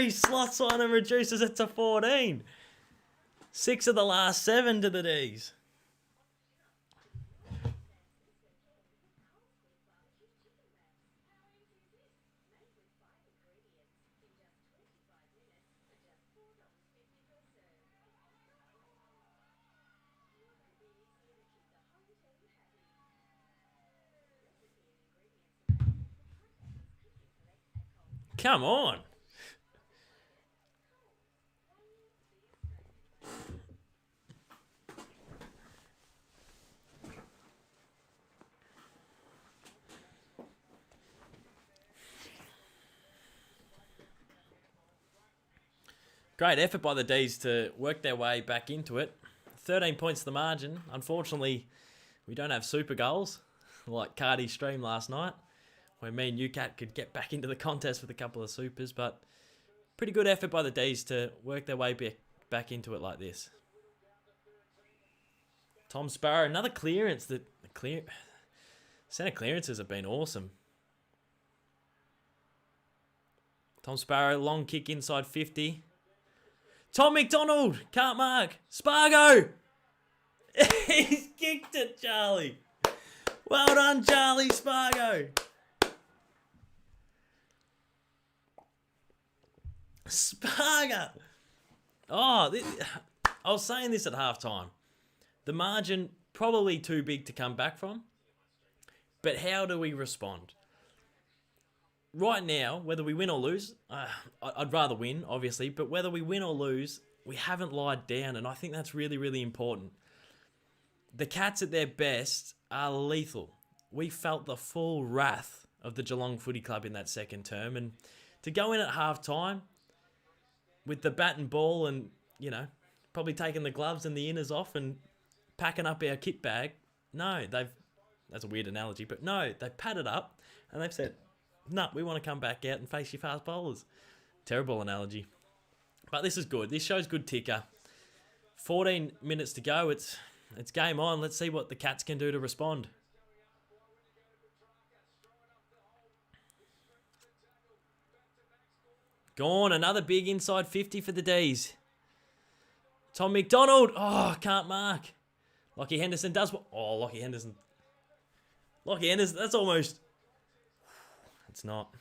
slots on and reduces it to 14. 6 of the last 7 to the D's. Come on. Great effort by the D's to work their way back into it. 13 points to the margin. Unfortunately, we don't have super goals like Cardi's stream last night, where me and UCAT could get back into the contest with a couple of supers, but pretty good effort by the D's to work their way back into it like this. Tom Sparrow, another clearance. Centre clearances have been awesome. Tom Sparrow, long kick inside 50. Tom MacDonald, can't mark. Spargo! He's kicked it, Charlie. Well done, Charlie Spargo. Spargo. I was saying this at halftime. The margin probably too big to come back from. But how do we respond? Right now, whether we win or lose, I'd rather win, obviously, but whether we win or lose, we haven't lied down, and I think that's really, really important. The Cats at their best are lethal. We felt the full wrath of the Geelong Footy Club in that second term, and to go in at half-time with the bat and ball and, probably taking the gloves and the inners off and packing up our kit bag, that's a weird analogy, but no, they padded up and they've said, no, we want to come back out and face your fast bowlers. Terrible analogy. But this is good. This shows good ticker. 14 minutes to go. It's game on. Let's see what the Cats can do to respond. Gone. Another big inside 50 for the D's. Tom MacDonald. Oh, can't mark. Lockie Henderson does what? Oh, Lockie Henderson. That's almost... It's not.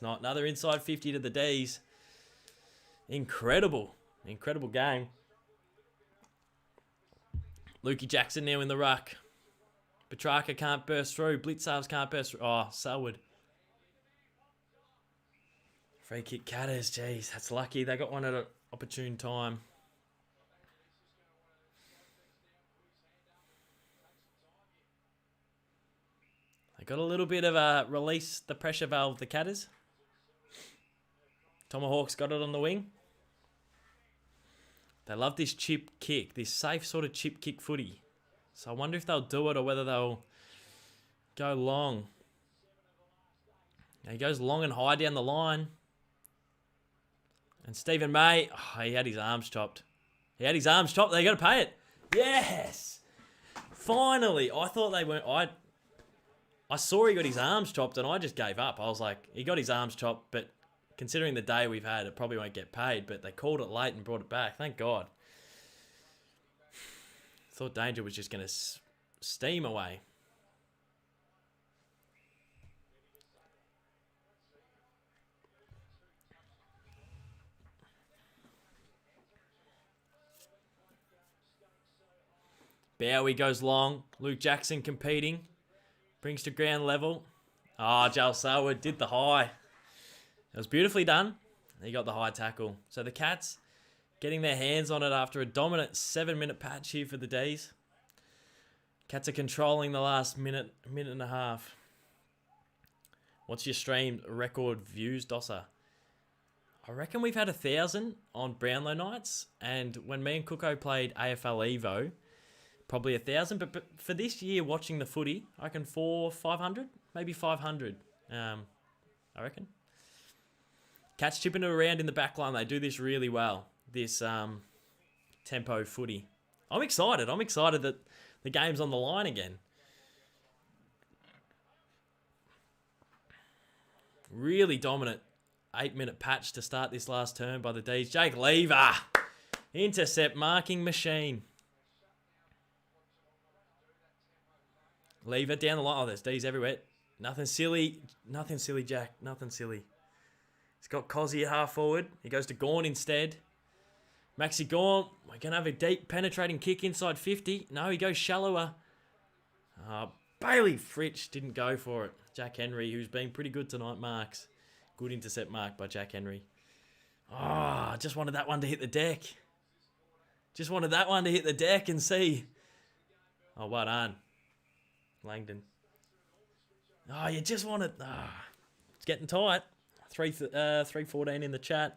Another inside 50 to the D's. Incredible game. Lukey Jackson now in the ruck. Petrarca can't burst through. Blitzarves can't burst through. Oh, Selwood. Free kick Cadders. Jeez, that's lucky. They got one at an opportune time. Got a little bit of a release the pressure valve, the Catters. Tomahawk's got it on the wing. They love this chip kick, this safe sort of chip kick footy. So I wonder if they'll do it or whether they'll go long. Now he goes long and high down the line. And Stephen May, he had his arms chopped. They got to pay it. Yes! Finally, I thought they weren't... I saw he got his arms chopped and I just gave up. I was like, he got his arms chopped, but considering the day we've had, it probably won't get paid. But they called it late and brought it back. Thank God. Thought Danger was just going to steam away. Bowie goes long. Luke Jackson competing. Brings to ground level. Oh, Jal Selwood did the high. It was beautifully done. He got the high tackle. So the Cats getting their hands on it after a dominant 7-minute patch here for the D's. Cats are controlling the last minute and a half. What's your stream record views, Dosser? I reckon we've had 1,000 on Brownlow nights, and when me and Cooko played AFL Evo, probably 1,000. But for this year, watching the footy, I reckon 500, maybe 500. I reckon. Cats chipping it around in the back line. They do this really well. This tempo footy. I'm excited. I'm excited that the game's on the line again. Really dominant 8-minute patch to start this last term by the D's. Jake Lever. Intercept marking machine. Lever down the line. Oh, there's D's everywhere. Nothing silly. Nothing silly, Jack. Nothing silly. He's got Cozzy at half forward. He goes to Gawn instead. Maxi Gawn. We're going to have a deep penetrating kick inside 50. No, he goes shallower. Bailey Fritsch didn't go for it. Jack Henry, who's been pretty good tonight, marks. Good intercept mark by Jack Henry. Oh, I just wanted that one to hit the deck. Just wanted that one to hit the deck and see. Oh, well done. Langdon. Oh, you just want it. Oh, it's getting tight. 314 in the chat.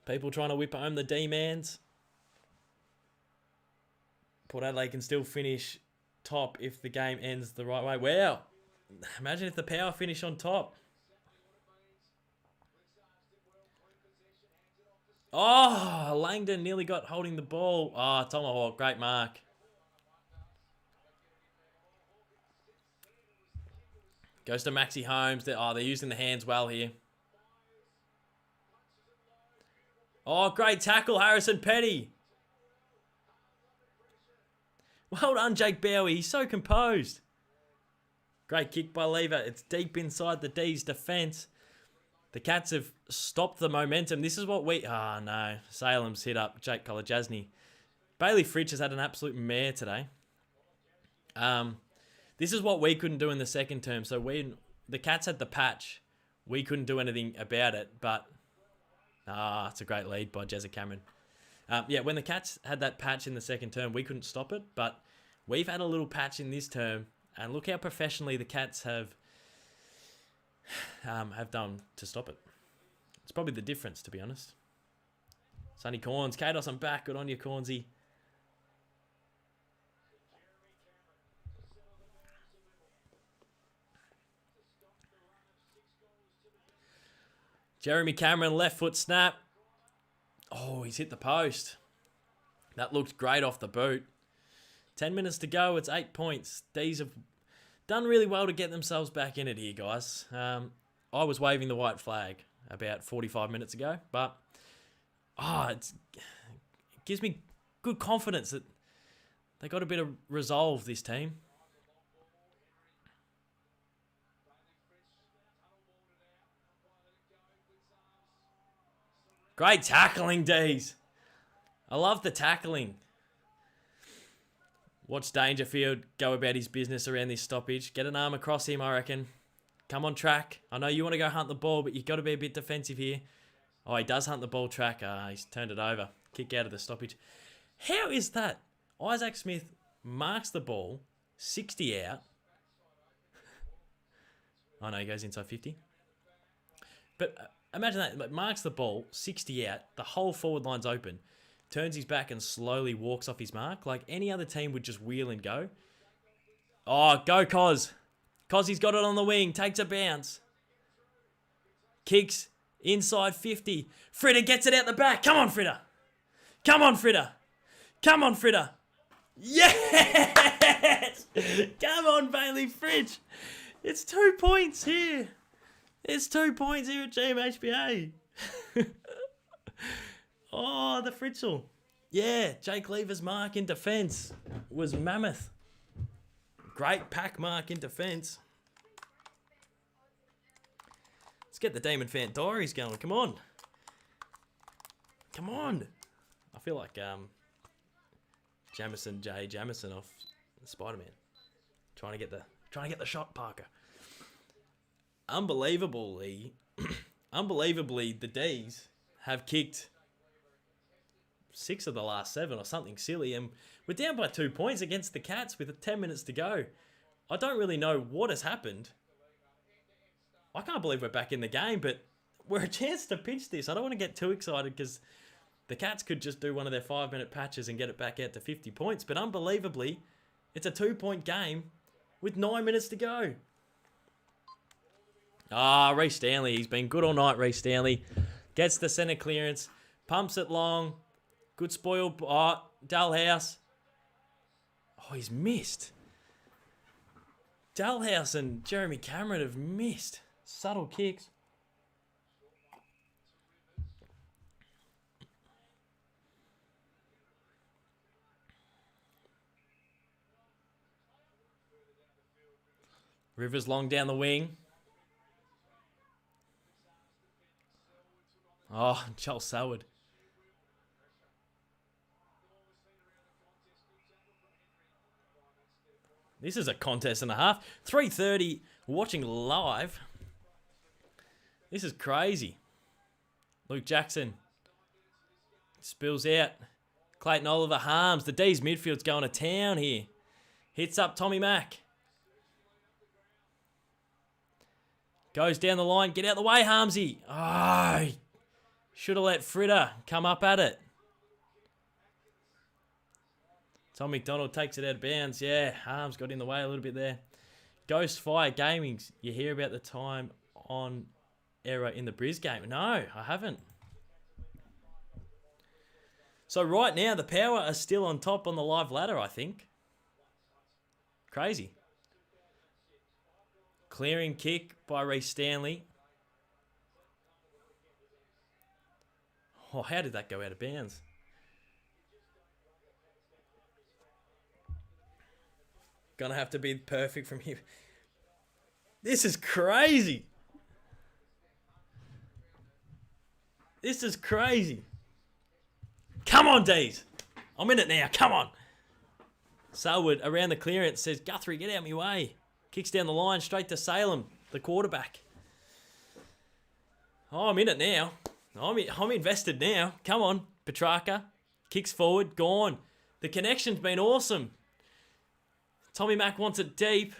People trying to whip home the D-mans. Port Adelaide can still finish top if the game ends the right way. Wow. Imagine if the Power finish on top. Oh, Langdon nearly got holding the ball. Oh, Tomahawk, great mark. Goes to Maxi Holmes. They're using the hands well here. Oh, great tackle, Harrison Petty. Well done, Jake Bowie. He's so composed. Great kick by Lever. It's deep inside the D's defence. The Cats have stopped the momentum. This is what we... Oh, no. Salem's hit up Jake Kolajasny. Bailey Fritsch has had an absolute mare today. This is what we couldn't do in the second term. So the Cats had the patch. We couldn't do anything about it, but... it's a great lead by Jezza Cameron. When the Cats had that patch in the second term, we couldn't stop it, but we've had a little patch in this term, and look how professionally the Cats have done to stop it. It's probably the difference, to be honest. Sonny Corns, Kados, I'm back. Good on you, Cornsy. Jeremy Cameron, left foot snap. Oh, he's hit the post. That looked great off the boot. 10 minutes to go. It's 8 points. These have done really well to get themselves back in it here, guys. I was waving the white flag about 45 minutes ago, but it gives me good confidence that they got a bit of resolve, this team. Great tackling, D's. I love the tackling. Watch Dangerfield go about his business around this stoppage. Get an arm across him, I reckon. Come on track. I know you want to go hunt the ball, but you've got to be a bit defensive here. Oh, he does hunt the ball track. He's turned it over. Kick out of the stoppage. How is that? Isaac Smith marks the ball, 60 out. Oh, no, he goes inside 50. But imagine that. Marks the ball, 60 out. The whole forward line's open. Turns his back and slowly walks off his mark. Like any other team would just wheel and go. Oh, go Cos. Cozzy's got it on the wing. Takes a bounce. Kicks inside 50. Fritter gets it out the back. Come on, Fritter. Come on, Fritter. Come on, Fritter. Yes! Come on, Bailey Fritsch. It's 2 points here. It's 2 points here at GMHBA. Oh, the Fritzl. Yeah, Jake Lever's mark in defence was mammoth. Great pack mark in defence. Let's get the Damon Fant diaries going. Come on. Come on. I feel like Jamison off Spider-Man. Trying to Trying to get the shot, Parker. Unbelievably, the D's have kicked 6 of the last 7 or something silly, and we're down by 2 points against the Cats with 10 minutes to go. I don't really know what has happened. I can't believe we're back in the game, but we're a chance to pinch this. I don't want to get too excited because the Cats could just do one of their 5-minute patches and get it back out to 50 points. But unbelievably, it's a 2-point game with 9 minutes to go. Reece Stanley. He's been good all night, Reece Stanley. Gets the centre clearance. Pumps it long. Good spoil. Dalhouse. Oh, he's missed. Dalhouse and Jeremy Cameron have missed. Subtle kicks. Rivers long down the wing. Oh, Joel Selwood. This is a contest and a half. 3:30, watching live. This is crazy. Luke Jackson spills out. Clayton Oliver harms. The D's midfield's going to town here. Hits up Tommy Mack. Goes down the line. Get out the way, Harmsy. Oh, should have let Fritter come up at it. Tom MacDonald takes it out of bounds. Yeah, Harms got in the way a little bit there. Ghost Fire Gaming. You hear about the time on error in the Briz game? No, I haven't. So right now, the Power are still on top on the live ladder, I think. Crazy. Clearing kick by Reece Stanley. Oh, how did that go out of bounds? Gonna have to be perfect from here. This is crazy. This is crazy. Come on, D's. I'm in it now. Come on. Selwood around the clearance says, Guthrie, get out of my way. Kicks down the line straight to Salem, the quarterback. Oh, I'm in it now. I'm invested now. Come on, Petrarca. Kicks forward, gone. The connection's been awesome. Tommy Mack wants it deep.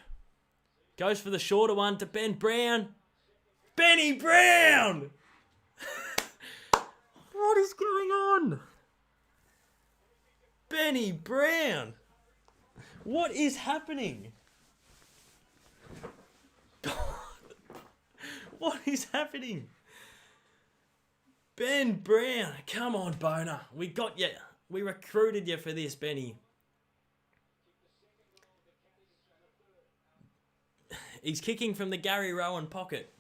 Goes for the shorter one to Ben Brown. Benny Brown! What is going on? Benny Brown! What is happening? What is happening? Ben Brown, come on, Boner. We got you. We recruited you for this, Benny. He's kicking from the Gary Rowan pocket.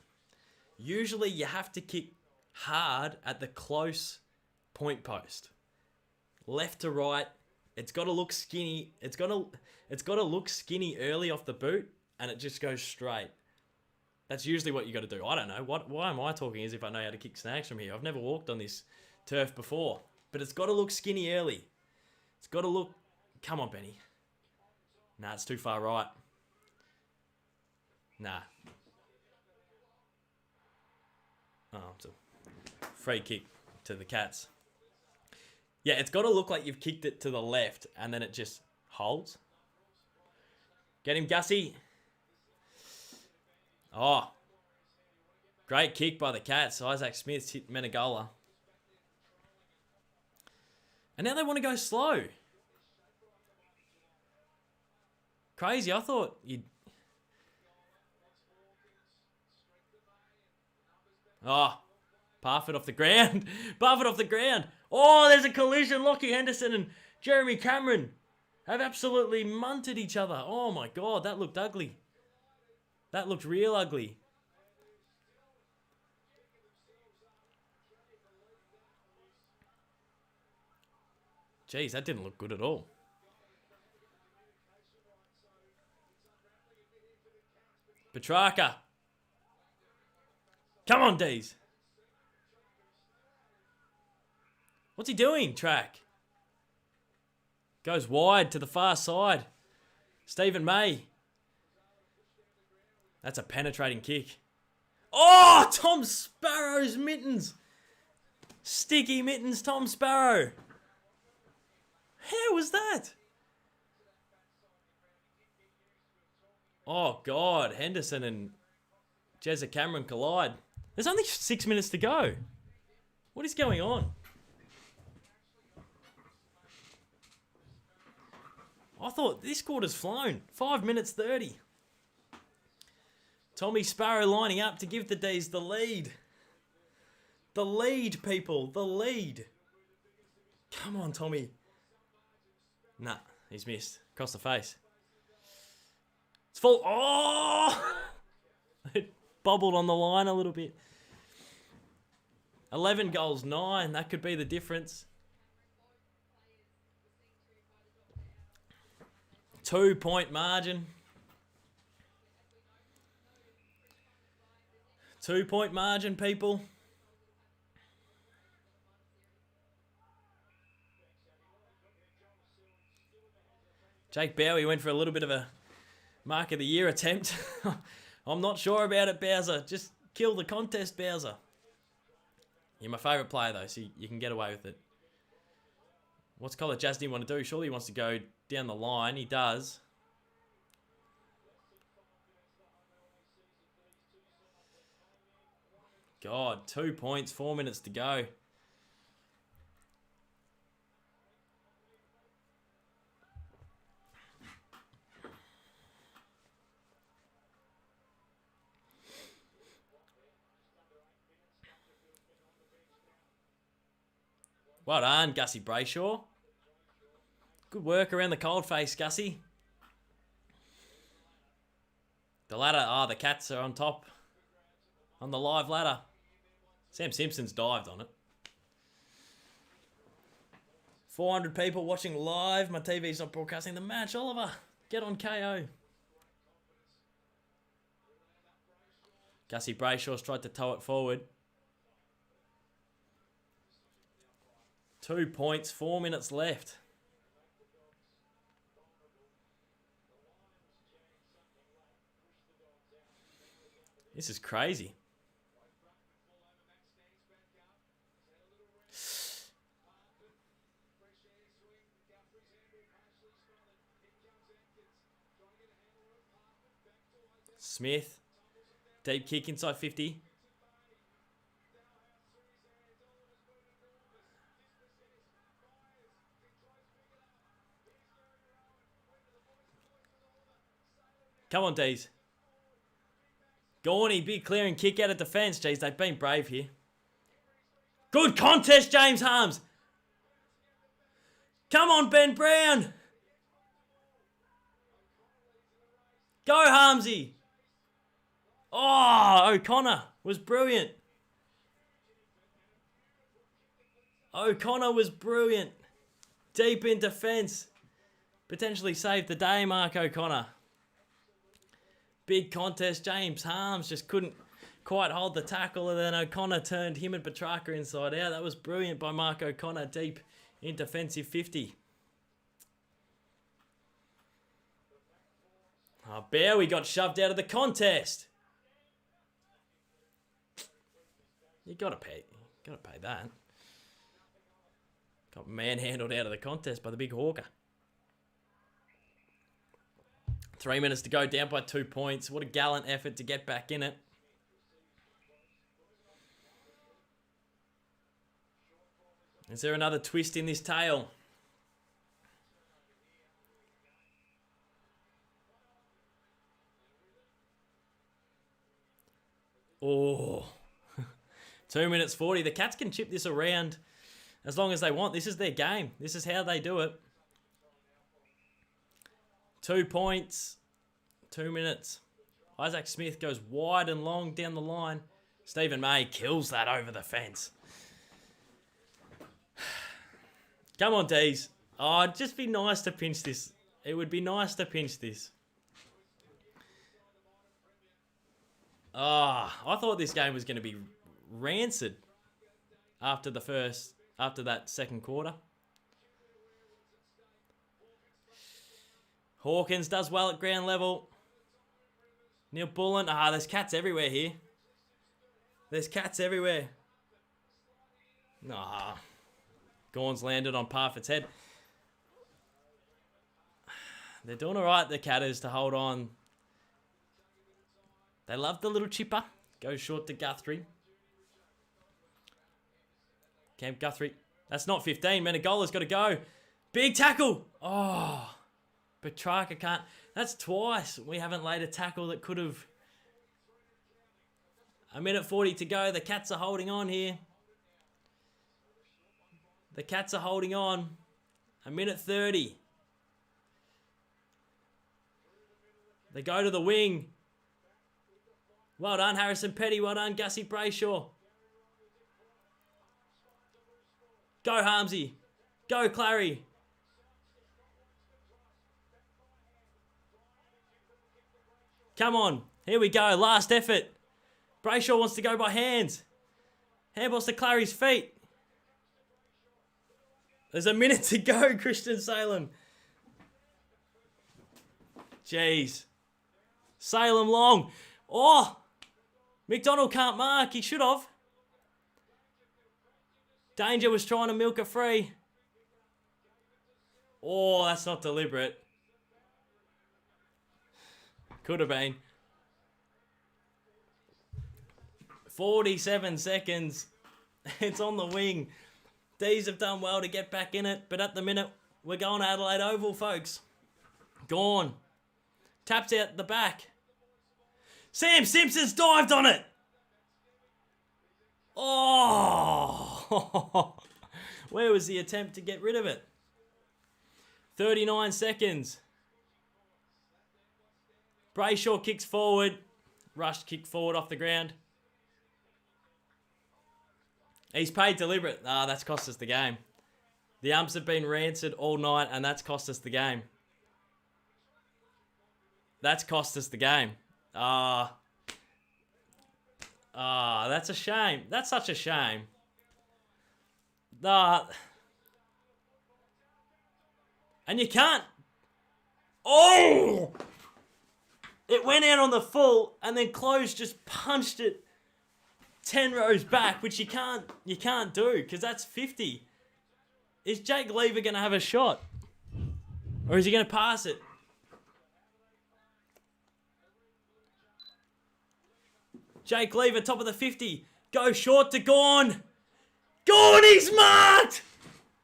Usually you have to kick hard at the close point post. Left to right. It's got to look skinny. It's got to look skinny early off the boot, and it just goes straight. That's usually what you got to do. I don't know. Why am I talking as if I know how to kick snags from here? I've never walked on this turf before. But it's got to look skinny early. It's got to look... Come on, Benny. Nah, it's too far right. Nah. Oh, it's a free kick to the Cats. Yeah, it's got to look like you've kicked it to the left and then it just holds. Get him, Gussie. Oh. Great kick by the Cats. Isaac Smith's hit Menegola. And now they want to go slow. Crazy. I thought you'd... Oh, Parfitt off the ground. Parfitt off the ground. Oh, there's a collision. Lockie Henderson and Jeremy Cameron have absolutely munted each other. Oh my God, that looked ugly. That looked real ugly. Jeez, that didn't look good at all. Petrarca. Come on, D's. What's he doing, Track? Goes wide to the far side. Stephen May. That's a penetrating kick. Oh, Tom Sparrow's mittens. Sticky mittens, Tom Sparrow. How was that? Oh, God. Henderson and Jezza Cameron collide. There's only 6 minutes to go. What is going on? I thought this quarter's flown. 5 minutes 30. Tommy Sparrow lining up to give the D's the lead. The lead, people. The lead. Come on, Tommy. Nah, he's missed. Across the face. It's full. Oh! It bobbled on the line a little bit. 11 goals, 9. That could be the difference. 2-point margin. 2-point margin, people. Jake Bowie went for a little bit of a mark of the year attempt. I'm not sure about it, Bowser. Just kill the contest, Bowser. You're my favourite player, though, so you can get away with it. What's Collar Jasny want to do? Surely he wants to go down the line. He does. God, 2 points, 4 minutes to go. Well done, Gussie Brayshaw. Good work around the cold face, Gussie. The ladder, the Cats are on top. On the live ladder. Sam Simpson's dived on it. 400 people watching live. My TV's not broadcasting the match. Oliver, get on KO. Gussie Brayshaw's tried to tow it forward. 2 points, 4 minutes left. This is crazy. Smith. Deep kick inside 50. Come on, D's. Gorney, big clearing kick out of defence. Jeez, they've been brave here. Good contest, James Harms. Come on, Ben Brown. Go, Harmsy. Oh, O'Connor was brilliant. O'Connor was brilliant. Deep in defence. Potentially saved the day, Mark O'Connor. Big contest. James Harms just couldn't quite hold the tackle, and then O'Connor turned him and Petrarca inside out. That was brilliant by Mark O'Connor, deep in defensive 50. Oh, Bowie got shoved out of the contest. You gotta pay that. Got manhandled out of the contest by the big hawker. 3 minutes to go, down by 2 points. What a gallant effort to get back in it. Is there another twist in this tale? Oh. 2 minutes 40. The Cats can chip this around as long as they want. This is their game. This is how they do it. 2 points. 2 minutes. Isaac Smith goes wide and long down the line. Stephen May kills that over the fence. Come on, D's. Oh, it'd just be nice to pinch this. It would be nice to pinch this. I thought this game was going to be rancid after that second quarter. Hawkins does well at ground level. Neil Bullen. There's cats everywhere here. There's cats everywhere. Gawn's landed on Parfitt's head. They're doing all right, the Catters, to hold on. They love the little chipper. Goes short to Guthrie. Camp Guthrie. That's not 15. Menegola's got to go. Big tackle. Oh. Petrarca can't. That's twice. We haven't laid a tackle that could have. A minute 40 to go. The Cats are holding on here. The Cats are holding on. A minute 30. They go to the wing. Well done, Harrison Petty. Well done, Gussie Brayshaw. Go, Harmsy. Go, Clary. Come on. Here we go. Last effort. Brayshaw wants to go by hands. Handballs to Clary's feet. There's a minute to go, Christian Salem. Jeez. Salem long. Oh! MacDonald can't mark. He should have. Danger was trying to milk it free. Oh, that's not deliberate. Could have been. 47 seconds. It's on the wing. D's have done well to get back in it, but at the minute, we're going to Adelaide Oval, folks. Gone. Taps out the back. Sam Simpson's dived on it. Oh! Where was the attempt to get rid of it? 39 seconds. Brayshaw kicks forward. Rushed kick forward off the ground. He's paid deliberate. That's cost us the game. The umps have been rancid all night, and that's cost us the game. That's cost us the game. That's a shame. That's such a shame. And you can't. Oh! It went out on the full, and then Close just punched it 10 rows back, which you can't do, because that's 50. Is Jake Lever going to have a shot? Or is he going to pass it? Jake Lever, top of the 50. Go short to Gawn. Gawn, he's marked!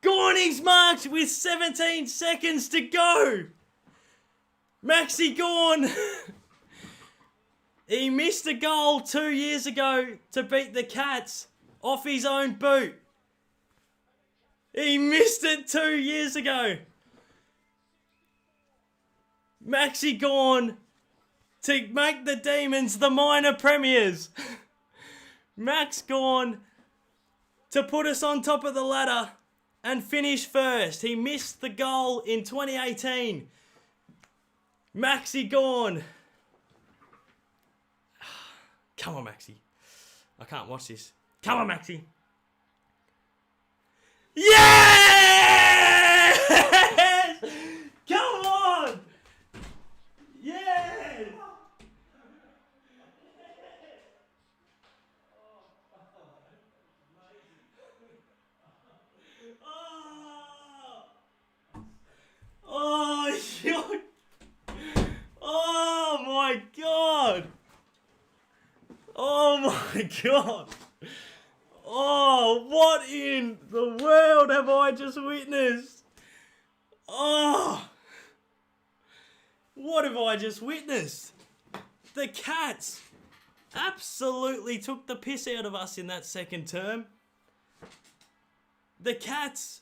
Gawn, he's marked with 17 seconds to go. Maxi Gawn. He missed a goal 2 years ago to beat the Cats off his own boot. He missed it 2 years ago. Maxi Gawn to make the Demons the minor premiers. Max Gawn to put us on top of the ladder and finish first. He missed the goal in 2018. Maxi Gawn. Come on, Maxi. I can't watch this. Come on, Maxi. Yes! Come on! Yes! Oh, shit. Oh, my God. Oh, my God. Oh, what in the world have I just witnessed? Oh, what have I just witnessed? The Cats absolutely took the piss out of us in that second term. The Cats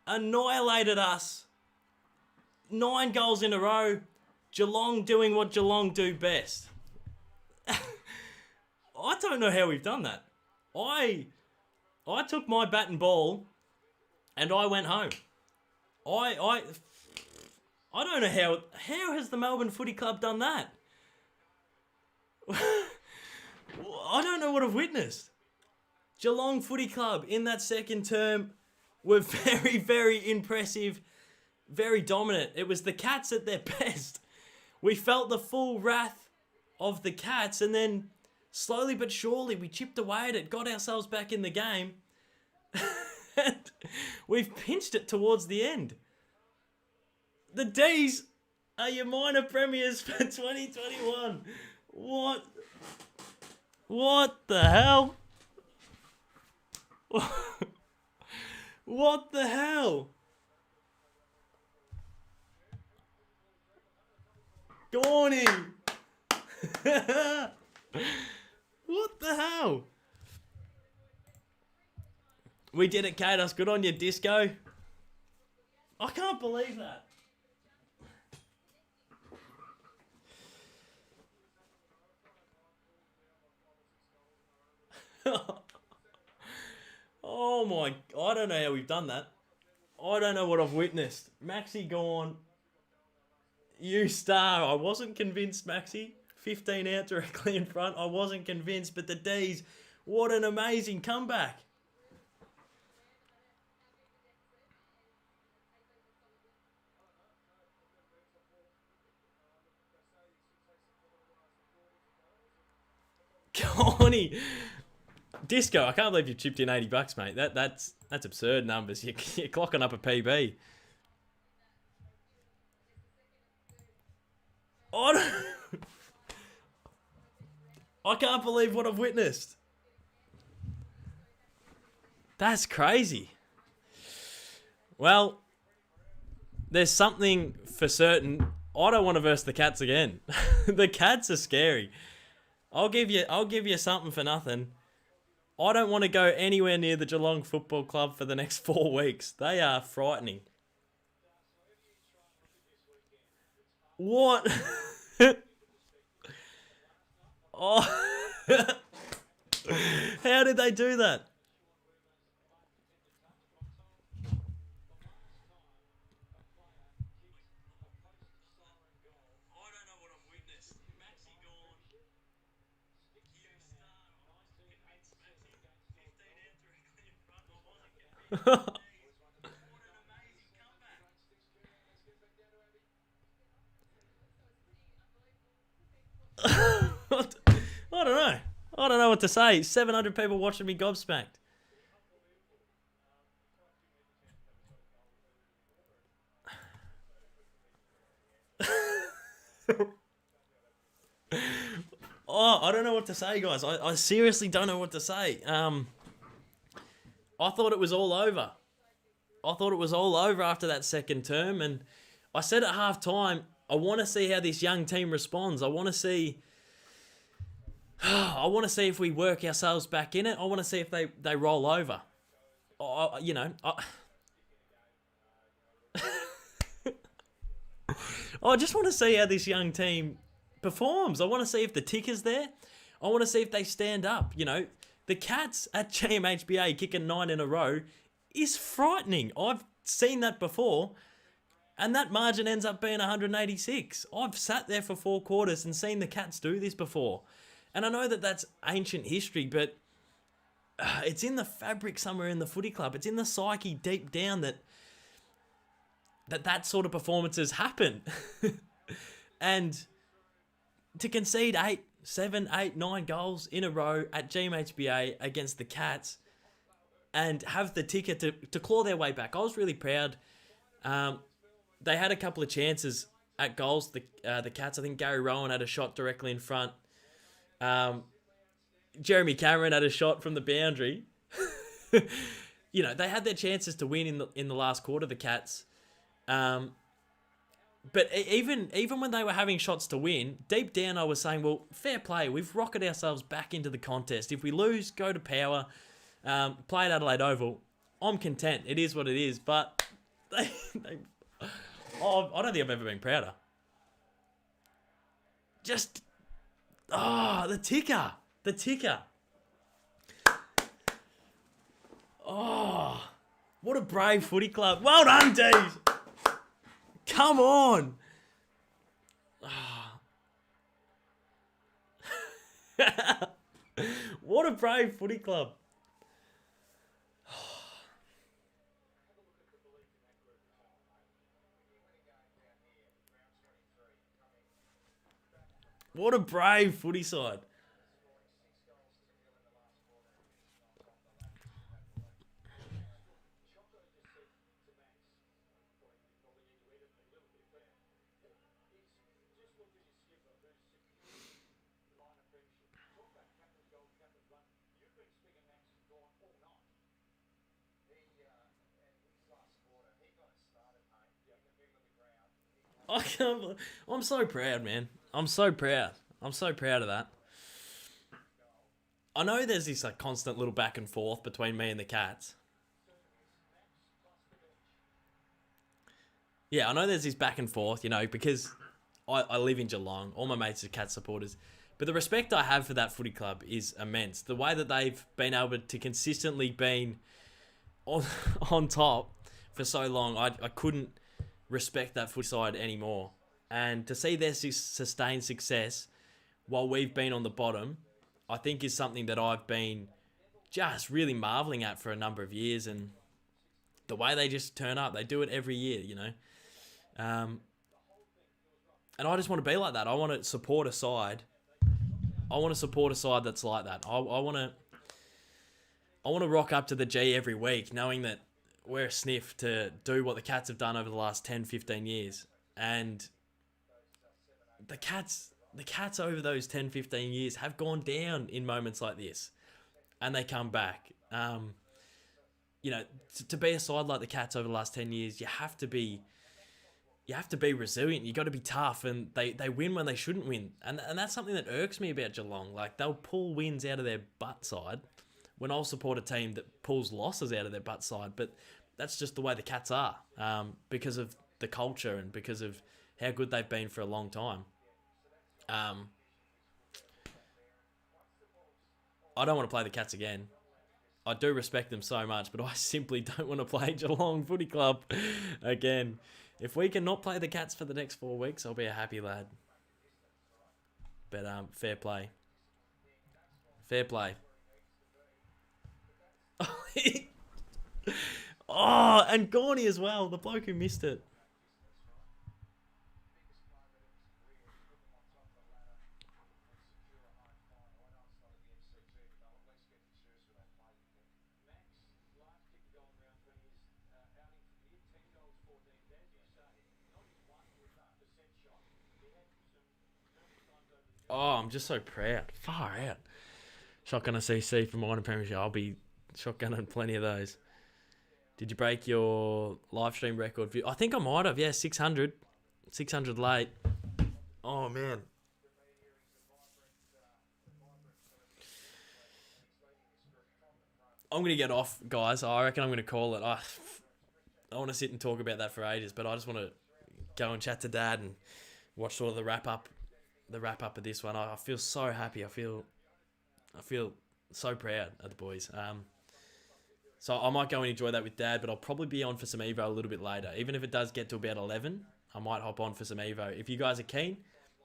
annihilated us. 9 goals in a row. Geelong doing what Geelong do best. I don't know how we've done that. I took my bat and ball and I went home. I don't know how has the Melbourne Footy Club done that? I don't know what I've witnessed. Geelong Footy Club in that second term were very, very impressive, very dominant. It was the Cats at their best. We felt the full wrath of the Cats, and then slowly but surely we chipped away at it, got ourselves back in the game, and we've pinched it towards the end. The D's are your minor premiers for 2021. What the hell? What the hell? Gawny! What the hell? We did it, Caden. Good on you, Disco. I can't believe that. Oh my, I don't know how we've done that. I don't know what I've witnessed. Maxi gone. You star. I wasn't convinced, Maxi. 15 out directly in front. I wasn't convinced, but the D's, what an amazing comeback. Connie. Disco, I can't believe you chipped in $80, mate. That's absurd numbers. You're clocking up a PB. I can't believe what I've witnessed. That's crazy. Well, there's something for certain. I don't want to verse the Cats again. The Cats are scary. I'll give you something for nothing. I don't want to go anywhere near the Geelong Football Club for the next 4 weeks. They are frightening. What? Oh. How did they do that? I don't know. I don't know what to say. 700 people watching me gobsmacked. Oh, I don't know what to say, guys. I seriously don't know what to say. I thought it was all over. I thought it was all over after that second term, and I said at half time, I want to see how this young team responds. I want to see if we work ourselves back in it. I want to see if they roll over. I just want to see how this young team performs. I want to see if the ticker's there. I want to see if they stand up. The Cats at GMHBA kicking 9 in a row is frightening. I've seen that before, and that margin ends up being 186. I've sat there for 4 quarters and seen the Cats do this before. And I know that that's ancient history, but it's in the fabric somewhere in the footy club. It's in the psyche deep down that sort of performances happen. And to concede 7, 8, 9 goals in a row at GMHBA against the Cats and have the ticket to claw their way back, I was really proud. They had a couple of chances at goals, the Cats. I think Gary Rowan had a shot directly in front. Jeremy Cameron had a shot from the boundary. They had their chances to win in the last quarter, the Cats. But even when they were having shots to win, deep down I was saying, well, fair play. We've rocketed ourselves back into the contest. If we lose, go to power, play at Adelaide Oval. I'm content. It is what it is. But I don't think I've ever been prouder. Just, the ticker. The ticker. Oh, what a brave footy club. Well done, D's. Come on. What a brave footy club. What a brave footy side. I can't believe, I'm so proud, man. I'm so proud. I'm so proud of that. I know there's this like constant little back and forth between me and the Cats. Yeah, I know there's this back and forth, because I live in Geelong. All my mates are Cats supporters. But the respect I have for that footy club is immense. The way that they've been able to consistently been on, on top for so long, I couldn't respect that footy side anymore. And to see their sustained success while we've been on the bottom, I think is something that I've been just really marveling at for a number of years. And the way they just turn up, they do it every year. And I just want to be like that. I want to support a side. I want to support a side that's like that. I want to rock up to the G every week knowing that we're a sniff to do what the Cats have done over the last 10, 15 years. And the Cats over those 10, 15 years have gone down in moments like this. And they come back. To be a side like the Cats over the last 10 years, you have to be resilient. You got to be tough, and they win when they shouldn't win. And that's something that irks me about Geelong. Like, they'll pull wins out of their butt side when I'll support a team that pulls losses out of their butt side. But that's just the way the Cats are, because of the culture and because of how good they've been for a long time. I don't want to play the Cats again. I do respect them so much, but I simply don't want to play Geelong Footy Club again. If we can not play the Cats for the next 4 weeks, I'll be a happy lad. But fair play. Fair play. Oh, and Gorney as well, the bloke who missed it. Oh, I'm just so proud. Far out. Shotgun a CC for minor premiership. I'll be shotgunning plenty of those. Did you break your live stream record view? I think I might have. Yeah, 600. 600 late. Oh, man. I'm going to get off, guys. I reckon I'm going to call it. I want to sit and talk about that for ages, but I just want to go and chat to Dad and watch sort of the wrap up of this one. I feel so happy. I feel so proud of the boys. So I might go and enjoy that with Dad, but I'll probably be on for some Evo a little bit later. Even if it does get to about 11, I might hop on for some Evo. If you guys are keen,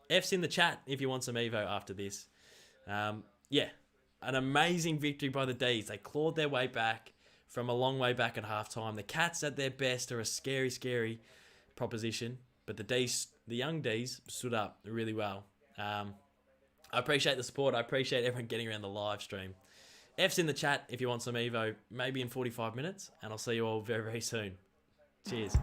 F's in the chat if you want some Evo after this. Yeah, an amazing victory by the D's. They clawed their way back from a long way back at halftime. The Cats at their best are a scary, scary proposition, but the young D's stood up really well. I appreciate the support. I appreciate everyone getting around the live stream. F's in the chat if you want some Evo, maybe in 45 minutes, and I'll see you all very, very soon. Cheers.